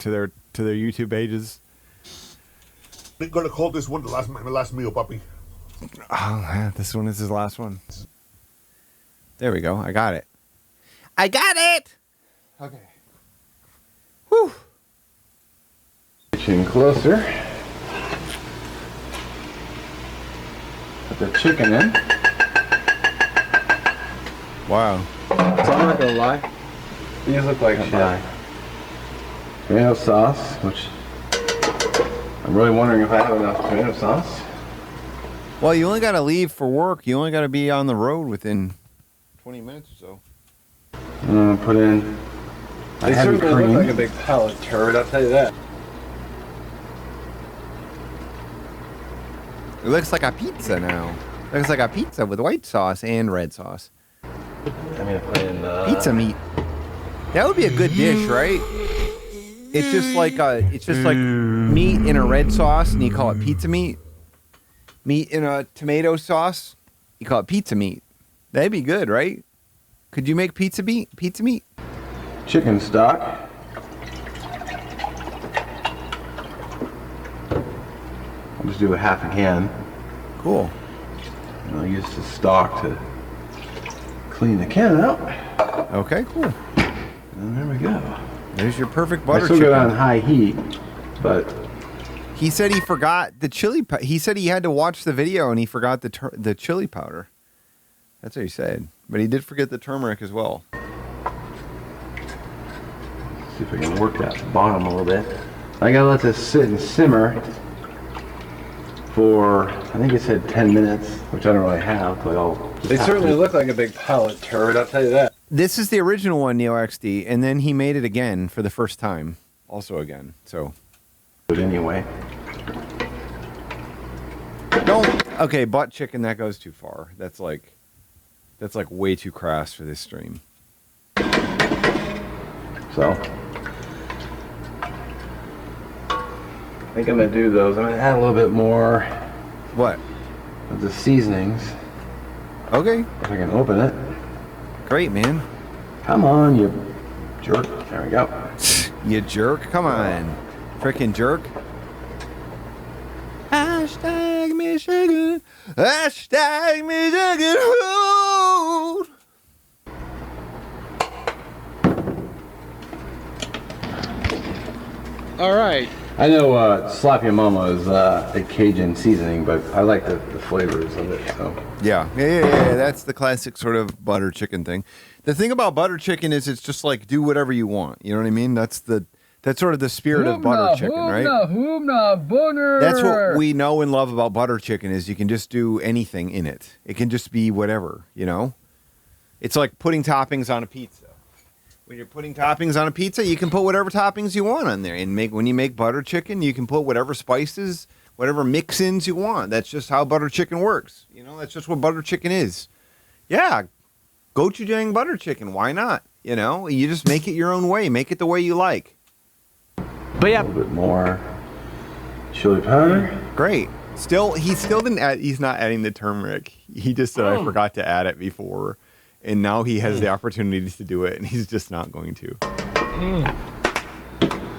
YouTube pages. I'm gonna call this one my last meal, puppy. Oh man, this one is his last one. There we go. I got it. I got it. Okay. Whew. Getting closer. Put the chicken in. Wow. So I'm not gonna lie. These look like shit. Tomato sauce, which I'm really wondering if I have enough tomato sauce. Well, you only got to leave for work. You only got to be on the road within 20 minutes or so. I'm gonna put in. They heavy certainly cream. look like a big pile of turd, I'll tell you that. It looks like a pizza now. Looks like a pizza with white sauce and red sauce. I'm gonna put in Pizza meat. That would be a good dish, right? It's just like meat in a red sauce, and you call it pizza meat. Meat in a tomato sauce, you call it pizza meat. That'd be good, right? Could you make pizza meat? Pizza meat? chicken stock. I'll just do a half a can. Cool. And I'll use the stock to clean the can out. Okay, cool. And there we go. There's your perfect butter I still chicken. got it on high heat, but He said he forgot the chili. He said he had to watch the video and he forgot the chili powder. That's what he said. But he did forget the turmeric as well. see if I can work that bottom a little bit. I gotta let this sit and simmer for, I think it said 10 minutes, which I don't really have, but I'll... They certainly look like a big pile of turd, I'll tell you that. This is the original one, Neo XD, and then he made it again for the first time. Also again, so. But anyway. Don't, okay, butt chicken, that goes too far. That's like way too crass for this stream. So. I think I'm gonna do those. I'm gonna add a little bit more. What? Of the seasonings. Okay. If I can open it. Great, man. Come on, you jerk. There we go. You jerk? Come on. Frickin' jerk. Hashtag Michigan. Hashtag Michigan. Road. All right. I know Sloppy Mama is a Cajun seasoning, but I like the flavors of it. So Yeah. That's the classic sort of butter chicken thing. The thing about butter chicken is it's just like do whatever you want. You know what I mean? That's sort of the spirit of butter chicken, right? That's what we know and love about butter chicken is you can just do anything in it. It can just be whatever, you know? It's like putting toppings on a pizza. When you're putting toppings on a pizza, you can put whatever toppings you want on there. And when you make butter chicken, you can put whatever spices, whatever mix-ins you want. That's just how butter chicken works. You know, that's just what butter chicken is. Yeah, gochujang butter chicken. Why not? You know, you just make it your own way. Make it the way you like. But yeah, a little bit more chili powder. Great. He still didn't add. He's not adding the turmeric. He just said I forgot to add it before, and now he has the opportunity to do it, and he's just not going to. Come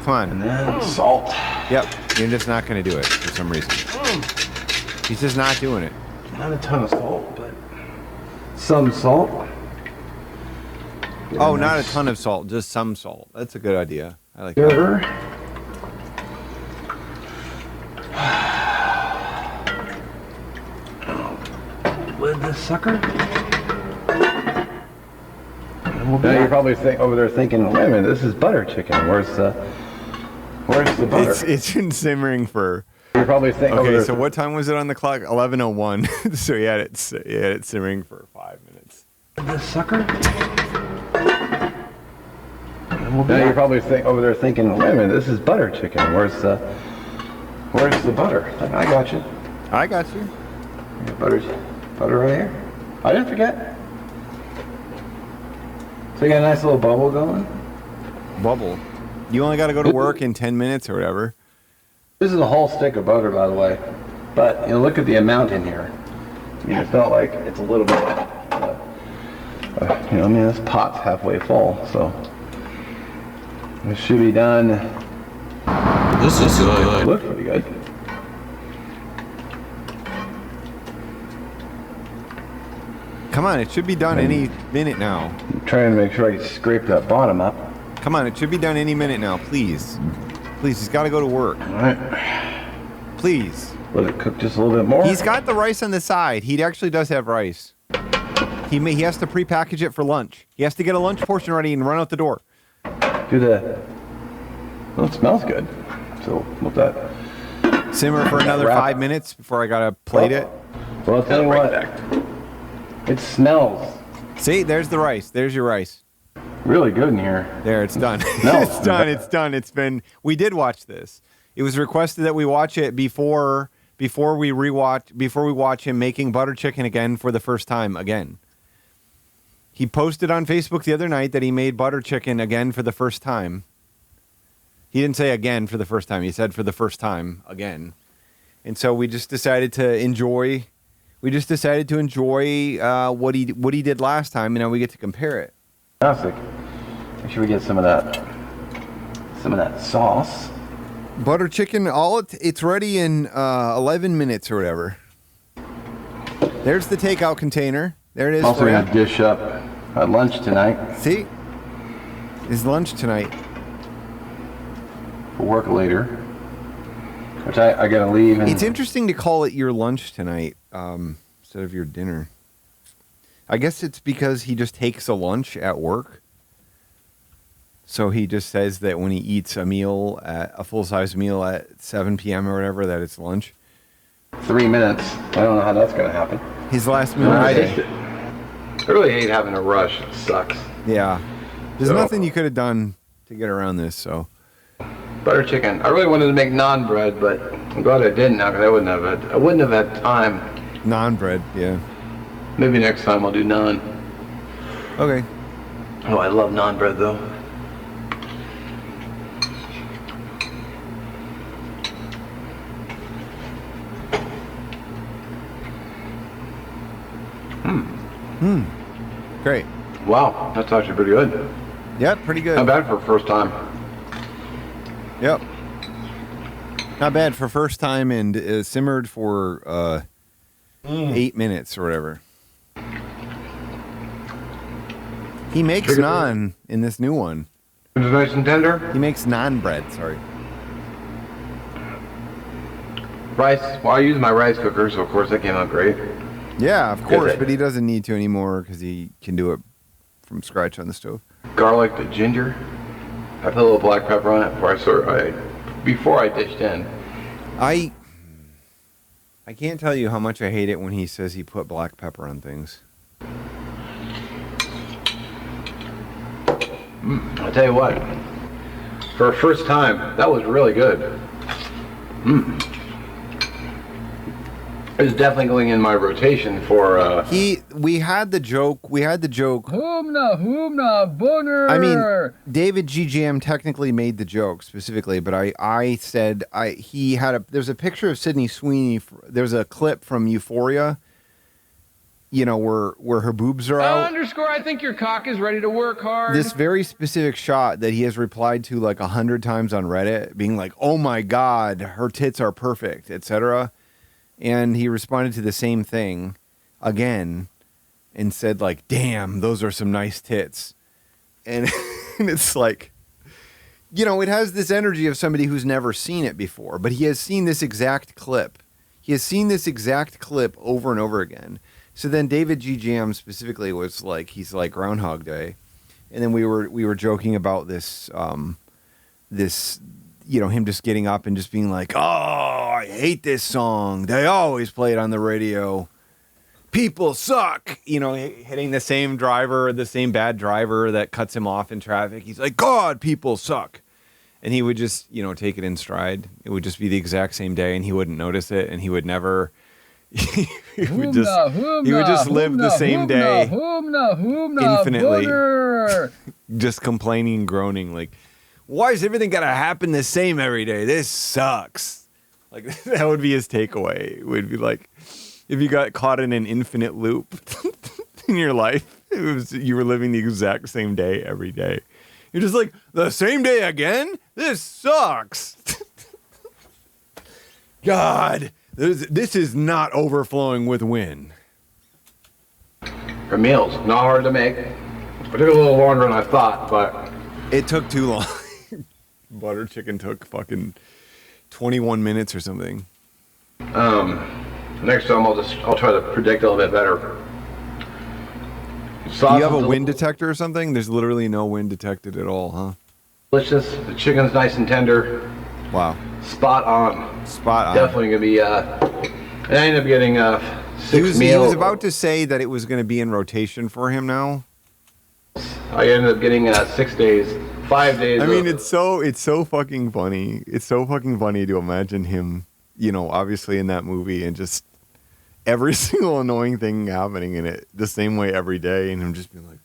on. And then salt. Yep. You're just not going to do it for some reason. He's just not doing it. Not a ton of salt, but some salt. Oh, not a ton of salt, just some salt. That's a good idea. I like Sugar. that. Lid this sucker. Now you're probably over there thinking, wait a minute, this is butter chicken. Where's the butter? It's been simmering for. You're probably thinking. Okay, so what time was it on the clock? 11:01. So he had it simmering for 5 minutes. This sucker. Now you're probably over there thinking, wait a minute, this is butter chicken. Where's the butter? I got you. I got you. Butter right here. I didn't forget. So you got a nice little bubble going? Bubble. You only got to go to work in 10 minutes or whatever. This is a whole stick of butter, by the way. But, you know, look at the amount in here. I mean, it's not like it's a little bit. You know, I mean, this pot's halfway full, so. This should be done. This is good. Looks pretty good. Come on, it should be done any minute now. I'm trying to make sure I scrape that bottom up. Come on, it should be done any minute now, please. Please, he's got to go to work. All right. Please. Let it cook just a little bit more. He's got the rice on the side. He actually does have rice. He has to prepackage it for lunch. He has to get a lunch portion ready and run out the door. Do that. Well, it smells good. So, with that. Simmer for another 5 minutes before I got to plate it. Well, I'll tell you what. It smells. See, there's the rice. There's your rice. Really good in here. There, it's done. No. It's done. It's done. We did watch this. It was requested that we watch it before we watch him making butter chicken again for the first time again. He posted on Facebook the other night that he made butter chicken again for the first time. He didn't say again for the first time. He said for the first time again. And so we just decided to enjoy what he did last time, and now we get to compare it. Fantastic. Make sure we get some of that sauce. Butter chicken, it's ready in 11 minutes or whatever. There's the takeout container. There it is. Also gonna dish up at lunch tonight. See? It's lunch tonight. For work later. Which I gotta leave. It's interesting to call it your lunch tonight instead of your dinner. I guess it's because he just takes a lunch at work. So he just says that when he eats a full-size meal at 7 p.m. or whatever, that it's lunch. 3 minutes. I don't know how that's gonna happen. His last meal. I really hate having a rush. It sucks. Yeah. There's nothing you could have done to get around this, so. Butter chicken. I really wanted to make naan bread, but I'm glad I didn't now because I wouldn't have had time. Naan bread, yeah. Maybe next time I'll do naan. Okay. Oh, I love naan bread though. Great. Wow, that's actually pretty good. Yep, pretty good. Not bad for first time. Yep. Not bad for first time, and simmered for 8 minutes or whatever. He makes naan in this new one. Is it nice and tender? He makes naan bread, sorry. Rice. Well, I use my rice cooker, so of course that came out great. Yeah, of course, but he doesn't need to anymore because he can do it from scratch on the stove. Garlic, the ginger. I put a little black pepper on it before I dished in. I can't tell you how much I hate it when he says he put black pepper on things. I'll tell you what. For a first time, that was really good. is definitely going in my rotation for. We had the joke. Hoomna, boner. I mean, David G. Jam technically made the joke specifically, but I said he had there's a picture of Sydney Sweeney. There's a clip from Euphoria. You know, where her boobs are out. Underscore, I think your cock is ready to work hard. This very specific shot that he has replied to like 100 times on Reddit, being like, "Oh my God, her tits are perfect," etc. And he responded to the same thing again and said like, "Damn, those are some nice tits." And, and it's like, you know, it has this energy of somebody who's never seen it before, but he has seen this exact clip. He has seen this exact clip over and over again. So then David G. Jam specifically was like, he's like Groundhog Day. And then we were joking about this, this, you know, him just getting up and just being like, "Oh, I hate this song. They always play it on the radio. People suck." You know, hitting the same bad driver that cuts him off in traffic. He's like, "God, people suck." And he would just, you know, take it in stride. It would just be the exact same day and he wouldn't notice it and he would never... he would just live the same day infinitely, just complaining and groaning like, "Why is everything gotta happen the same every day? This sucks." Like that would be his takeaway. It would be like if you got caught in an infinite loop in your life, you were living the exact same day every day. You're just like, the same day again? This sucks. God. This is not overflowing with wind. Her meals, not hard to make. It took a little longer than I thought, but... It took too long. Butter chicken took fucking 21 minutes or something. Next time I'll try to predict a little bit better. Do you have a wind detector or something? There's literally no wind detected at all, huh? Delicious. The chicken's nice and tender. Wow. Spot on. Definitely gonna be. I ended up getting 6 meals. He was about to say that it was going to be in rotation for him now. I ended up getting 6 days, 5 days. I mean, it's so fucking funny. It's so fucking funny to imagine him, you know, obviously in that movie and just every single annoying thing happening in it the same way every day, and him just being like,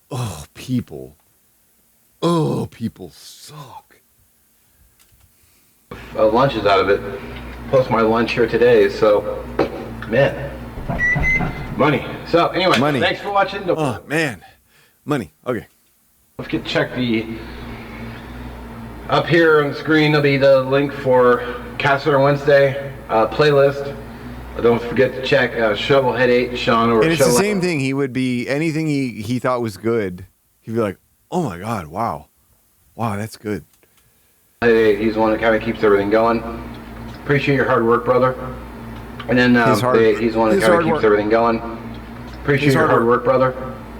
"Oh, people suck." Lunches out of it, plus my lunch here today. So, man, money. So anyway, thanks for watching. Oh man, money. Okay. Let's check the up here on the screen. There'll be the link for Castle on Wednesday playlist. Don't forget to check Shovelhead 8, Sean over. And it's the same thing. He would be anything he thought was good. He'd be like, "Oh my God, wow, that's good." He's the one that kind of keeps everything going. Appreciate your hard work, brother. And then he's the one that kind of keeps everything going. Appreciate your hard work, brother.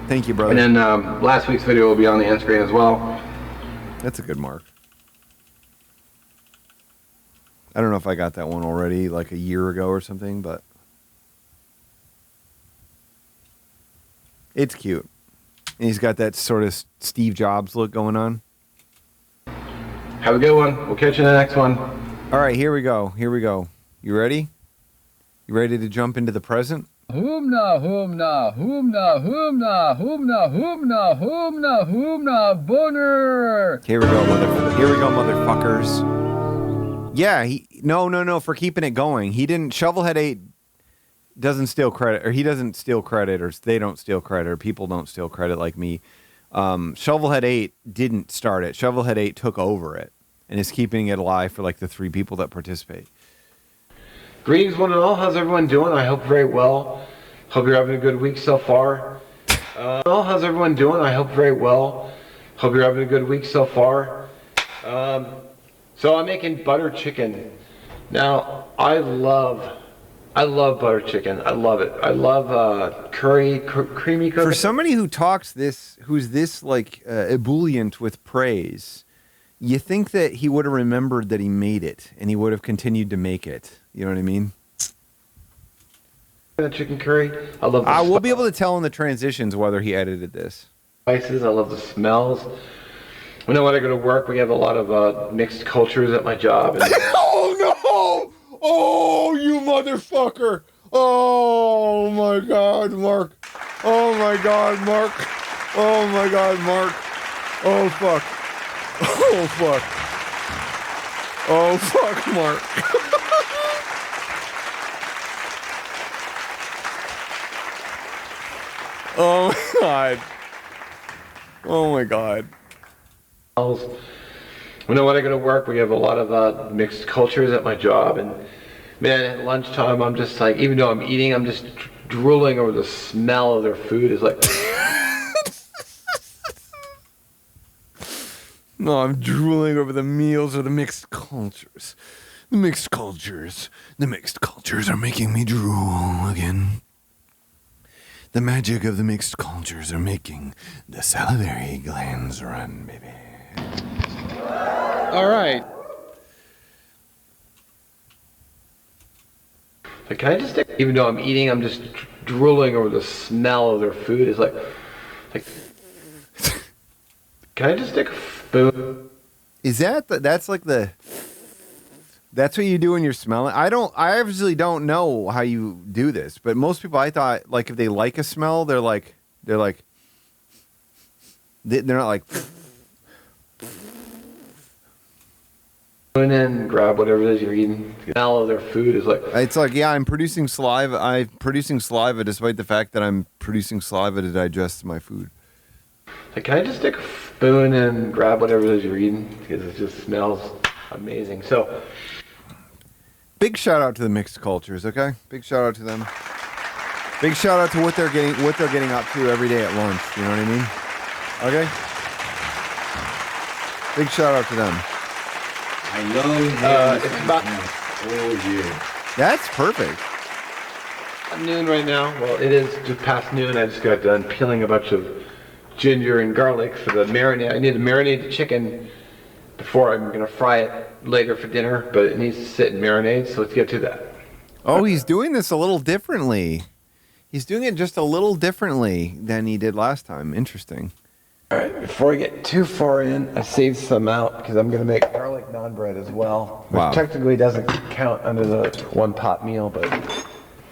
Thank you, brother. And then last week's video will be on the end screen as well. That's a good mark. I don't know if I got that one already, like a year ago or something, but it's cute. And he's got that sort of Steve Jobs look going on. Have a good one. We'll catch you in the next one. All right, here we go. You ready? You ready to jump into the present? Hoomna, boner. Here we go, motherfuckers. Yeah, no, for keeping it going. He didn't, Shovelhead 8 doesn't steal credit, or he doesn't steal credit, or they don't steal credit, or people don't steal credit like me. Shovelhead 8 didn't start it. Shovelhead 8 took over it and is keeping it alive for like the 3 people that participate. Greetings, one and all. How's everyone doing? I hope very well. Hope you're having a good week so far. How's everyone doing? I hope very well. Hope you're having a good week so far. So I'm making butter chicken. Now, I love butter chicken. I love it. I love creamy cooking. For somebody who who's this like ebullient with praise, you think that he would have remembered that he made it and he would have continued to make it. You know what I mean? The chicken curry. I love the we'll be able to tell in the transitions whether he edited this. Spices. I love the smells. When I go to work, we have a lot of mixed cultures at my job. And Oh no! Oh, you motherfucker! God, Mark. Oh my God, Mark. Oh fuck. Oh fuck. Oh fuck, Mark. Oh my God. Oh my God. When I go to work, we have a lot of mixed cultures at my job, and man, at lunchtime, I'm just like, even though I'm eating, I'm just drooling over the smell of their food. It's like, No, I'm drooling over the meals of the mixed cultures. The mixed cultures. The mixed cultures are making me drool again. The magic of the mixed cultures are making the salivary glands run, baby. all right. Like, can I just stick, even though I'm eating, I'm just drooling over the smell of their food. It's like, can I just stick a spoon? Is that's like that's what you do when you're smelling? I obviously don't know how you do this, but most people, I thought, like, if they like a smell, they're not like, And then grab whatever it is you're eating. The smell of their food is like, it's like, yeah, I'm producing saliva. I'm producing saliva despite the fact that I'm producing saliva to digest my food. like, can I just stick a spoon and grab whatever it is you're eating? Because it just smells amazing. So, big shout out to the mixed cultures, okay? Big shout out to them. Big shout out to what they're getting up to every day at lunch. You know what I mean? Okay. Big shout out to them. I know it's about That's perfect. noon right now. Well, it is just past noon. I just got done peeling a bunch of ginger and garlic for the marinade. I need to marinate the chicken before I'm going to fry it later for dinner, but it needs to sit and marinate, so let's get to that. Oh, he's doing this a little differently. He's doing it just a little differently than he did last time. Interesting. All right, before I get too far in, I saved some out because I'm going to make garlic naan bread as well. Wow. Which technically doesn't count under the one pot meal, but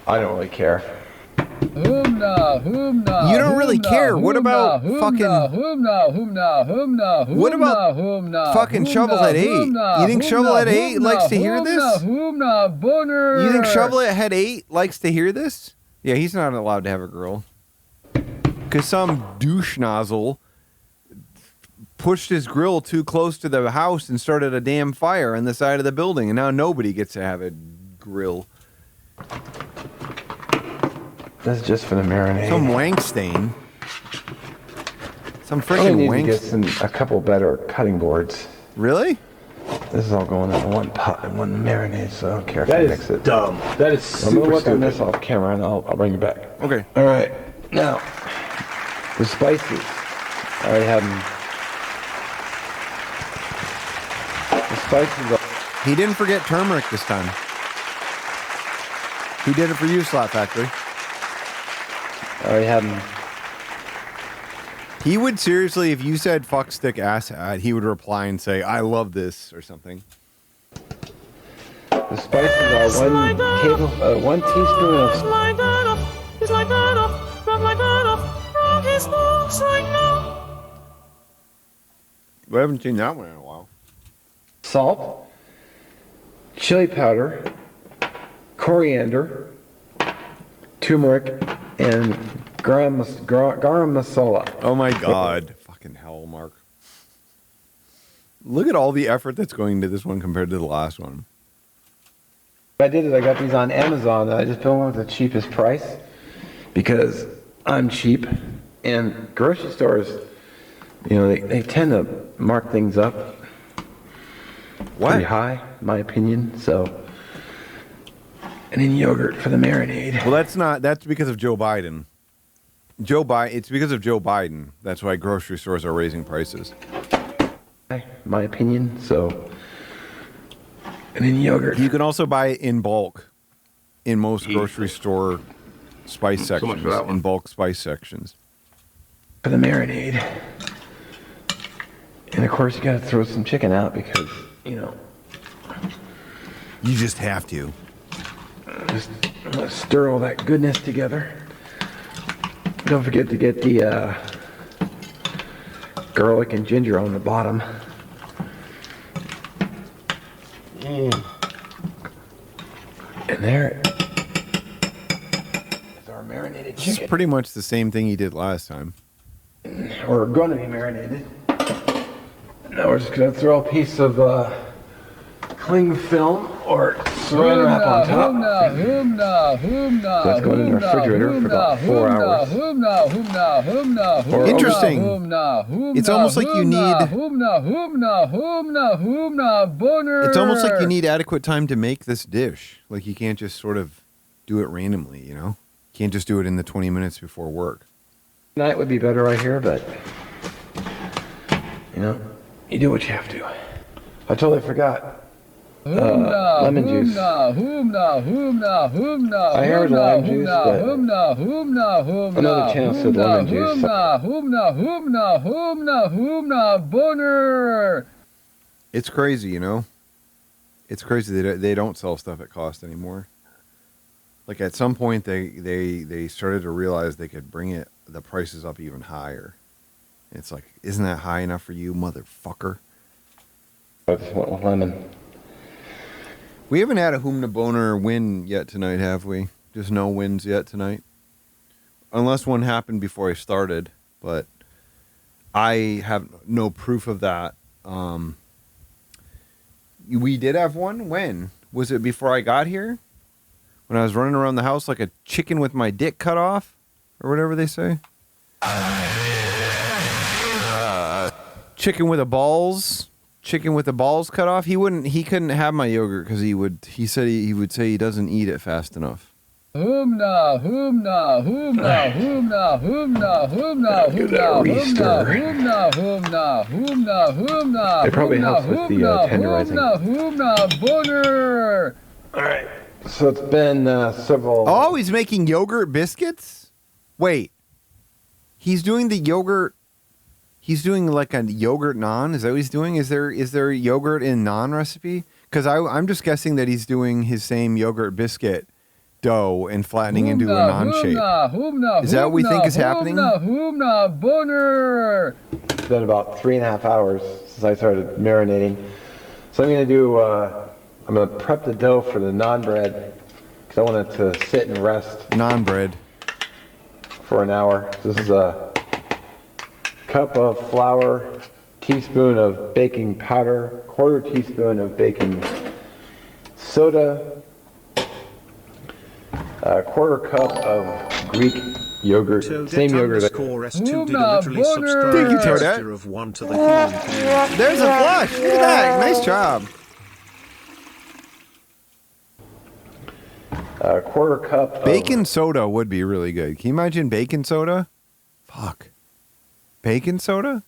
I don't really care. Humna, humna. You don't really care. What about fucking? What about fucking Shovelhead 8? You think Shovelhead 8 likes to hear this? Boner. You think Shovelhead 8 likes to hear this? Yeah, he's not allowed to have a girl. Because some douche nozzle pushed his grill too close to the house and started a damn fire on the side of the building, and now nobody gets to have a grill. That's just for the marinade. Some wank stain. Some I freaking need wank. to get a couple better cutting boards. Really? This is all going in one pot and one marinade, so I don't care if That I is mix it. dumb. That is I'm gonna super work on stupid. this off camera and I'll bring you back. Okay. All right. Now, the spices. I already have them. The spices. He didn't forget turmeric this time. He did it for you, Slot Factory. I already have them. He would seriously, if you said fuck stick ass, he would reply and say, I love this, or something. The spices are one teaspoon of We haven't seen that one in a while. salt, chili powder, coriander, turmeric, and garam masala. Oh my god. Fucking hell, Mark. Look at all the effort that's going into this one compared to the last one. I did it. I got these on Amazon. I just put one with the cheapest price because I'm cheap, and grocery stores, you know, they tend to mark things up pretty high, in my opinion. So, and then yogurt for the marinade. Well, that's because of Joe Biden. It's because of Joe Biden. That's why grocery stores are raising prices. My opinion. So, and then yogurt. You can also buy it in bulk in most grocery store spice So much sections. for that one. In bulk spice sections. For the marinade. And of course, you got to throw some chicken out because, you know, you just have to. Just stir all that goodness together. Don't forget to get the garlic and ginger on the bottom. And there is our marinated This is chicken. pretty much the same thing he did last time. Or going to be marinated. Now we're just going to throw a piece of cling film or saran wrap on top. That's going in the refrigerator for about 4 hours. Interesting. It's almost like you need. It's almost like you need adequate time to make this dish. Like you can't just sort of do it randomly, you know? Can't just do it in the 20 minutes before work. Tonight would be better right here, but you know, you do what you have to. I totally forgot. Lemon juice. I heard lime juice, but another channel said lemon juice. It's crazy, you know? It's crazy that they don't sell stuff at cost anymore. Like at some point they started to realize they could bring the prices up even higher. It's like, isn't that high enough for you, motherfucker? I just went with lemon. We haven't had a Humna Boner win yet tonight, have we? Just no wins yet tonight. Unless one happened before I started, but I have no proof of that. We did have one. When? Was it before I got here? When I was running around the house like a chicken with my dick cut off? Or whatever they say? Chicken with the balls cut off. He couldn't have my yogurt because he said he would say he doesn't eat it fast enough. Humna. It probably helps with the tenderizing. Boner. All right. So it's been several. Oh, he's making yogurt biscuits? Wait. He's doing the yogurt. He's doing like a yogurt naan. Is that what he's doing? Is there yogurt in naan recipe? Because I'm just guessing that he's doing his same yogurt biscuit dough and flattening into a naan shape. Is that what we think is happening? Boner. It's been about 3.5 hours since I started marinating. So I'm going to do. I'm going to prep the dough for the naan bread because I want it to sit and rest. Naan bread. For an hour. This is a cup of flour, teaspoon of baking powder, 1/4 teaspoon of baking soda, a 1/4 cup of Greek yogurt, same yogurt. Thank you, Toadette. There's a flush. Look at that. Nice job. A 1/4 cup Baking soda would be really good. Can you imagine baking soda? Fuck. Baking soda?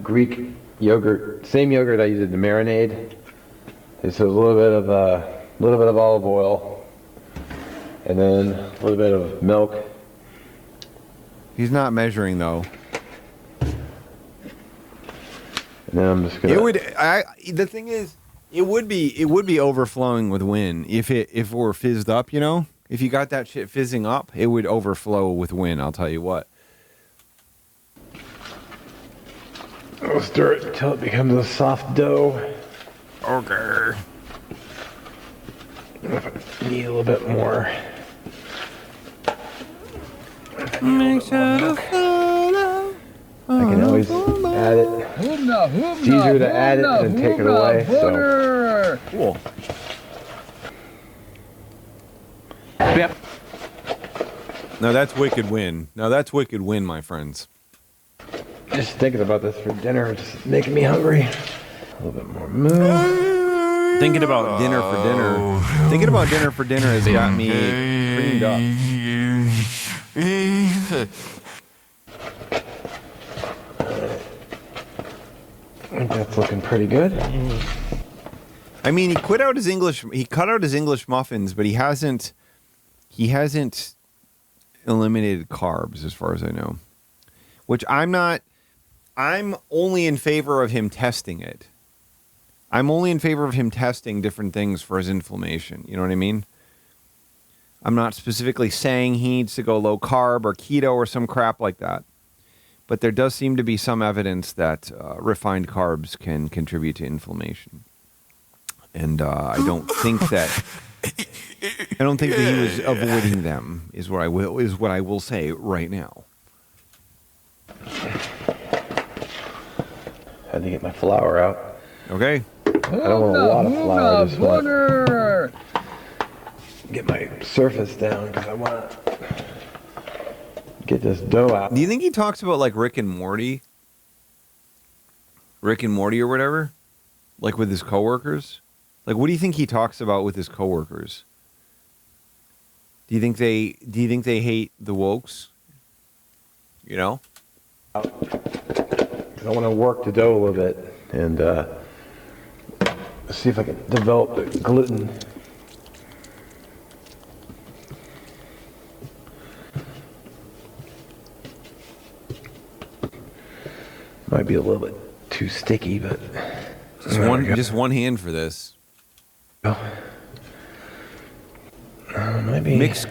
Greek yogurt, same yogurt I used to marinade. This is a little bit of olive oil, and then a little bit of milk. He's not measuring though. And then I'm just gonna. The thing is, it would be overflowing with Win if it were fizzed up. You know, if you got that shit fizzing up, it would overflow with Win. I'll tell you what. I'll stir it until it becomes a soft dough. Okay. Need a little bit more. Make sure to follow. I can always add it. It's easier to add it than take it away. So. Cool. Yep. Now that's wicked Win. Now that's wicked Win, my friends. Just thinking about this for dinner, it's making me hungry. A little bit more move. Thinking about dinner for dinner. Thinking about dinner for dinner has got me creamed up. I think that's looking pretty good. I mean, he cut out his English muffins, but he hasn't eliminated carbs as far as I know. Which I'm only in favor of him testing it. I'm only in favor of him testing different things for his inflammation. You know what I mean? I'm not specifically saying he needs to go low carb or keto or some crap like that. But there does seem to be some evidence that refined carbs can contribute to inflammation. And I don't think that he was avoiding them. Is what I will say right now. Had to get my flour out. Okay. I don't want a lot of flour. I just want to get my surface down because I want to get this dough out. Do you think he talks about like Rick and Morty? Rick and Morty or whatever? Like with his coworkers? Like what do you think he talks about with his coworkers? Do you think they hate the wokes? You know? I want to work the dough a little bit and see if I can develop the gluten. Might be a little bit too sticky, but just one hand for this. Maybe mixed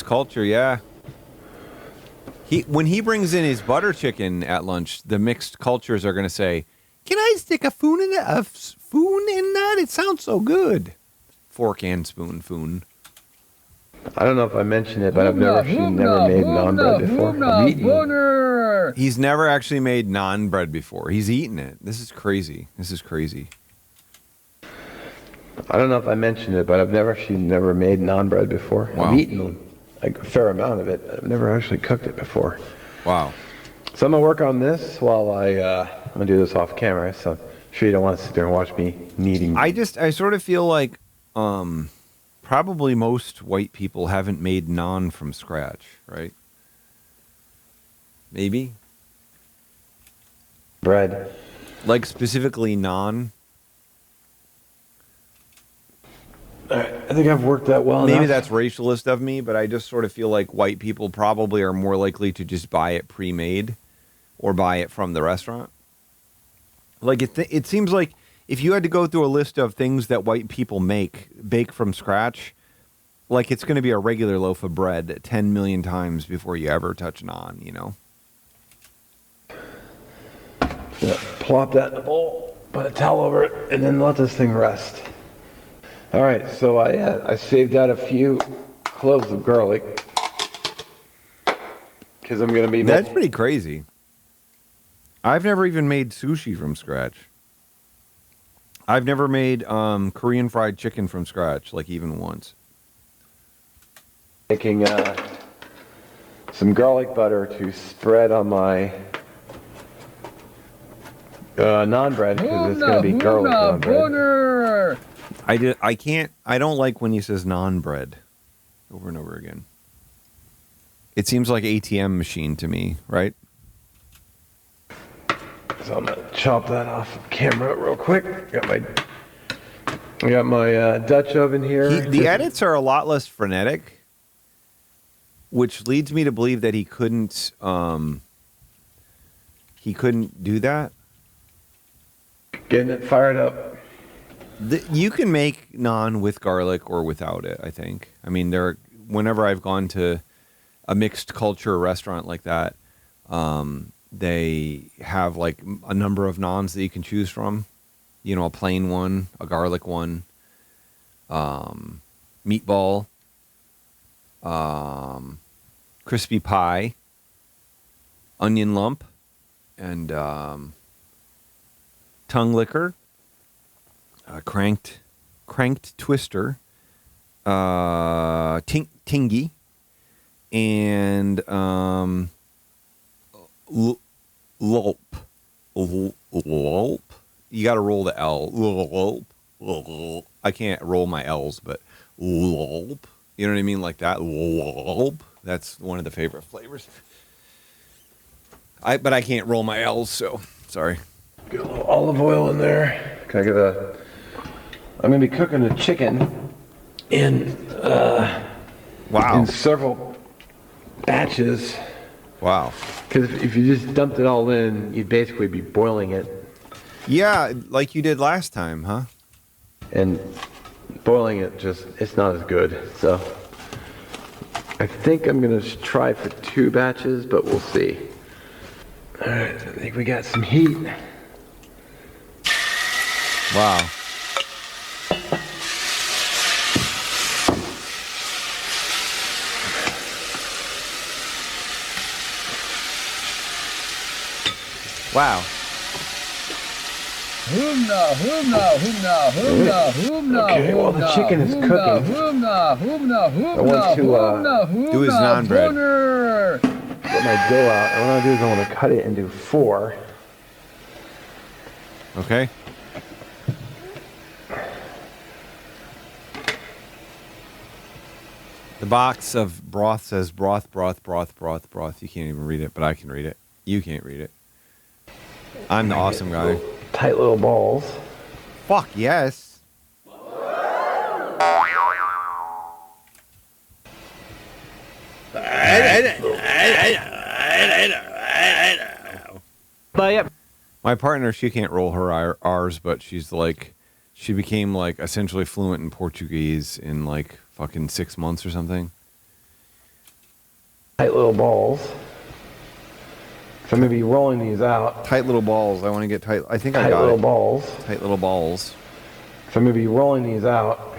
culture, yeah. When he brings in his butter chicken at lunch, the mixed cultures are going to say, "Can I stick a spoon in that? It sounds so good." Fork and spoon. I don't know if I mentioned it, but I've never made naan bread before. He's never actually made naan bread before. He's eaten it. This is crazy. I don't know if I mentioned it, but I've never made naan bread before. Wow. I've eaten like a fair amount of it. I've never actually cooked it before. Wow. So I'm gonna work on this while I'm gonna do this off camera. So I'm sure you don't want to sit there and watch me kneading. I sort of feel like probably most white people haven't made naan from scratch, right? Maybe. Bread. Like specifically naan. I think I've worked that well Maybe enough. that's racialist of me, but I just sort of feel like white people probably are more likely to just buy it pre-made or buy it from the restaurant. Like it seems like if you had to go through a list of things that white people bake from scratch, like it's going to be a regular loaf of bread 10 million times before you ever touch naan, you know? Yeah, plop that in a bowl, put a towel over it, and then let this thing rest. All right, so I saved out a few cloves of garlic because I'm going to be. That's pretty crazy. I've never even made sushi from scratch. I've never made Korean fried chicken from scratch, like even once. Making some garlic butter to spread on my naan bread because it's going to be garlic naan bread. I don't like when he says naan bread over and over again. It seems like ATM machine to me, right? So I'm gonna chop that off of camera real quick. I got my Dutch oven here. The edits are a lot less frenetic, which leads me to believe that he couldn't do that. Getting it fired up. You can make naan with garlic or without it, I think. I mean, whenever I've gone to a mixed culture restaurant like that, they have like a number of naans that you can choose from. You know, a plain one, a garlic one, meatball, crispy pie, onion lump, and tongue liquor. Cranked twister, tingy, and lulp. You got to roll the L. Lulp. I can't roll my L's, but lulp. You know what I mean, like that. Lulp. That's one of the favorite flavors. But I can't roll my L's, so sorry. Get a little olive oil in there. Can I get I'm going to be cooking the chicken in several batches. Wow. Because if you just dumped it all in, you'd basically be boiling it. Yeah, like you did last time, huh? And boiling it it's not as good. So I think I'm gonna try for 2 batches, but we'll see. All right, I think we got some heat. Wow. Wow. Humna, humna, humna, humna, humna, Okay, while the chicken is cooking, humna, humna, humna, I want to humna, do his naan bread. Boner. Get my dough out. What I want to do is I want to cut it into 4. Okay. The box of broth says broth, broth, broth, broth, broth. You can't even read it, but I can read it. You can't read it. I'm the awesome guy. Tight little balls. Fuck yes. But yeah. My partner, she can't roll her R's, but she's like, she became like essentially fluent in Portuguese in like fucking 6 months or something. Tight little balls. So I'm going to be rolling these out. Tight little balls. I want to get tight. I think I Tight got little it. balls. Tight little balls. So I'm going to be rolling these out.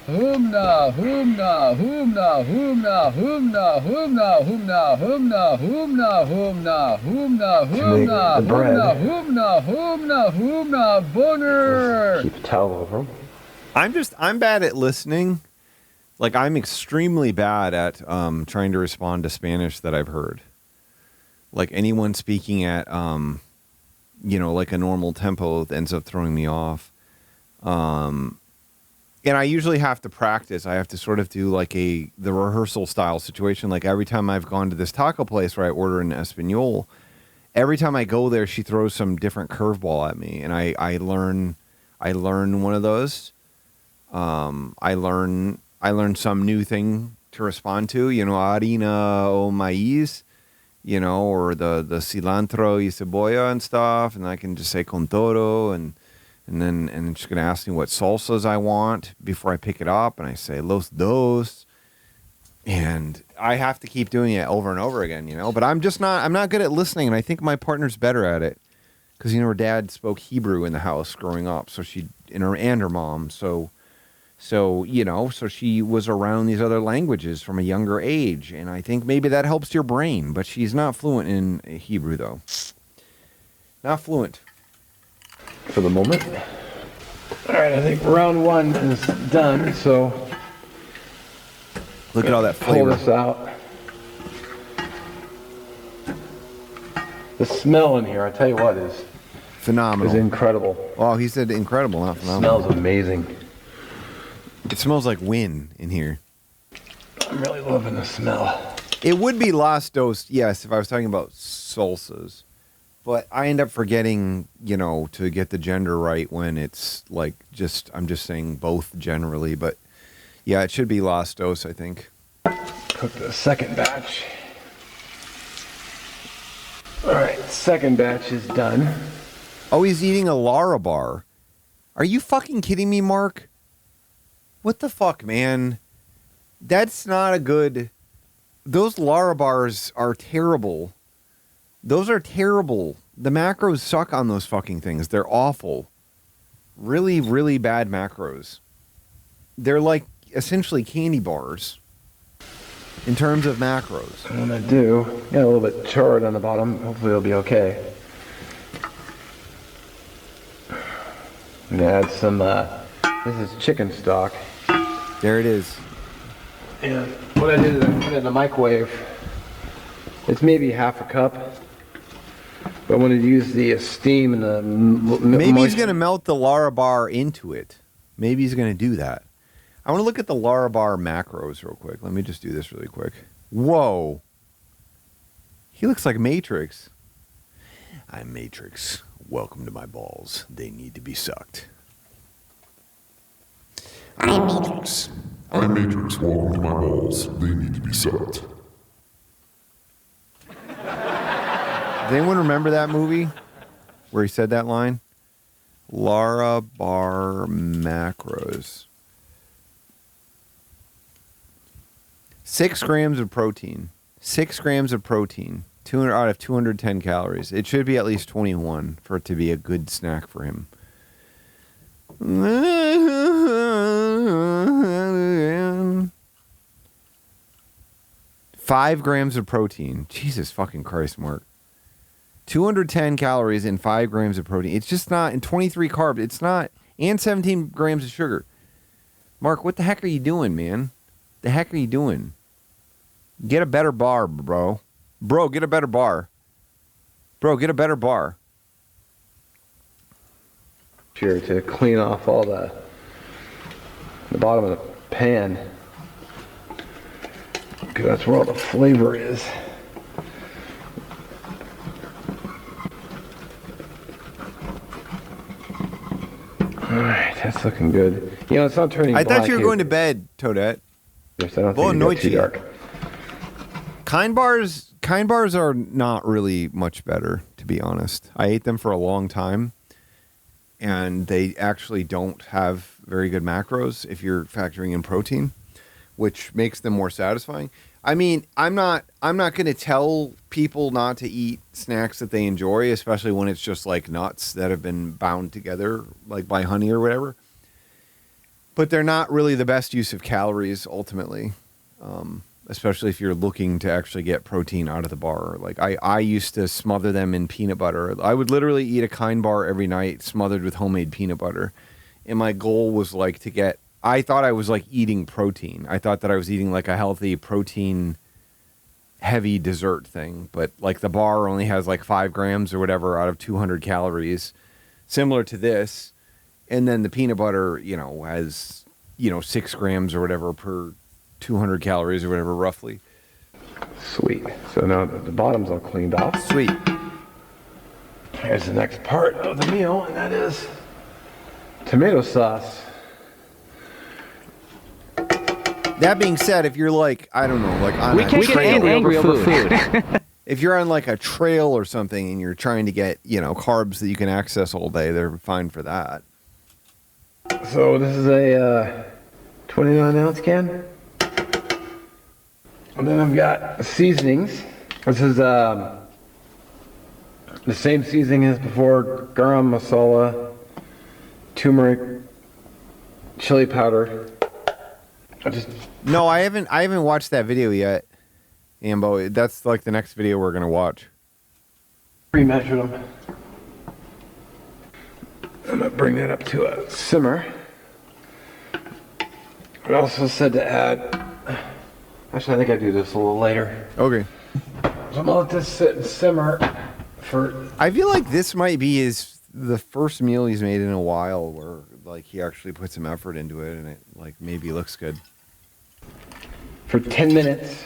Humna, humna, humna, humna, humna, humna, humna, humna, humna, humna, humna, humna, the bread. humna, humna, humna, boner. Keep a towel over them. I'm bad at listening. Like I'm extremely bad at trying to respond to Spanish that I've heard. Like anyone speaking at like a normal tempo ends up throwing me off. And I usually have to practice. I have to sort of do like the rehearsal style situation. Like every time I've gone to this taco place where I order in Espanol, every time I go there, she throws some different curveball at me, and I learn one of those. I learn some new thing to respond to. Harina o maíz, or the cilantro y cebolla and stuff, and I can just say con todo and she's going to ask me what salsas I want before I pick it up. And I say, los dos. And I have to keep doing it over and over again, But I'm not good at listening. And I think my partner's better at it. Because, her dad spoke Hebrew in the house growing up. So and her mom. So she was around these other languages from a younger age. And I think maybe that helps your brain. But she's not fluent in Hebrew, though. Not fluent. For the moment. All right, I think round 1 is done, so look at all that flavor. Pull this out. The smell in here, I tell you what, is phenomenal. Is incredible. Oh, he said incredible, not phenomenal. It smells amazing. It smells like wind in here. I'm really loving the smell. It would be Las Dos, yes, if I was talking about salsas. But I end up forgetting, to get the gender right when it's like I'm just saying both generally. But yeah, it should be Las Dos, I think. Cook the second batch. All right, second batch is done. Oh, he's eating a Lara bar. Are you fucking kidding me, Mark? What the fuck, man? That's not a good... Those Lara bars are terrible. Those are terrible. The macros suck on those fucking things. They're awful. Really, really bad macros. They're like essentially candy bars in terms of macros. I'm gonna do, got a little bit charred on the bottom. Hopefully it'll be okay. I'm gonna add some, this is chicken stock. There it is. And what I did is I put it in the microwave. It's maybe half a cup. But I wanted to use the steam and the maybe he's going to melt the Lara bar into it. Maybe he's going to do that. I want to look at the Lara bar macros real quick. Let me just do this really quick. Whoa. He looks like Matrix. I'm Matrix. Welcome to my balls. They need to be sucked. I'm Matrix. I'm Matrix. Welcome to my balls. They need to be sucked. Does anyone remember that movie where he said that line? Lara bar macros. 6 grams of protein. 6 grams of protein. 200 out of 210 calories. It should be at least 21 for it to be a good snack for him. 5 grams of protein. Jesus fucking Christ, Mark. 210 calories and 5 grams of protein. It's just not, and 23 carbs. It's not, and 17 grams of sugar. Mark, what the heck are you doing, man? The heck are you doing? Get a better bar, bro. Bro, get a better bar. Bro, get a better bar. Here to clean off all the bottom of the pan. Because that's where all the flavor is. Alright, that's looking good. You know, it's not turning I black thought you were here. going to bed, Toadette. Yes, I don't Well, think it's too Noichi. dark. Kind bars are not really much better, to be honest. I ate them for a long time, and they actually don't have very good macros if you're factoring in protein, which makes them more satisfying. I mean, I'm not going to tell people not to eat snacks that they enjoy, especially when it's just like nuts that have been bound together like by honey or whatever. But they're not really the best use of calories ultimately, especially if you're looking to actually get protein out of the bar. Like I used to smother them in peanut butter. I would literally eat a Kind bar every night smothered with homemade peanut butter. And my goal was like to get, I thought I was like eating protein. I thought that I was eating like a healthy protein heavy dessert thing. But like the bar only has like 5 grams or whatever out of 200 calories, similar to this. And then the peanut butter, you know, has, you know, 6 grams or whatever per 200 calories or whatever, roughly. Sweet. So now the bottom's all cleaned off. Sweet. Here's the next part of the meal, and that is tomato sauce. That being said, if you're like, I don't know, like on We a can't get trail, angry over food. if you're on like a trail or something and you're trying to get, you know, carbs that you can access all day, they're fine for that. So this is a 29-ounce can. And then I've got seasonings. This is the same seasoning as before: garam masala, turmeric, chili powder. No, I haven't watched that video yet, Ambo. That's like the next video we're gonna watch. Pre-measured them. I'm gonna bring that up to a simmer. I also said to add. Actually, I think I do this a little later. Okay. So I'm gonna let this sit and simmer for. I feel like this might be the first meal he's made in a while where like he actually put some effort into it and it like maybe looks good. For 10 minutes.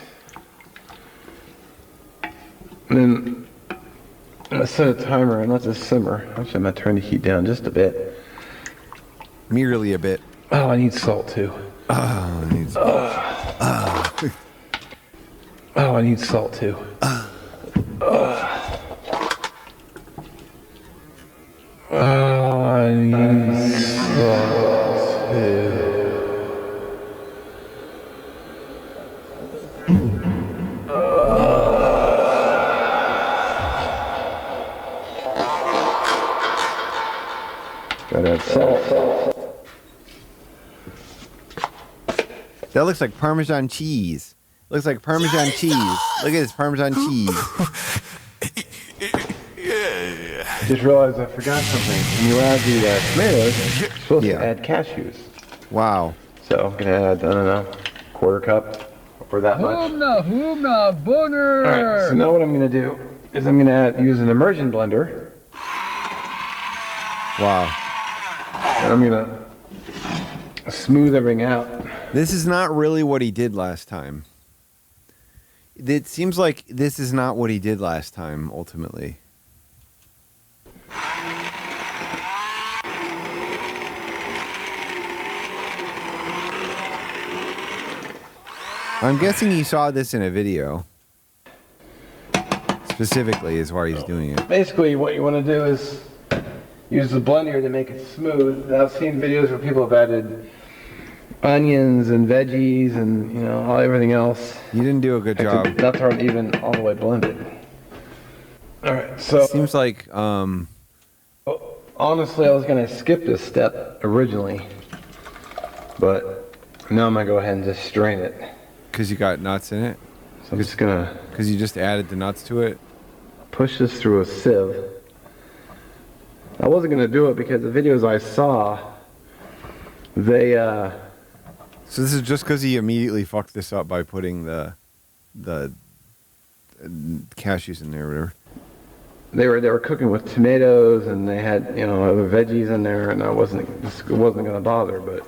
And then I'm gonna set a timer and let this simmer. Actually, I'm gonna turn the heat down just a bit. Merely a bit. Oh, I need salt too. Oh, I need salt. Oh, I need salt too. Oh, I need salt too. Gotta add salt. That looks like Parmesan cheese. Looks like Parmesan cheese. Look at this Parmesan cheese. Just realized I forgot something. When you add the tomatoes, you're supposed to add cashews. Wow. So I'm gonna add, I don't know, quarter cup or that much. Humna, boner. All right. So now what I'm gonna do is I'm gonna use an immersion blender. Wow. And I'm gonna smooth everything out. This is not really what he did last time. It seems like this is not what he did last time, ultimately. I'm guessing he saw this in a video. Specifically is why he's doing it. Basically, what you want to do is use the blender to make it smooth. And I've seen videos where people have added onions and veggies and everything else. You didn't do a good job. The nuts aren't even all the way blended. All right, so seems like honestly, I was gonna skip this step originally, but now I'm gonna go ahead and just strain it. Cause you got nuts in it. So I'm just gonna. Cause you just added the nuts to it. Push this through a sieve. I wasn't gonna do it because the videos I saw, they So this is just because he immediately fucked this up by putting the cashews in there or whatever. They were cooking with tomatoes and they had other veggies in there, and it wasn't gonna bother. But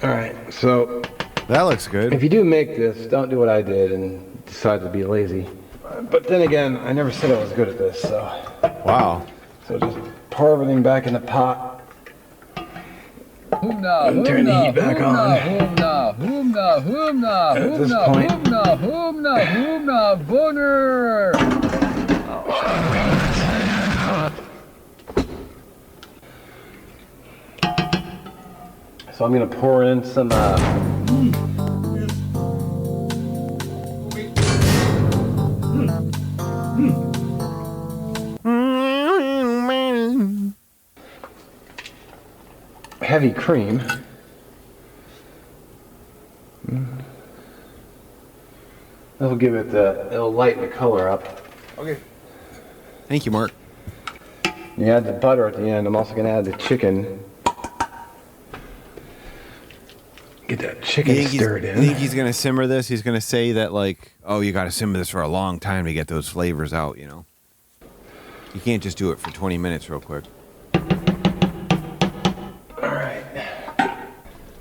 all right, so that looks good. If you do make this, don't do what I did and decide to be lazy. But then again, I never said I was good at this, so. Wow. So just pour everything back in the pot. And turn the heat back on. At this point, boner. So I'm gonna pour in some heavy cream. That'll give it it'll lighten the color up. Okay. Thank you, Mark. You add the butter at the end. I'm also gonna add the chicken. Get that chicken stirred in. You think he's gonna simmer this? He's gonna say that oh, you gotta simmer this for a long time to get those flavors out, You can't just do it for 20 minutes real quick.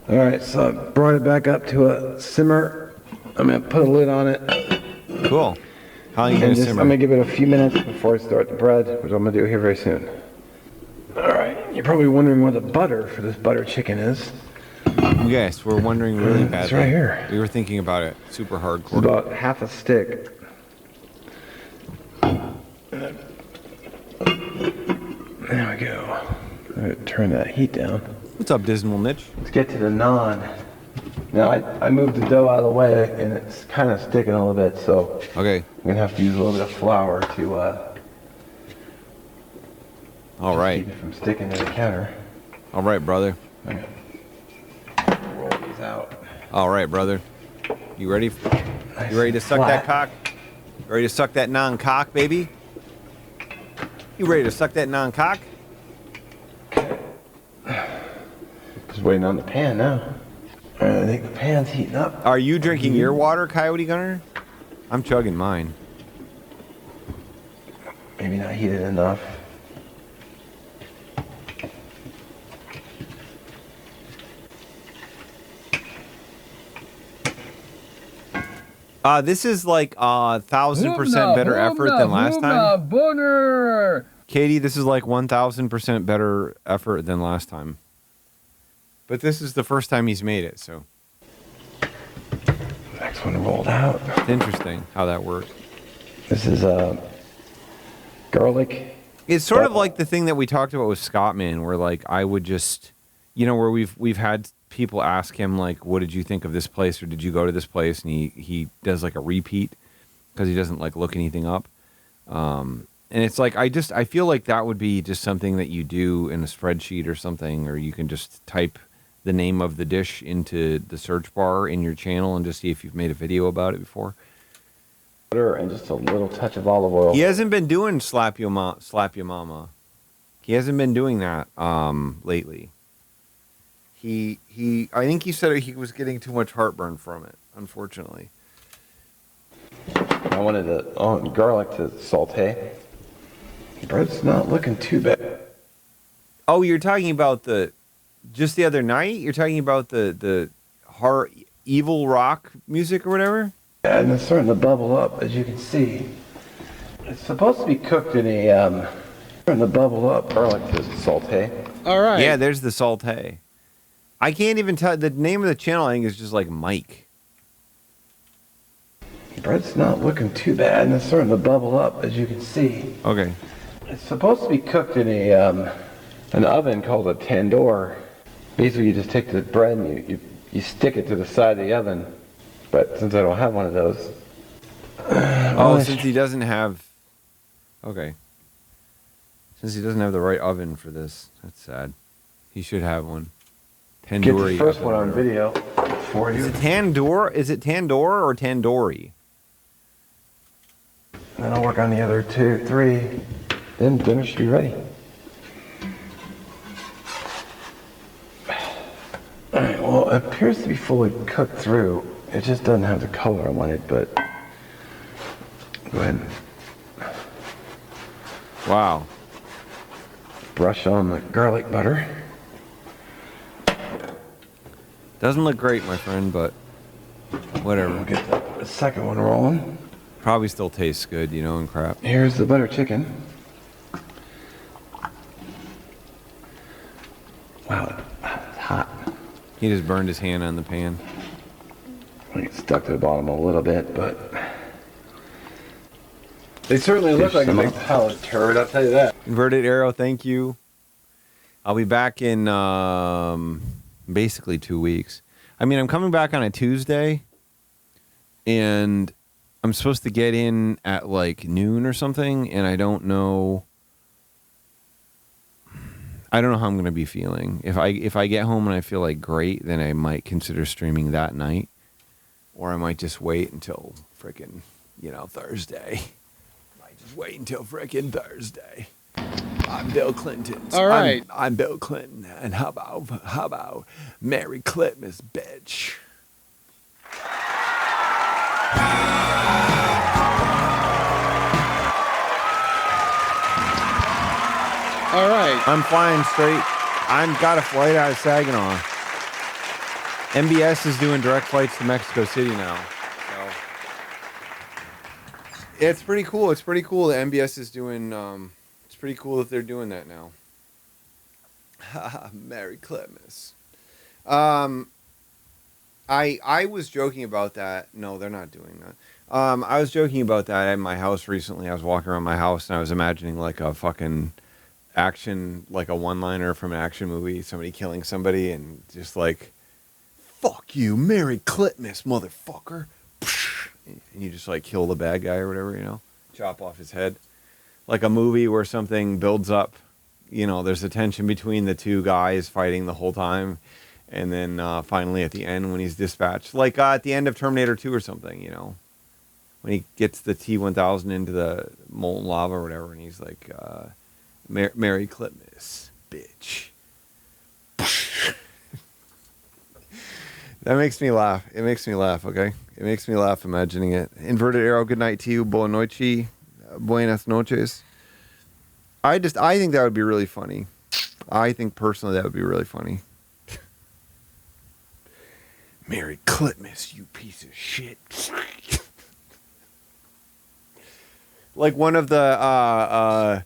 All right, so I brought it back up to a simmer. I'm gonna put a lid on it. Cool. How are you gonna simmer? I'm gonna give it a few minutes before I start the bread, which I'm gonna do here very soon. All right, you're probably wondering where the butter for this butter chicken is. Yes, we're wondering really badly. It's right here. We were thinking about it super hardcore. It's about half a stick. There we go. I'm gonna turn that heat down. What's up, Dismal Niche? Let's get to the naan. Now I moved the dough out of the way and it's kind of sticking a little bit, so okay. I'm gonna have to use a little bit of flour to all right. keep it from sticking to the counter. All right, brother. Okay. Roll these out. All right, brother. You ready? You ready to suck that cock? You ready to suck that non-cock, baby? You ready to suck that non-cock? Just waiting on the pan now. All right, I think the pan's heating up. Are you drinking your water, Coyote Gunner? I'm chugging mine. Maybe not heated enough. This is like 1,000% better effort than last time. Boner. Katie, this is like 1,000% better effort than last time. But this is the first time he's made it, so. Next one rolled out. It's interesting how that works. This is garlic. It's sort of like the thing that we talked about with Scottman, where I would just, where we've had people ask him what did you think of this place, or did you go to this place, and he does a repeat because he doesn't look anything up. And it's I feel like that would be just something that you do in a spreadsheet or something, or you can just type the name of the dish into the search bar in your channel and just see if you've made a video about it before. Butter and just a little touch of olive oil. He hasn't been doing slap your mama. He hasn't been doing that lately. I think he said he was getting too much heartburn from it, unfortunately. I wanted the garlic to saute. The bread's not looking too bad. Oh, you're talking about just the other night? You're talking about the evil rock music or whatever? Yeah, and it's starting to bubble up, as you can see. It's supposed to be cooked in a starting to bubble up garlic to saute. All right. Yeah, there's the saute. I can't even tell. The name of the channel, I think, is just Mike. The bread's not looking too bad, and it's starting to bubble up, as you can see. Okay. It's supposed to be cooked in an oven called a tandoor. Basically, you just take the bread and you stick it to the side of the oven. But since I don't have one of those, since he doesn't have, okay. Since he doesn't have the right oven for this, that's sad. He should have one. Tandoori. Get the first one on video for you. Is it tandoor? Is it tandoor or tandoori? Then I'll work on the other 2, 3. Then dinner should be ready. Alright, well, it appears to be fully cooked through. It just doesn't have the color I wanted, but go ahead. Wow. Brush on the garlic butter. Doesn't look great, my friend, but whatever. We'll get the second one rolling. Probably still tastes good, you know, and crap. Here's the butter chicken. Wow, it's hot. He just burned his hand on the pan. It stuck to the bottom a little bit, but they certainly look like a big pile of turd, I'll tell you that. Inverted arrow, thank you. I'll be back in basically 2 weeks. I mean, I'm coming back on a Tuesday, and I'm supposed to get in at like noon or something, and I don't know how I'm going to be feeling. If I get home and I feel like great, then I might consider streaming that night, or I might just wait until frickin', Thursday. Might just wait until frickin' Thursday. I'm Bill Clinton. All right. I'm Bill Clinton, and how about Merry Christmas, bitch? All right. I'm flying straight. I've got a flight out of Saginaw. MBS is doing direct flights to Mexico City now. So it's pretty cool. It's pretty cool that MBS is doing. It's pretty cool that they're doing that now. Merry Christmas. I was joking about that. No, they're not doing that. I was joking about that at my house recently. I was walking around my house and I was imagining like a fucking action, like a one-liner from an action movie, somebody killing somebody and just like, fuck you, Merry Christmas, motherfucker. And you just like kill the bad guy or whatever, chop off his head. Like a movie where something builds up, there's a tension between the two guys fighting the whole time. And then finally at the end when he's dispatched, like at the end of Terminator 2 or something, when he gets the T-1000 into the molten lava or whatever, and he's like, Merry Christmas, bitch. That makes me laugh. It makes me laugh, okay? It makes me laugh imagining it. Inverted arrow, good night to you. Boa noche. Buenas noches. I think that would be really funny. I think personally that would be really funny. Merry Christmas, you piece of shit. Like one of the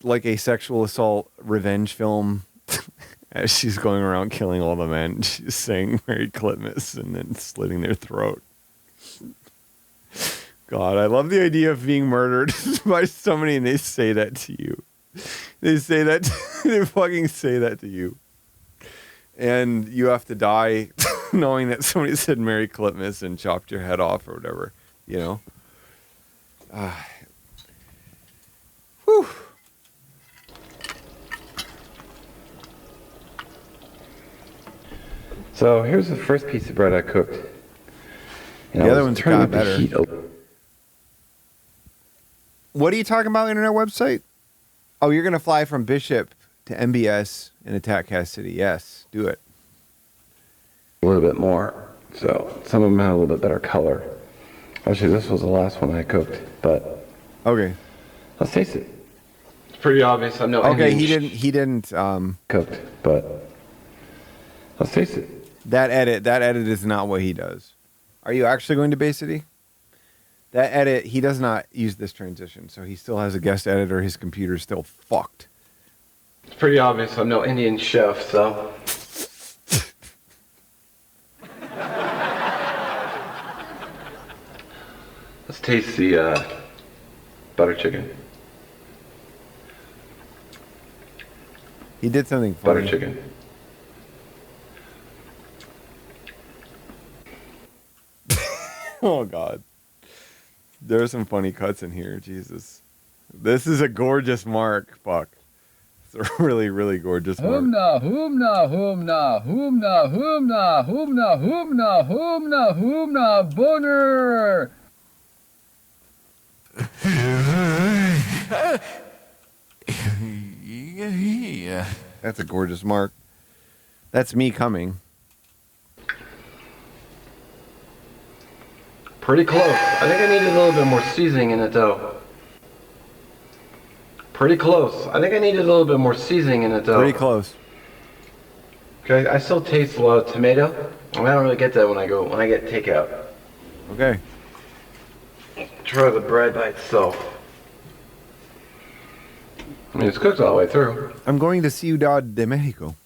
like a sexual assault revenge film as she's going around killing all the men. She's saying Merry Christmas and then slitting their throat. God, I love the idea of being murdered by somebody and they say that to you. They say that, they fucking say that to you. And you have to die knowing that somebody said Merry Christmas and chopped your head off or whatever, Whew. So here's the first piece of bread I cooked. And the other one's got better. Heat What are you talking about, internet website? Oh, you're going to fly from Bishop to MBS and attack Cass City. Yes, do it. a little bit more. So some of them had a little bit better color. Actually, this was the last one I cooked, but okay. Let's taste it. It's pretty obvious. I know. Okay, he didn't cooked, but let's taste it. That edit is not what he does. Are you actually going to Bay City? That edit, he does not use this transition, so he still has a guest editor. His computer's still fucked. It's pretty obvious I'm no Indian chef, so. Let's taste the butter chicken. He did something funny. Butter chicken. Oh God. There are some funny cuts in here. Jesus. This is a gorgeous mark, Buck. It's a really, really gorgeous mark. Humna, humna, humna, humna, humna, humna, humna, humna, humna, boner. That's a gorgeous mark. That's me coming. Pretty close. I think I needed a little bit more seasoning in it though. Pretty close. I think I needed a little bit more seasoning in it though. Pretty close. Okay, I still taste a lot of tomato. And I don't really get that when I get takeout. Okay. Try the bread by itself. I mean, it's cooked all the way through. I'm going to Ciudad de Mexico.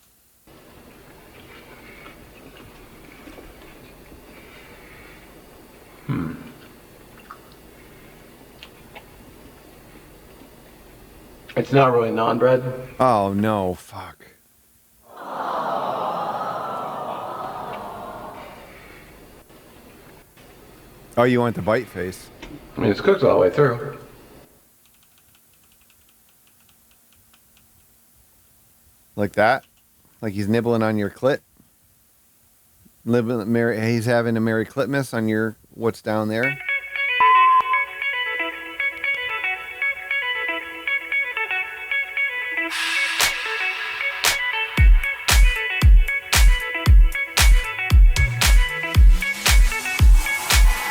It's not really naan bread. Oh no, fuck. Oh, you want the bite face? I mean, it's cooked all the way through. Like that? Like he's nibbling on your clit? He's having a Merry Clitmas on your what's down there?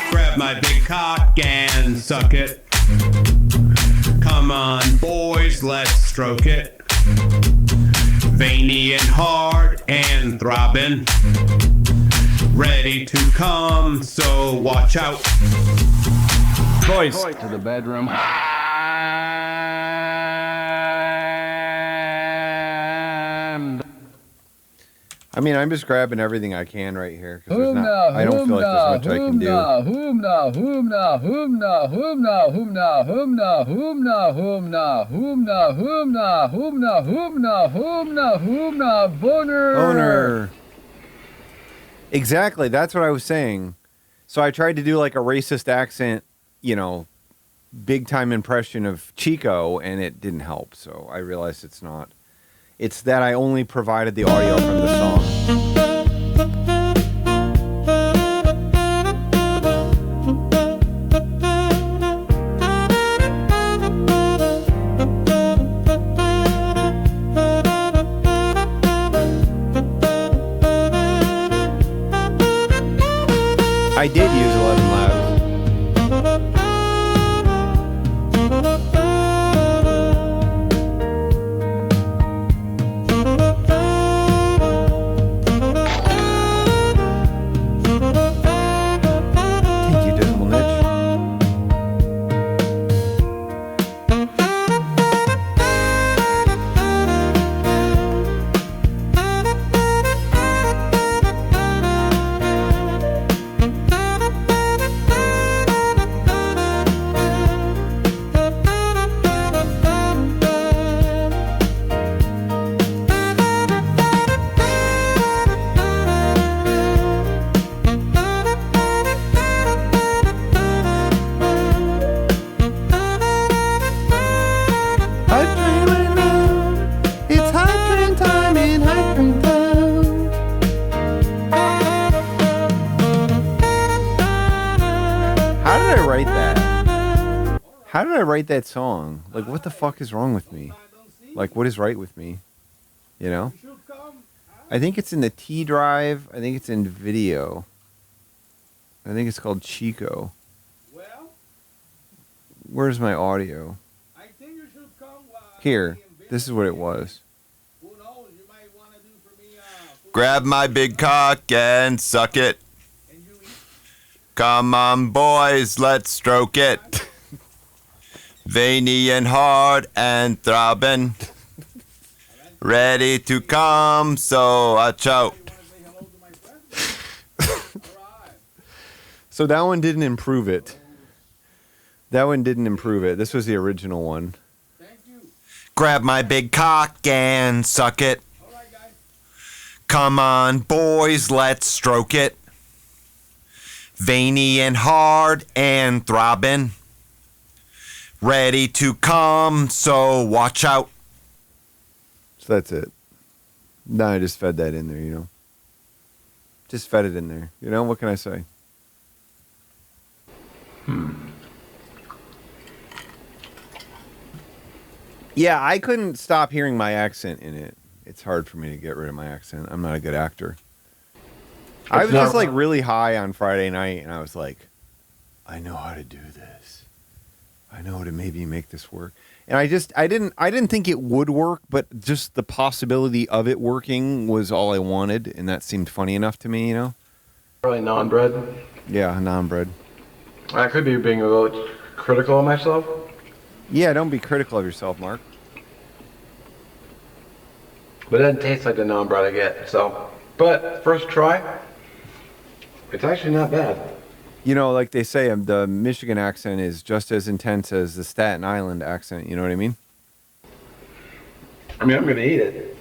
Grab my big cock and suck it. Come on, boys, let's stroke it. Veiny and hard and throbbing. Ready to come, so watch out. Boys. To the bedroom. I mean, I'm just grabbing everything I can right here. 'Cause there's Humna, not, I don't feel like there's much I can do. humna, humna, humna, humna, humna, humna, humna, humna, humna, humna, humna, humna, humna, humna, boner. Boner. Exactly. That's what I was saying. So I tried to do like a racist accent, you know, big time impression of Chico, and it didn't help. So I realized it's not. It's that I only provided the audio from the song. I did use 11 Labs. Thank you, Dismal Niche. It's hot dream time in hot dream town. How did I write that? How did I write that song? Like, what the fuck is wrong with me? Like, what is right with me? You know? I think it's in the T drive. I think it's in video. I think it's called Chico. Where's my audio? Here. This is what it was. Grab my big cock and suck it. Come on, boys, let's stroke it. Veiny and hard and throbbing. Ready to come, so watch out. So that one didn't improve it. That one didn't improve it. This was the original one. Grab my big cock and suck it. Come on, boys, let's stroke it. Veiny and hard and throbbing. Ready to come, so watch out. So that's it. No, I just fed that in there, you know. Just fed it in there. You know, what can I say? Yeah, I couldn't stop hearing my accent in it. It's hard for me to get rid of my accent. I'm not a good actor. I was just like really high on Friday night, and I was like, I know how to do this. I know how to maybe make this work. And I didn't think it would work, but just the possibility of it working was all I wanted, and that seemed funny enough to me, you know? Probably non-bred. Yeah, non-bred. I could be being a little critical of myself. Yeah, don't be critical of yourself, Mark. But it doesn't taste like the non-bred I get, so. But first try, it's actually not bad. You know, like they say, the Michigan accent is just as intense as the Staten Island accent. You know what I mean? I mean, I'm going to eat it.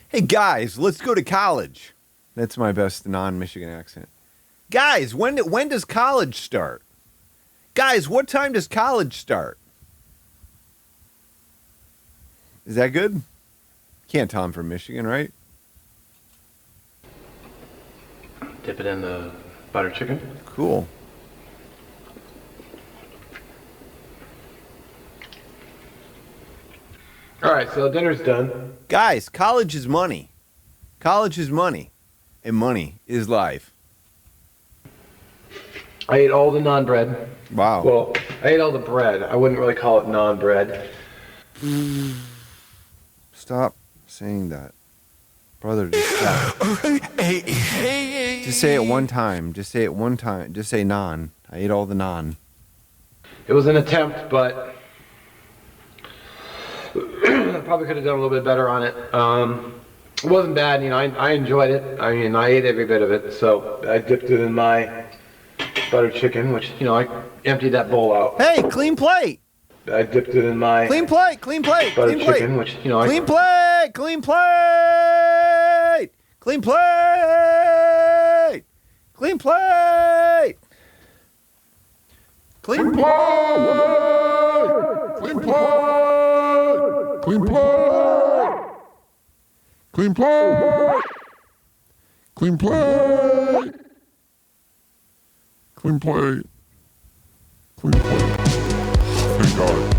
Hey, guys, let's go to college. That's my best non-Michigan accent. Guys, when does college start? Guys, what time does college start? Is that good? Can't tell I'm from Michigan, right? Dip it in the butter chicken. Cool. All right, so dinner's done. Guys, college is money. College is money. And money is life. I ate all the non-bread. Wow. Well, I ate all the bread. I wouldn't really call it non-bread. Stop saying that. Brother, just stop. Just say it one time. Just say it one time. Just say non. I ate all the non. It was an attempt, but I probably could have done a little bit better on it. It wasn't bad, you know, I enjoyed it. I mean, I ate every bit of it, so I dipped it in my butter chicken, which, you know, I emptied that bowl out. Hey, clean plate! I dipped it in my clean plate, clean plate, butter clean chicken, plate. which, you know, clean plate, clean plate, clean plate, clean plate, clean plate, Clean plate! Clean plate! Clean plate! Clean plate! Clean plate! Clean plate. Thank God.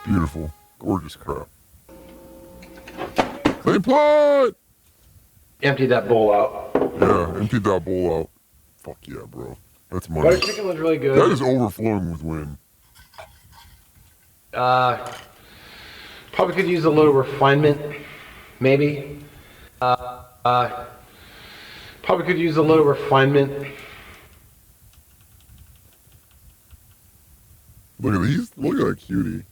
Beautiful. Gorgeous crap. Clean plate! empty that bowl out. Yeah, empty that bowl out. Fuck yeah, bro. That's money. Butter chicken was really good. That is overflowing with wind. Probably could use a little refinement, maybe. Probably could use a little refinement. Look at these. Look at that cutie.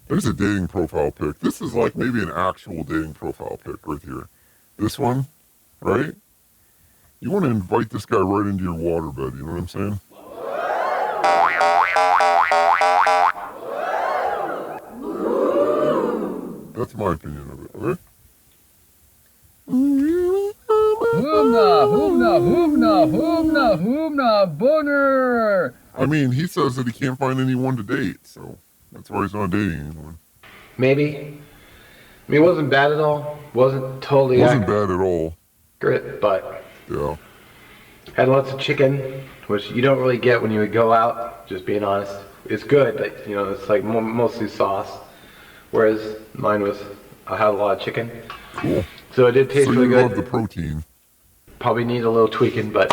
There's a dating profile pic. This is like maybe an actual dating profile pic right here. This one, right? You want to invite this guy right into your waterbed, you know what I'm saying? That's my opinion of it, okay? Hoomna, boner! I mean, he says that he can't find anyone to date, so that's why he's not dating anyone. Maybe. I mean, it wasn't bad at all. Wasn't totally Wasn't bad at all. accurate, but Yeah. had lots of chicken, which you don't really get when you would go out, just being honest. It's good, but, you know, it's like mostly sauce. Whereas mine was, I had a lot of chicken. Cool. So it did taste So really you good. love the protein. Probably need a little tweaking, but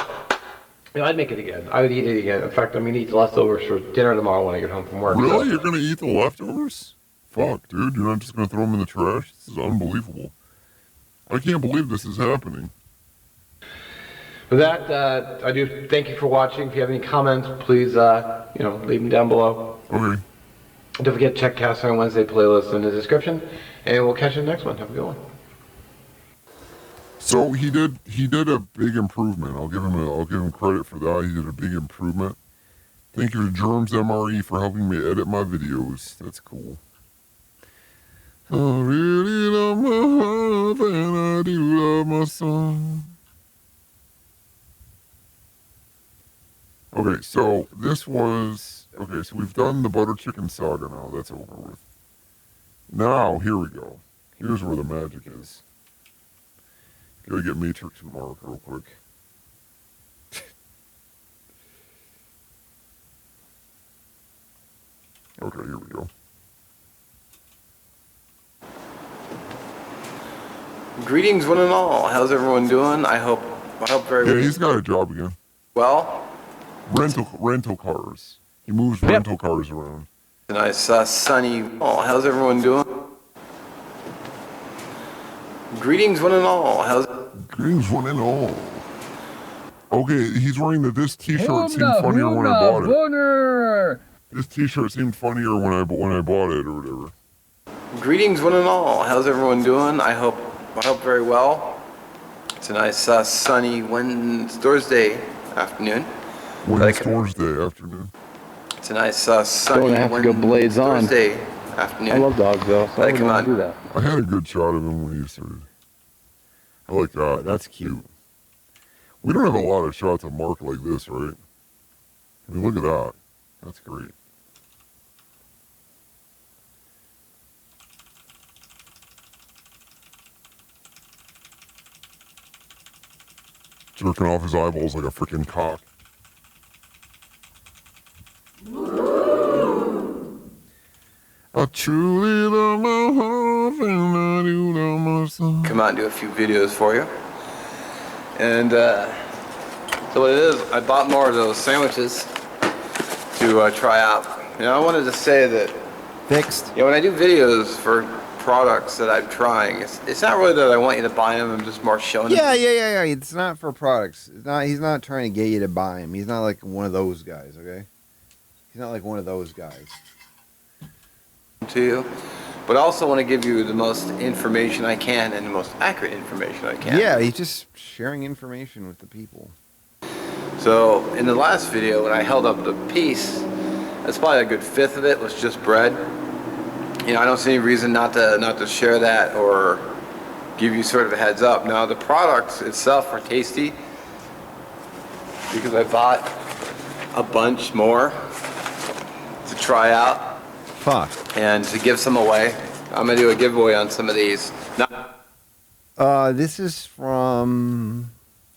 you know, I'd make it again. I would eat it again. In fact, I'm gonna eat the leftovers for dinner tomorrow when I get home from work. Really? You're going to eat the leftovers? Fuck, dude, you're not just gonna throw them in the trash? This is unbelievable. I can't believe this is happening. With that, I do thank you for watching. If you have any comments, please, leave them down below. Okay. Don't forget to check Cast Iron Wednesday playlist in the description, and we'll catch you in the next one. Have a good one. So he did a big improvement. I'll give him credit for that. He did a big improvement. Thank you to Germs MRE for helping me edit my videos. That's cool. I really love my heart and I do love my song. Okay, so so we've done the butter chicken saga now. That's over with. Now, here we go. Here's where the magic is. Gotta get Matrix and Mark real quick. Okay, here we go. Greetings, one and all. How's everyone doing? I hope very well. Yeah, he's got a job again. Well, rental cars. He moves rental cars around. nice, sunny. Oh, how's everyone doing? Greetings, one and all. Greetings, one and all. Okay, he's wearing this T-shirt seemed funnier when I bought it. Boner! This T-shirt seemed funnier when I bought it or whatever. Greetings, one and all. How's everyone doing? I hope very well. It's a nice sunny Thursday afternoon. Thursday afternoon. It's a nice sunny Thursday afternoon. I love dogs though, so I wouldn't do that. I had a good shot of him when he started. I like that. That's cute. We don't have a lot of shots of Mark like this, right? I mean, look at that. That's great. Jerking off his eyeballs like a freaking cock. I truly love my heart and I do love my son. Come out and do a few videos for you. And so what it is, I bought more of those sandwiches to try out. I wanted to say that when I do videos for products that I'm trying, it's not really that I want you to buy them. I'm just more showing them. Yeah. It's not for products. He's not trying to get you to buy him. He's not like one of those guys, okay? He's not like one of those guys. To you, but I also want to give you the most information I can and the most accurate information I can. Yeah, he's just sharing information with the people. So in the last video, when I held up the piece, that's probably a good fifth of it was just bread. I don't see any reason not to share that or give you sort of a heads up. Now the products itself are tasty because I bought a bunch more to try out. Fuck. And to give some away. I'm going to do a giveaway on some of these. This is from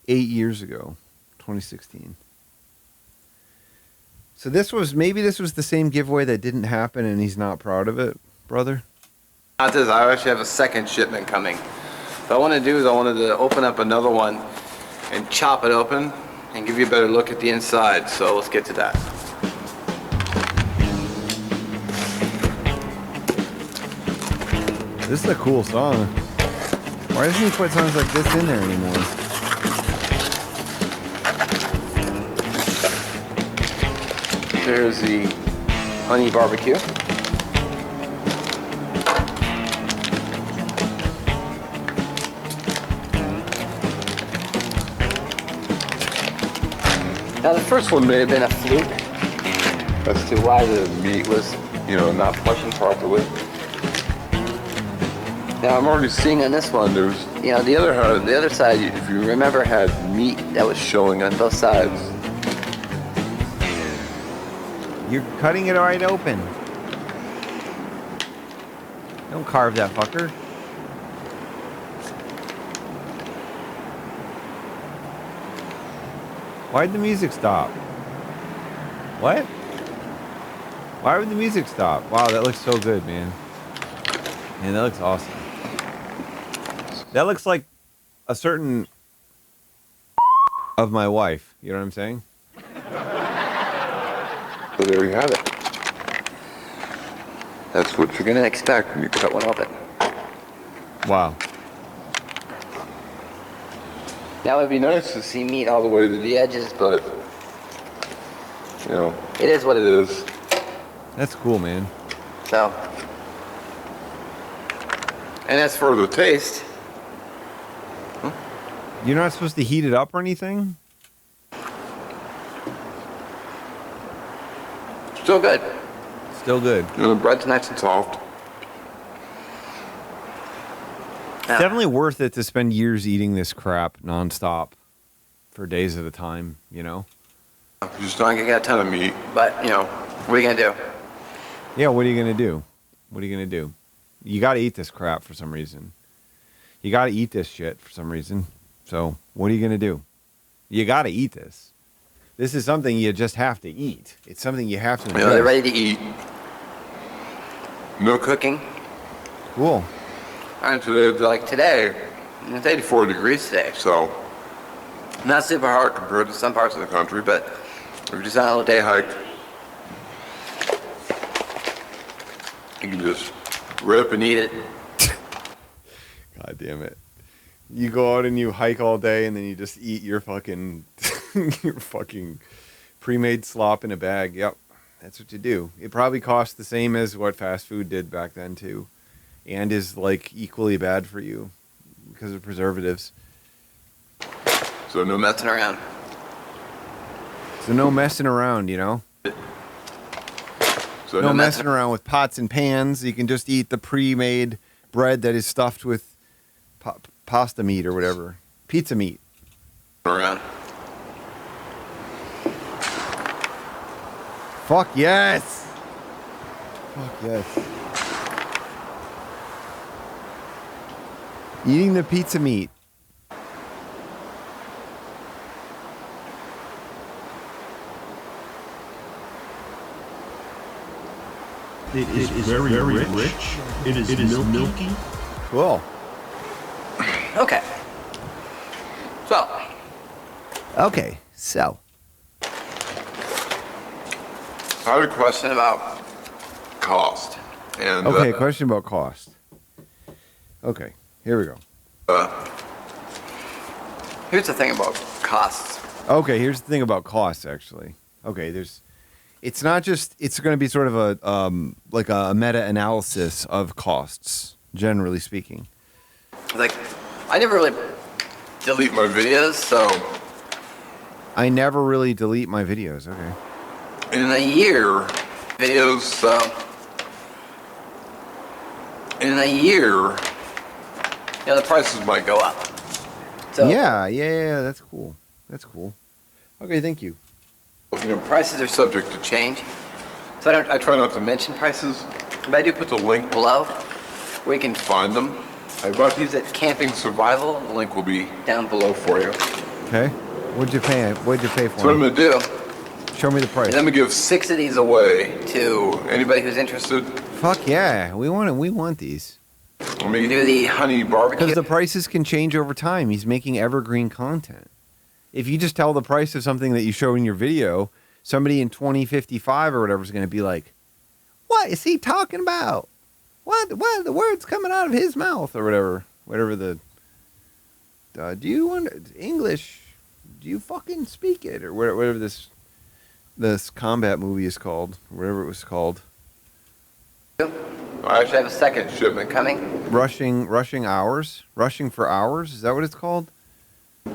8 years ago, 2016. So maybe this was the same giveaway that didn't happen and he's not proud of it, brother? Not this, I actually have a second shipment coming. What I want to do is I wanted to open up another one and chop it open and give you a better look at the inside. So let's get to that. This is a cool song. Why doesn't he put songs like this in there anymore? There's the honey barbecue. Now the first one may have been a fluke as to why the meat was, not flushing properly. Now I'm already seeing on this one, there's, the other side, if you remember, had meat that was showing on both sides. You're cutting it right open. Don't carve that fucker. Why'd the music stop? What? Why would the music stop? Wow, that looks so good, man. Man, that looks awesome. That looks like a certain of my wife. You know what I'm saying? So there you have it. That's what you're gonna expect when you cut one open. Wow. Now it'd be nice to see meat all the way to the edges, but you know, it is what it is. That's cool, man. So, and as for the taste, You're not supposed to heat it up or anything? still good. Still good. You know, the bread's nice and soft. It's definitely worth it to spend years eating this crap nonstop for days at a time, you know? You just don't get a ton of meat, but you know, what are you gonna do? Yeah, what are you going to do? What are you going to do? You got to eat this crap for some reason. You got to eat this shit for some reason. So, what are you going to do? You got to eat this. This is something you just have to eat. It's something you have to You know, they're ready to eat. No cooking. Cool. And today, like today, it's 84 degrees today, so not super hard compared to some parts of the country, but we're just on a day hike. You can just rip and eat it. God damn it. You go out and you hike all day and then you just eat your fucking your fucking pre-made slop in a bag. Yep. That's what you do. It probably costs the same as what fast food did back then too. And is like equally bad for you because of preservatives. So no messing around. So no messing around, you know? So no messing around with pots and pans. You can just eat the pre-made bread that is stuffed with pasta meat or whatever. Pizza meat. Around. Fuck yes. Fuck yes. Eating the pizza meat. It is very rich. It is milky. Cool. Okay. So. Okay, so. I have a question about cost. And Okay, question about cost. Okay, here we go. Here's the thing about costs. Okay, here's the thing about costs, actually. Okay, it's not just, it's going to be sort of a, like a meta-analysis of costs, generally speaking. Like, I never really delete my videos, so. I never really delete my videos, okay. In a year, videos, in a year, the prices might go up. So, yeah, that's cool. That's cool. Okay, thank you. Prices are subject to change. So I try not to mention prices, but I do put the link below where you can find them. I bought these at Camping Survival. The link will be down below for you. Okay. What'd you pay for? So what I'm gonna do. Show me the price. And I'm gonna give 6 of these away to anybody who's interested. Fuck yeah, we want these. I'm gonna do the honey barbecue. Because the prices can change over time. He's making evergreen content. If you just tell the price of something that you show in your video, somebody in 2055 or whatever is going to be like, what is he talking about? What are the words coming out of his mouth or whatever the, do you English? Do you fucking speak it? Or whatever this combat movie is called, whatever it was called. I actually have a second shipment coming. Rushing hours? Rushing for hours? Is that what it's called?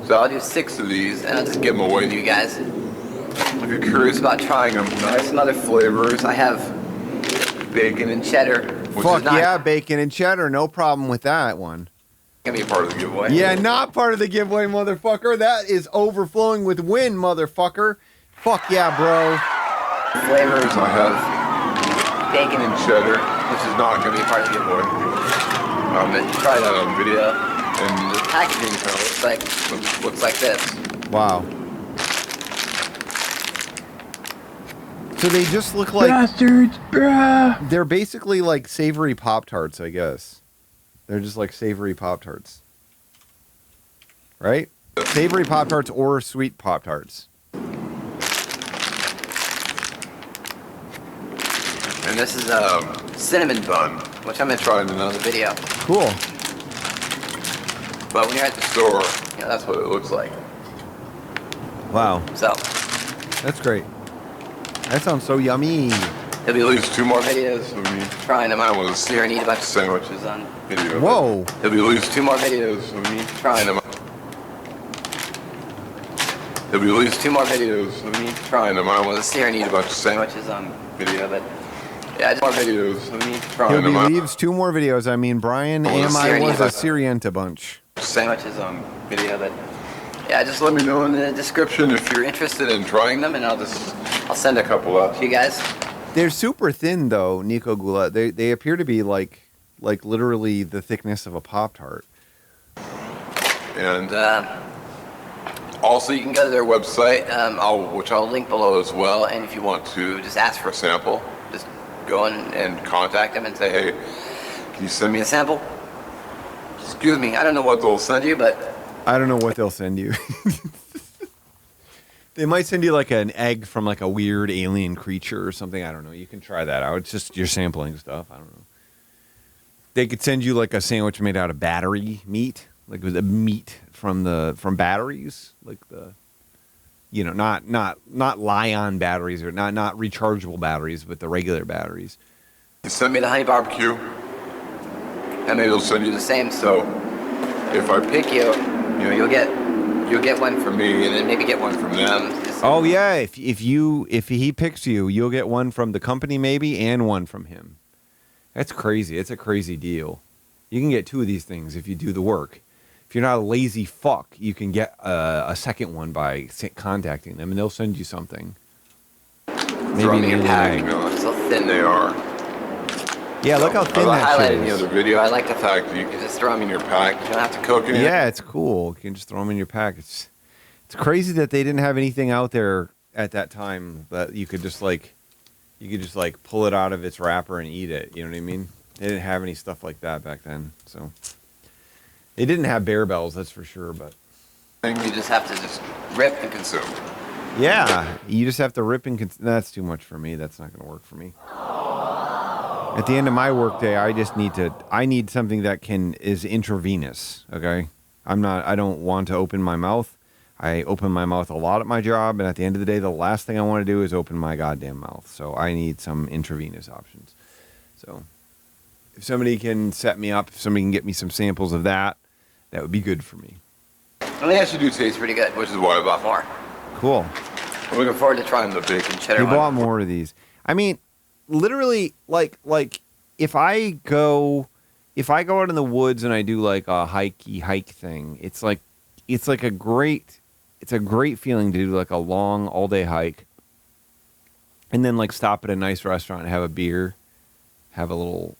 So I'll do 6 of these, and I'll just give them away to you guys. If you're curious about trying them, I have some other flavors. I have bacon and cheddar. Fuck yeah, bacon and cheddar. No problem with that one. Gonna be a part of the giveaway. Yeah, not part of the giveaway, motherfucker. That is overflowing with win, motherfucker. Fuck yeah, bro. Flavors, I have bacon and cheddar, which is not gonna be a part of the giveaway. Try that on video. And the packaging kind of looks like this. Wow. So they just look like bastards, bruh. They're basically like savory Pop-Tarts, I guess. They're just like savory Pop-Tarts. Right? Savory Pop-Tarts or sweet Pop-Tarts. And this is cinnamon bun, which I'm gonna try in another video. Cool. But when you're at the store, you know, that's what it looks like. Wow. So. That's great. That sounds so yummy. There'll be at least 2 more videos of me trying them. I want to see her eat a bunch of sandwiches on video. Whoa. There'll be at least 2 more videos of me trying them. There'll be at least 2 more videos of me trying them. I want to see her eat a bunch of sandwiches on video, but yeah, just more videos of me trying them. He leaves 2 more videos. I mean, Brian and I was a Syrienta bunch. Sandwiches on video, but yeah, just let me know in the description if you're interested in trying them, and I'll send a couple out to you guys. They're super thin though, Nico Gula. They appear to be like literally the thickness of a Pop-Tart. And also, you can go to their website, which I'll link below as well. And if you want to just ask for a sample, just go in and contact them and say, hey, can you send me a sample? Excuse me, I don't know what they'll send you, but I don't know what they'll send you. They might send you like an egg from like a weird alien creature or something. I don't know. You can try that out. It's just you're sampling stuff. I don't know. They could send you like a sandwich made out of battery meat, like with a meat from batteries, like the, you know, not Lion batteries or not rechargeable batteries, but the regular batteries. You send me the honey barbecue, and maybe they'll send you the same. So if I pick you, you know, you'll get one from me, and then maybe get one from them. Oh yeah, if he picks you, you'll get one from the company maybe, and one from him. That's crazy. It's a crazy deal. You can get 2 of these things if you do the work. If you're not a lazy fuck, you can get a second one by contacting them, and they'll send you something. Maybe in your pack, you know, how thin they are. Yeah, look how thin that shit is. I highlighted in the other video. I like the fact that you can just throw them in your pack. You don't have to cook it. Yeah, it's cool. You can just throw them in your pack. It's crazy that they didn't have anything out there at that time that you could just pull it out of its wrapper and eat it. You know what I mean? They didn't have any stuff like that back then. So they didn't have Bear Bells, that's for sure. But you just have to just rip and consume. Yeah, you just have to rip and consume. That's too much for me. That's not going to work for me. At the end of my workday, I need something that is intravenous. Okay, I don't want to open my mouth. I open my mouth a lot at my job, and at the end of the day, the last thing I want to do is open my goddamn mouth. So I need some intravenous options. So if somebody can set me up, if somebody can get me some samples of that, that would be good for me. I think actually do taste pretty good, which is why I bought more. Cool. I'm looking forward to trying the bacon cheddar one. We bought more of these. I mean, literally, like if I go out in the woods and I do like a hike thing, it's a great feeling to do like a long all day hike, and then like stop at a nice restaurant and have a beer, have a little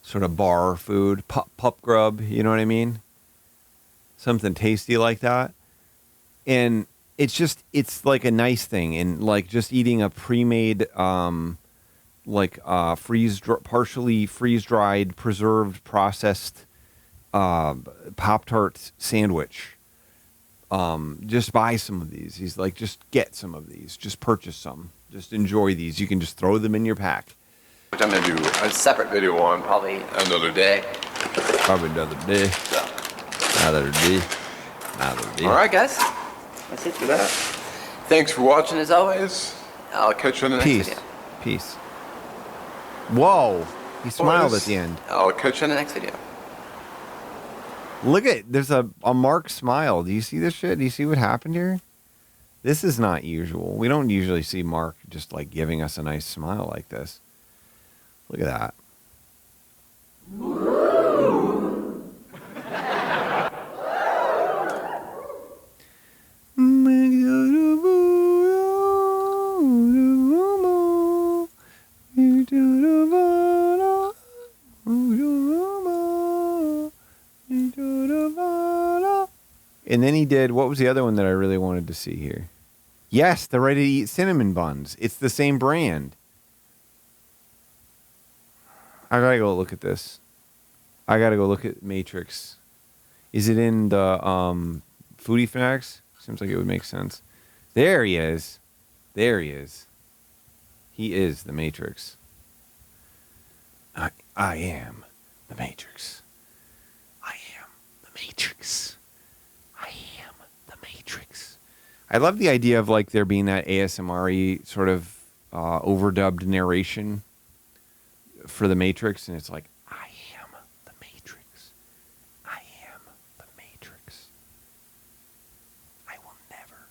sort of bar food, pup grub, you know what I mean? Something tasty like that. And it's like a nice thing. And like just eating a pre-made, partially freeze-dried, preserved, processed Pop-Tart sandwich. Just buy some of these. He's like, just get some of these. Just purchase some. Just enjoy these. You can just throw them in your pack. Which I'm going to do a separate video on probably another day. Probably another day. So. Another day. All right, guys. That's it for that. Thanks for watching as always. I'll catch you in the next video. Peace. Whoa. He smiled at the end. I'll catch you in the next video. Look at, there's a Mark smile. Do you see this shit? Do you see what happened here? This is not usual. We don't usually see Mark just like giving us a nice smile like this. Look at that. And then he did, what was the other one that I really wanted to see here? Yes, the ready-to-eat cinnamon buns. It's the same brand. I gotta go look at this. I gotta go look at Matrix. Is it in the Foodie Fanatics? Seems like it would make sense. There he is. There he is. He is the Matrix. I am the Matrix. I am the Matrix. I am the Matrix. I love the idea of like there being that ASMR-y sort of overdubbed narration for the Matrix, and it's like, I am the Matrix. I am the Matrix. I will never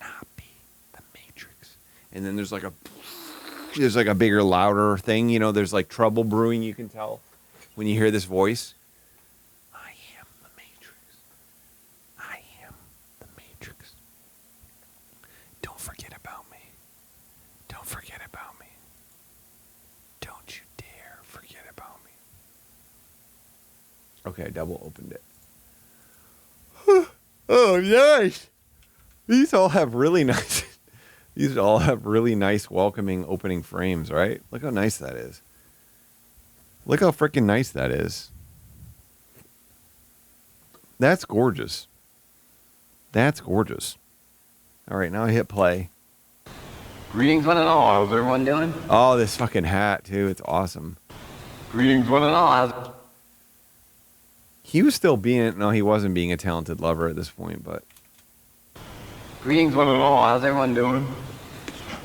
not be the Matrix. And then there's like a bigger, louder thing, you know, there's like trouble brewing, you can tell when you hear this voice. I am the Matrix. I am the Matrix. Don't forget about me. Don't forget about me. Don't you dare forget about me. Okay, I double opened it. Oh, nice. These all have really nice welcoming opening frames, right? Look how nice that is. Look how freaking nice that is. That's gorgeous. That's gorgeous. All right, now I hit play. Greetings, one and all. How's everyone doing? Oh, this fucking hat, too. It's awesome. Greetings, one and all. He was still no, he wasn't being a talented lover at this point, but. Greetings, one and all. How's everyone doing?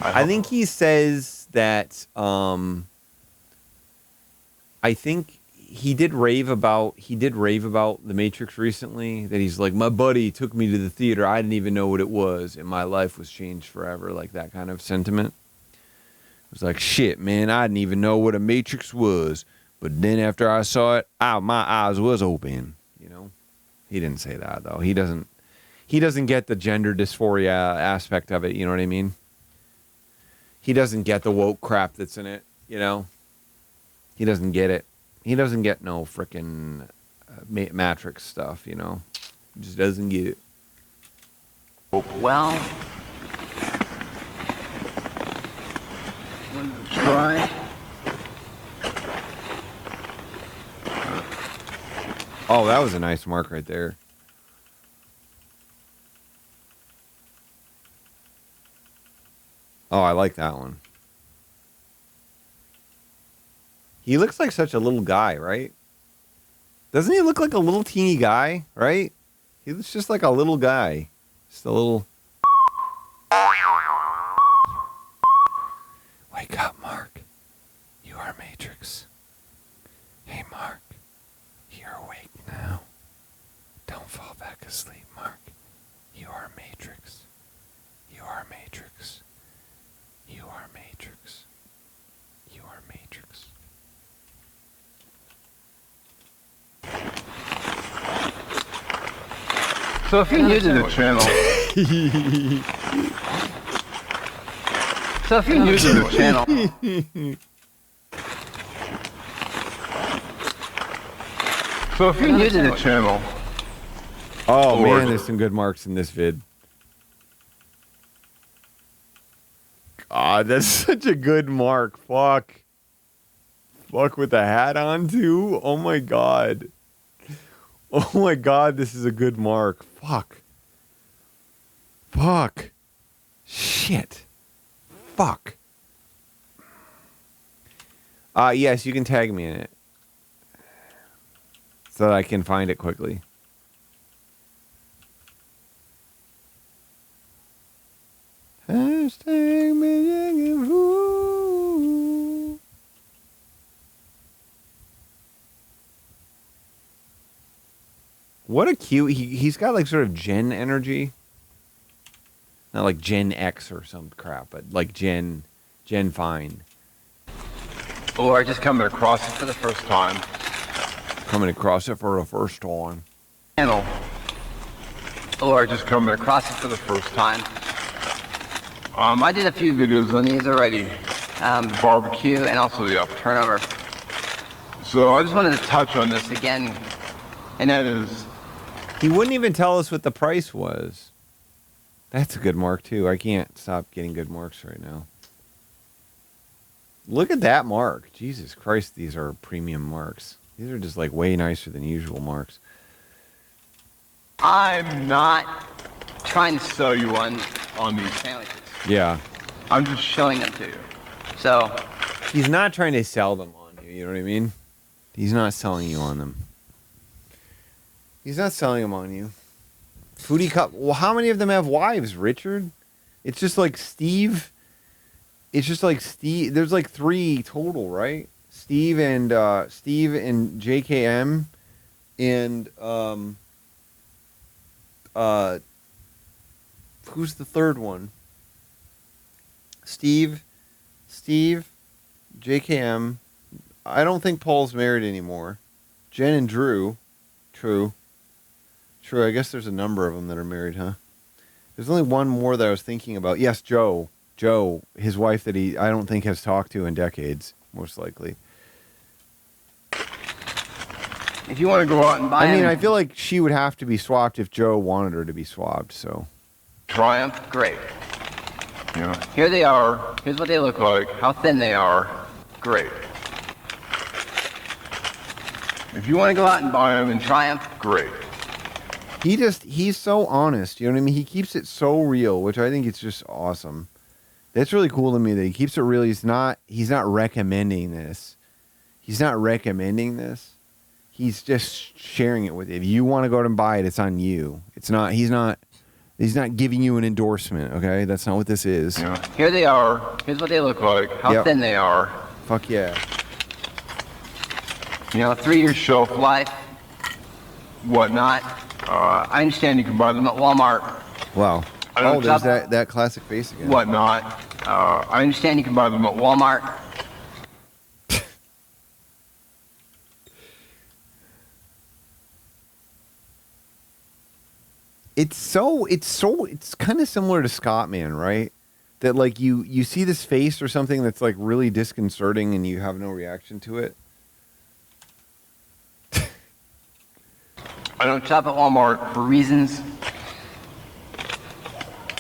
I think he says that, I think he did rave about The Matrix recently, that he's like, my buddy took me to the theater. I didn't even know what it was, and my life was changed forever. Like that kind of sentiment. It was like, shit, man, I didn't even know what a Matrix was. But then after I saw it, my eyes was open. You know? He didn't say that, though. He doesn't get the gender dysphoria aspect of it, you know what I mean? He doesn't get the woke crap that's in it, you know? He doesn't get it. He doesn't get no frickin' Matrix stuff, you know? He just doesn't get it. Well, try. Oh, that was a nice mark right there. Oh, I like that one. He looks like such a little guy, right? Doesn't he look like a little teeny guy, right? He looks just like a little guy. Just a little... Wake up, Mark. You are Matrix. Hey, Mark. You're awake now. Don't fall back asleep, Mark. You are Matrix. You are Matrix. You are Matrix. You are Matrix. So if you're new to the channel, so if you're new to the channel, oh man, there's some good marks in this vid. God, that's such a good mark. Fuck with the hat on too. Oh my god. Oh my god, this is a good mark. Fuck. Shit. Fuck. Yes, you can tag me in it. So that I can find it quickly. Hashtag million fool. What a cute... He's got like sort of Gen energy. Not like Gen X or some crap, but like Gen Fine. or just coming across it for the first time. Channel. Or just coming across it for the first time. I did a few videos on these already. Barbecue and also the turnover. So I just wanted to touch on this again. And that is... He wouldn't even tell us what the price was. That's a good mark too. I can't stop getting good marks right now. Look at that mark. Jesus Christ, these are premium marks. These are just like way nicer than usual marks. I'm not trying to sell you on these sandwiches. Yeah. I'm just showing them to you. So... He's not trying to sell them on you. You know what I mean? He's not selling you on them. He's not selling them on you. Foodie Cup. Well, how many of them have wives, Richard? It's just like Steve. It's just like Steve. There's like 3 total, right? Steve and JKM and who's the third one? Steve, JKM. I don't think Paul's married anymore. Jen and Drew. True. I guess there's a number of them that are married, huh? There's only one more that I was thinking about. Yes, Joe, his wife that I don't think has talked to in decades, most likely. If you want to go out and buy I feel like she would have to be swapped if Joe wanted her to be swapped, so. Triumph, great. You know, here they are. Here's what they look like. How thin they are. Great. If you want to go out and buy them in Triumph, great. He's so honest, you know what I mean? He keeps it so real, which I think it's just awesome. That's really cool to me that he keeps it real. He's not recommending this. He's just sharing it with you. If you want to go out and buy it, it's on you. He's not giving you an endorsement, okay? That's not what this is. You know, here they are. Here's what they look like. How thin they are. Fuck yeah. You know, 3-year shelf life, whatnot. I understand you can buy them at Walmart. Wow. Oh, there's that classic face again. Whatnot. I understand you can buy them at Walmart. It's kind of similar to Scottman, right? That like you see this face or something that's like really disconcerting and you have no reaction to it. I don't shop at Walmart for reasons,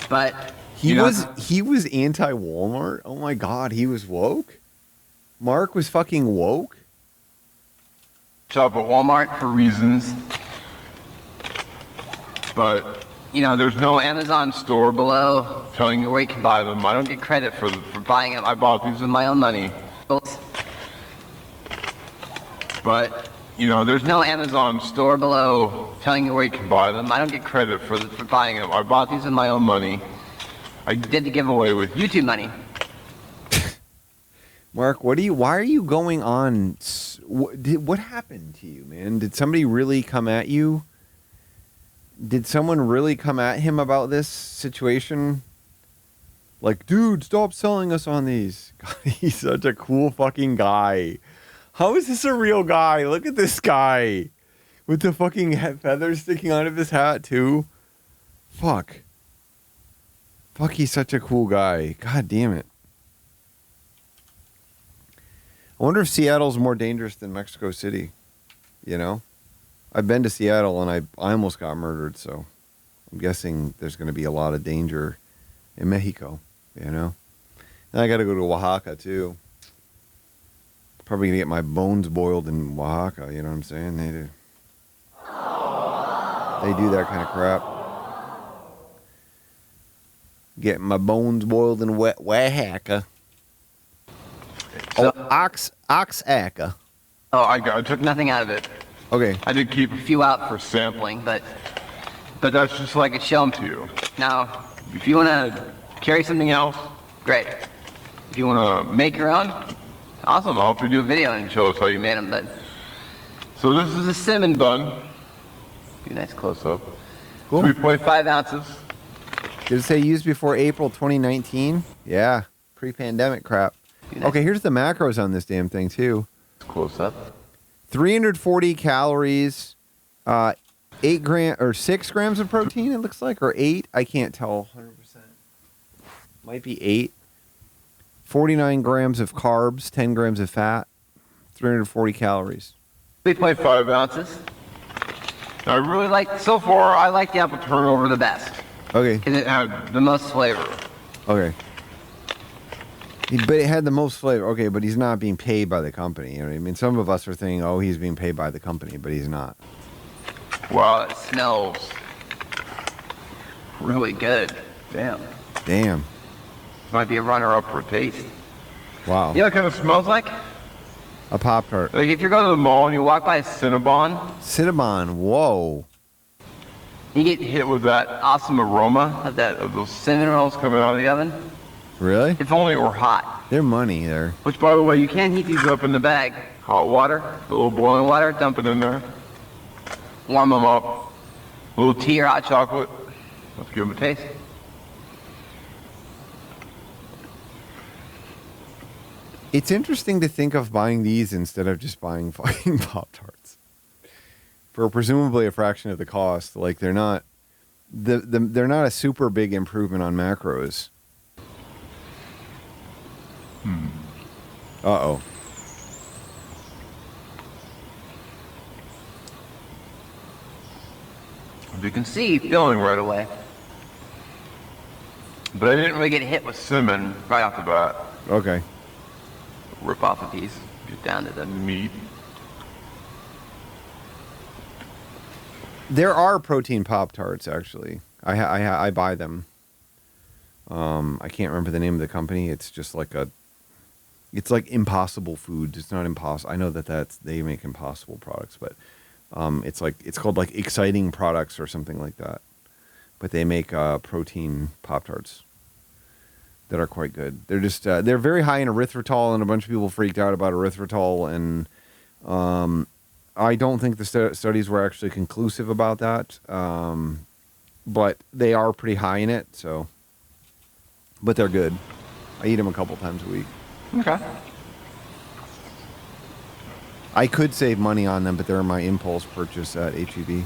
but he was anti-Walmart. Oh my God, he was woke. Mark was fucking woke. Shop at Walmart for reasons, but you know, there's no Amazon store below telling you where you can buy them. I don't get credit for buying them. I bought these with my own money, but. You know, there's no Amazon store below telling you where you can buy them. I don't get credit for buying them. I bought these with my own money. I did the giveaway with YouTube money. Mark, why are you going on? What happened to you, man? Did somebody really come at you? Did someone really come at him about this situation? Like, dude, stop selling us on these. God, he's such a cool fucking guy. How is this a real guy? Look at this guy with the fucking feathers sticking out of his hat too. Fuck, he's such a cool guy. God damn it. I wonder if Seattle's more dangerous than Mexico City. You know? I've been to Seattle and I almost got murdered, so I'm guessing there's going to be a lot of danger in Mexico, you know? And I got to go to Oaxaca too. Probably gonna get my bones boiled in Oaxaca, you know what I'm saying? They do that kind of crap. Getting my bones boiled in Oaxaca. Oaxaca. Oh, I took nothing out of it. Okay. I did keep a few out for sampling, but that's just so I could show them to you. Now, if you want to carry something else, great. If you want to make your own, awesome. I'll help you do a video and show us how you made them. But so this is a cinnamon bun. Be a nice close up. Cool. 3.5 ounces. Did it say used before April 2019? Yeah, pre-pandemic crap. Okay, here's the macros on this damn thing too. Close up. 340 calories, 6 grams of protein. It looks like, or 8. I can't tell 100%. Might be 8. 49 grams of carbs, 10 grams of fat, 340 calories. 3.5 ounces. Now, I really like the apple turnover the best. Okay. Because it had the most flavor. Okay. But it had the most flavor. Okay, but he's not being paid by the company. You know what I mean? Some of us are thinking, oh, he's being paid by the company, but he's not. Well, it smells really good. Damn. Might be a runner-up for taste. Wow. You know what it kind of smells like? A Pop-Tart. Like if you're going to the mall and you walk by a Cinnabon. Cinnabon, whoa. You get hit with that awesome aroma of those cinnamon rolls coming out of the oven. Really? If only it were hot. They're money there. Which, by the way, you can heat these up in the bag. Hot water, a little boiling water, dump it in there. Warm them up. A little tea or hot chocolate. Let's give them a taste. It's interesting to think of buying these instead of just buying fucking Pop-Tarts. For presumably a fraction of the cost. Like they're not they're not a super big improvement on macros. Uh-oh. As you can see, filling right away. But I didn't really get hit with cinnamon right off the bat. Okay. Rip off a piece, get down to the meat. There are protein Pop-Tarts, actually. I buy them. I can't remember the name of the company. It's just like it's like Impossible Foods. It's not Impossible. I know they make Impossible products, but it's called like Exciting Products or something like that. But they make protein Pop-Tarts that are quite good. They're just they're very high in erythritol, and a bunch of people freaked out about erythritol, and I don't think the studies were actually conclusive about that, but they are pretty high in it. So, but they're good. I eat them a couple times a week. Okay. I could save money on them, but they're my impulse purchase at HEB.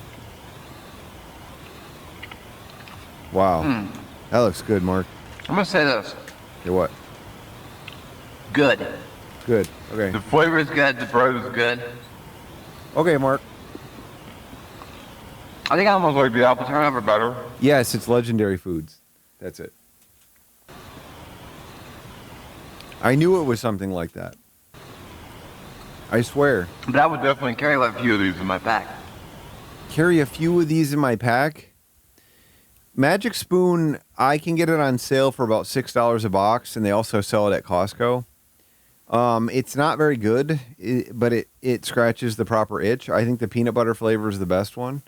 Wow, that looks good, Mark. I'm gonna say this. Okay, what? Good. Good. Okay. The flavor is good. The bread is good. Okay, Mark. I think I almost like the apple turnover better. Yes, it's Legendary Foods. That's it. I knew it was something like that. I swear. But I would definitely carry a few of these in my pack. Carry a few of these in my pack? Magic Spoon, I can get it on sale for about $6 a box, and they also sell it at Costco. It's not very good, but it scratches the proper itch. I think the peanut butter flavor is the best one.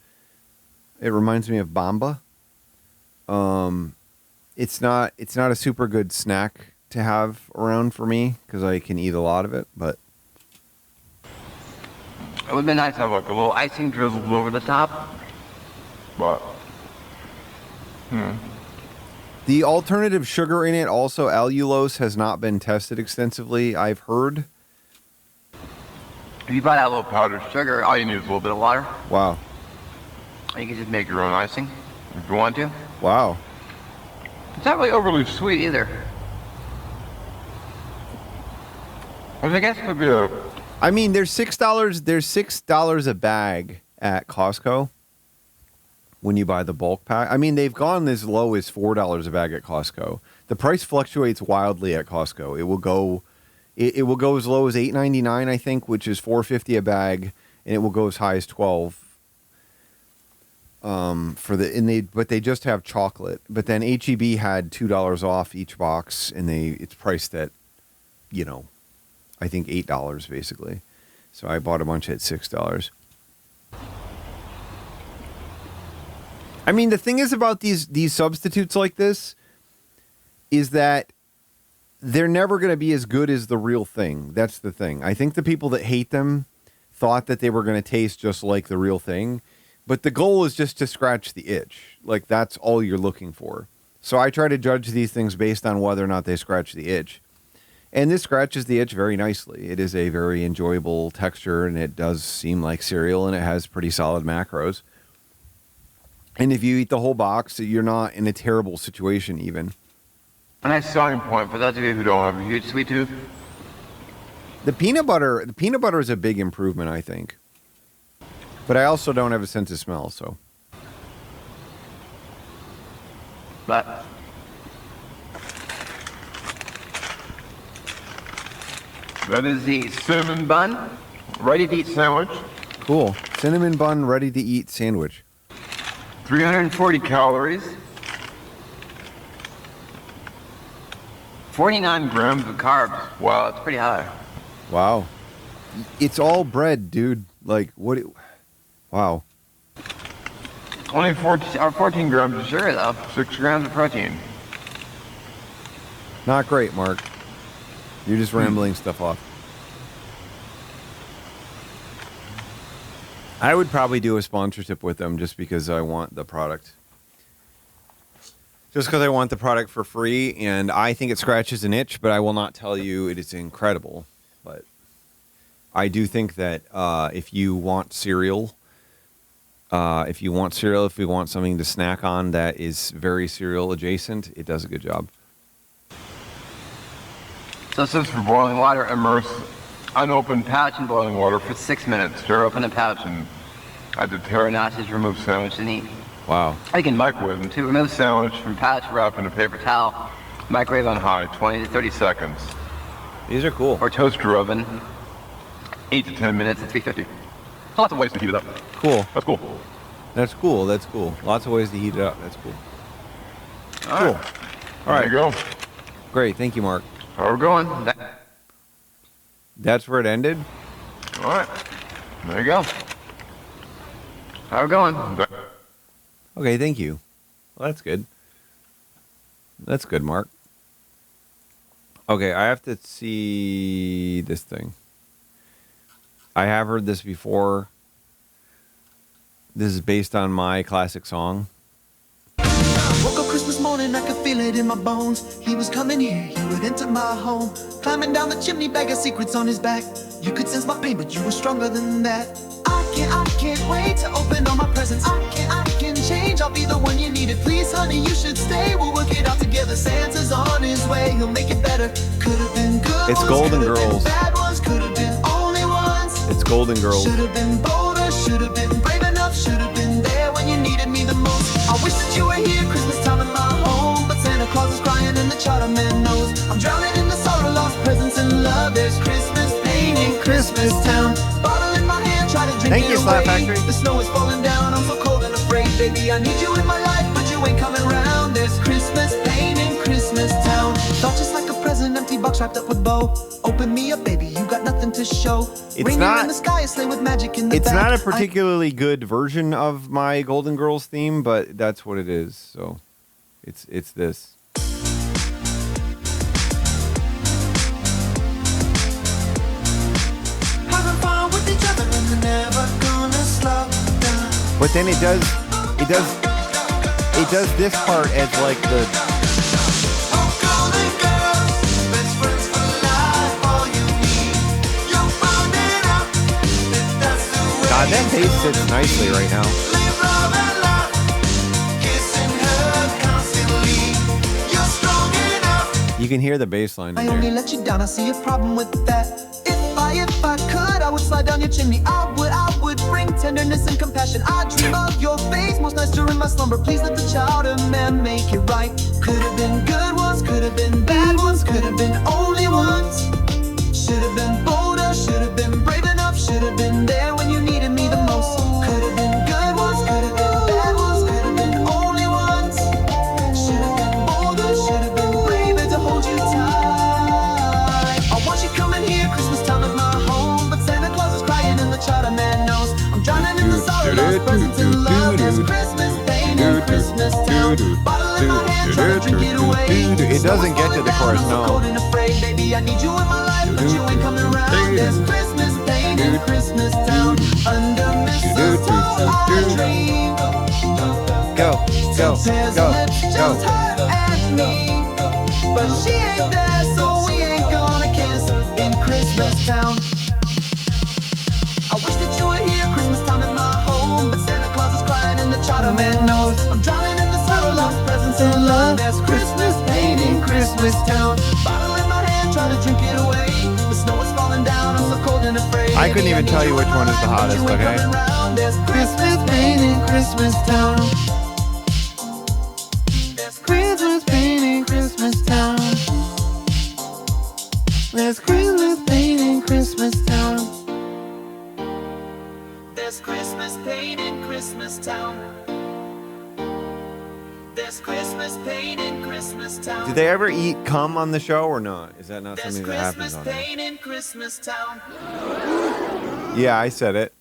It reminds me of Bamba. It's not a super good snack to have around for me because I can eat a lot of it, but it would be nice to have like a little icing drizzled over the top. But the alternative sugar in it, also allulose, has not been tested extensively, I've heard. If you buy that little powdered sugar, all you need is a little bit of water. Wow. You can just make your own icing if you want to. Wow. It's not really overly sweet either. I guess it could be I mean, there's $6. There's $6 a bag at Costco when you buy the bulk pack. I mean, they've gone as low as $4 a bag at Costco. The price fluctuates wildly at Costco. It will go as low as $8.99, I think, which is $4.50 a bag, and it will go as high as $12. But they just have chocolate. But then HEB had $2 off each box, and it's priced at, I think $8 basically. So I bought a bunch at $6. I mean, the thing is about these substitutes like this is that they're never going to be as good as the real thing. That's the thing. I think the people that hate them thought that they were going to taste just like the real thing, but the goal is just to scratch the itch. Like, that's all you're looking for. So I try to judge these things based on whether or not they scratch the itch. And this scratches the itch very nicely. It is a very enjoyable texture, and it does seem like cereal, and it has pretty solid macros. And if you eat the whole box, you're not in a terrible situation even. a nice selling point for those of you who don't have a huge sweet tooth. The peanut butter is a big improvement, I think. But I also don't have a sense of smell, so. But that is the cinnamon bun, ready-to-eat sandwich. Cool. Cinnamon bun, ready-to-eat sandwich. 340 calories. 49 grams of carbs. Wow, that's pretty high. Wow. It's all bread, dude. Like, what? Wow. Only 14 grams of sugar, though. 6 grams of protein. Not great, Mark. You're just rambling stuff off. I would probably do a sponsorship with them just because I want the product. Just because I want the product for free, and I think it scratches an itch, but I will not tell you it is incredible. But I do think that if you want cereal, if you want something to snack on that is very cereal adjacent, it does a good job. So this is for boiling water. Immerse unopened pouch in boiling water for 6 minutes. Stir open the pouch and add the teranaces, remove sandwich and eat. Wow. You can microwave them too. Remove sandwich from pouch, wrap in a paper towel, microwave on high, 20 to 30 seconds. These are cool. Or toaster oven, 8 to 10 minutes at 350. Lots of ways to heat it up. Cool. That's cool. That's cool. That's cool. Lots of ways to heat it up. That's cool. All Cool. right. All right. There you go. Great. Thank you, Mark. How we're going? That's where it ended? All right. There you go. How we're going? Okay, thank you. Well, that's good. That's good, Mark. Okay, I have to see this thing. I have heard this before. This is based on my classic song. Woke up Christmas morning, I could feel it in my bones. He was coming here, he would enter my home. Climbing down the chimney, bag of secrets on his back. You could sense my pain, but you were stronger than that. I can't wait to open all my presents. I can change, I'll be the one you needed. Please, honey, you should stay. We'll work it out together. Santa's on his way, he'll make it better. Could have been good. It's Golden Girls. Bad ones, could have been only ones. It's Golden Girls. Should have been bolder, should have been brave enough, should have been there when you needed me the most. I wish that you were here, Christmas time in my home, but Santa Claus is crying and the charter man knows. I'm drowning in the sorrow, lost presents and love. There's Christmas pain in Christmas town. Bottle in my hand, try to drink Thank it you, away. Slap Factory. The snow is falling down, I'm so cold and afraid. Baby, I need you in my life, but you ain't coming round. There's Christmas pain in Christmas town. Thought just like a present, empty box wrapped up with bow. Open me up, baby, you got nothing to show. Not- in the sky, a sleigh with magic in the It's back. not a particularly good version of my Golden Girls theme, but that's what it is. So it's this. Having fun with each other and we're never gonna slow down. But then it does this part as like the God, that bass sits nicely right now. You can hear the bass line I in only there. let you down, I see a problem with that. If I could, I would slide down your chimney. I would bring tenderness and compassion. I dream of your face, most nights during my slumber. Please let the child of man make it right. Could have been good ones, could have been bad ones, could have been only ones. Should have been bolder, should have been brave enough, should have been there when you needed me the most. Could have been good ones, could have been bad ones, could have been only ones. Should have been bolder, should have been braver to hold you tight. I want you coming here, Christmas time at my home, but Santa Claus is crying and the charter man knows. I'm drowning in the sorrow, lost presents and love. There's Christmas pain in Christmas town. Bottle in my hand, trying to drink it away. It doesn't get to the chorus, I'm so no. cold and afraid, baby, I need you in my life, but you ain't coming around. There's Christmas pain in Christmas town. Under mistletoe, I dream. Go, go, Tears go, lips just go. hurt at me, but she ain't there, so we ain't gonna kiss in Christmas town. I wish that you were here, Christmas time in my home, but Santa Claus is crying and the charter man knows. I'm drowning in the sorrow, lost presents and love. There's Christmas pain in Christmas town. Bottle in my hand, try to drink it away. The snow is falling down, I'm so cold and afraid. I couldn't even tell you which one is the hottest, okay? There's Christmas pain in Christmas town. There's Christmas pain in Christmas town. There's Christmas pain in Christmas town. There's Christmas pain in Christmas town. There's Christmas pain in Christmas town. Did they ever eat cum on the show or not? Is that not There's something that happens Christmas on there? pain in Christmas town. Yeah, I said it.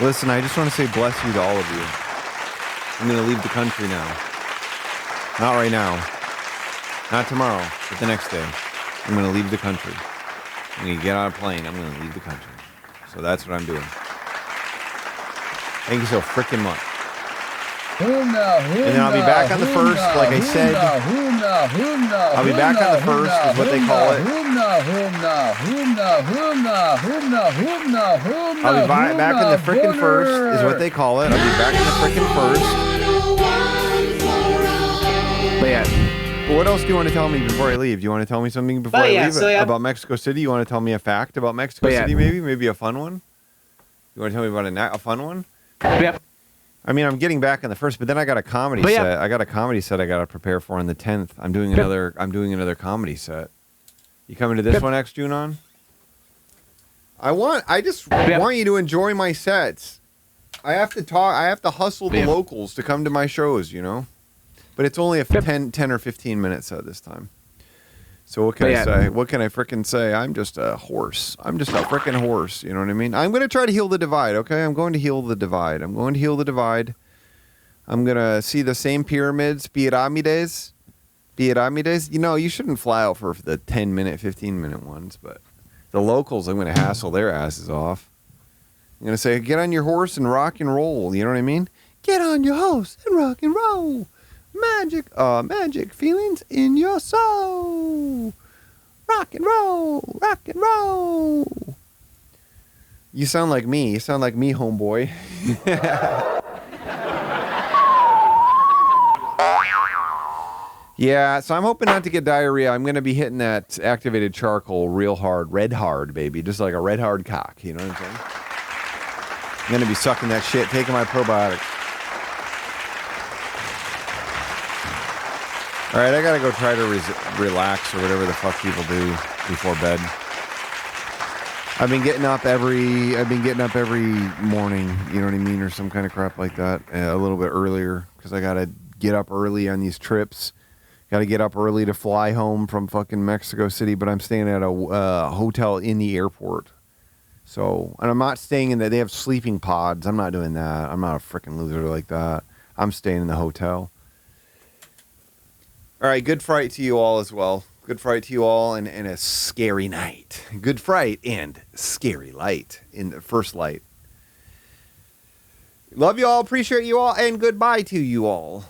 Listen, I just want to say bless you to all of you. I'm going to leave the country now. Not right now. Not tomorrow, but the next day. I'm going to leave the country. I'm going to get on a plane. I'm going to leave the country. So that's what I'm doing. Thank you so freaking much. And then I'll be back on the 1st, like I said. I'll be back on the 1st, is what they call it. I'll be back in the frickin' 1st, is what they call it. I'll be back in the frickin' 1st. But yeah, what else do you want to tell me before I leave? Do you want to tell me something before I leave about Mexico City? You want to tell me a fact about Mexico City, maybe? Maybe a fun one? You want to tell me about a fun one? Yep. I mean, I'm getting back on the 1st, but then I got a comedy set. I got a comedy set I got to prepare for on the 10th. I'm doing another comedy set. You coming to this one next June on? I just want you to enjoy my sets. I have to hustle the locals to come to my shows, you know? But it's only a 10 or 15 minute set this time. So what can I say? What can I frickin' say? I'm just a horse. I'm just a frickin' horse. You know what I mean? I'm going to try to heal the divide, okay? I'm going to heal the divide. I'm going to see the same pyramids, pyramides. You know, you shouldn't fly out for the 10-minute, 15-minute ones, but the locals, I'm going to hassle their asses off. I'm going to say, get on your horse and rock and roll. You know what I mean? Get on your horse and rock and roll. Magic feelings in your soul. Rock and roll, rock and roll. You sound like me. You sound like me, homeboy. Yeah, so I'm hoping not to get diarrhea. I'm going to be hitting that activated charcoal real hard. Red hard, baby. Just like a red hard cock. You know what I'm saying? I'm going to be sucking that shit, taking my probiotics. All right, I got to go try to relax or whatever the fuck people do before bed. I've been getting up every morning, you know what I mean, or some kind of crap like that, a little bit earlier, because I got to get up early on these trips. Got to get up early to fly home from fucking Mexico City, but I'm staying at a hotel in the airport. So, and I'm not staying in they have sleeping pods. I'm not doing that. I'm not a freaking loser like that. I'm staying in the hotel. All right, good fright to you all as well. Good fright to you all, and a scary night. Good fright and scary light in the first light. Love you all, appreciate you all, and goodbye to you all.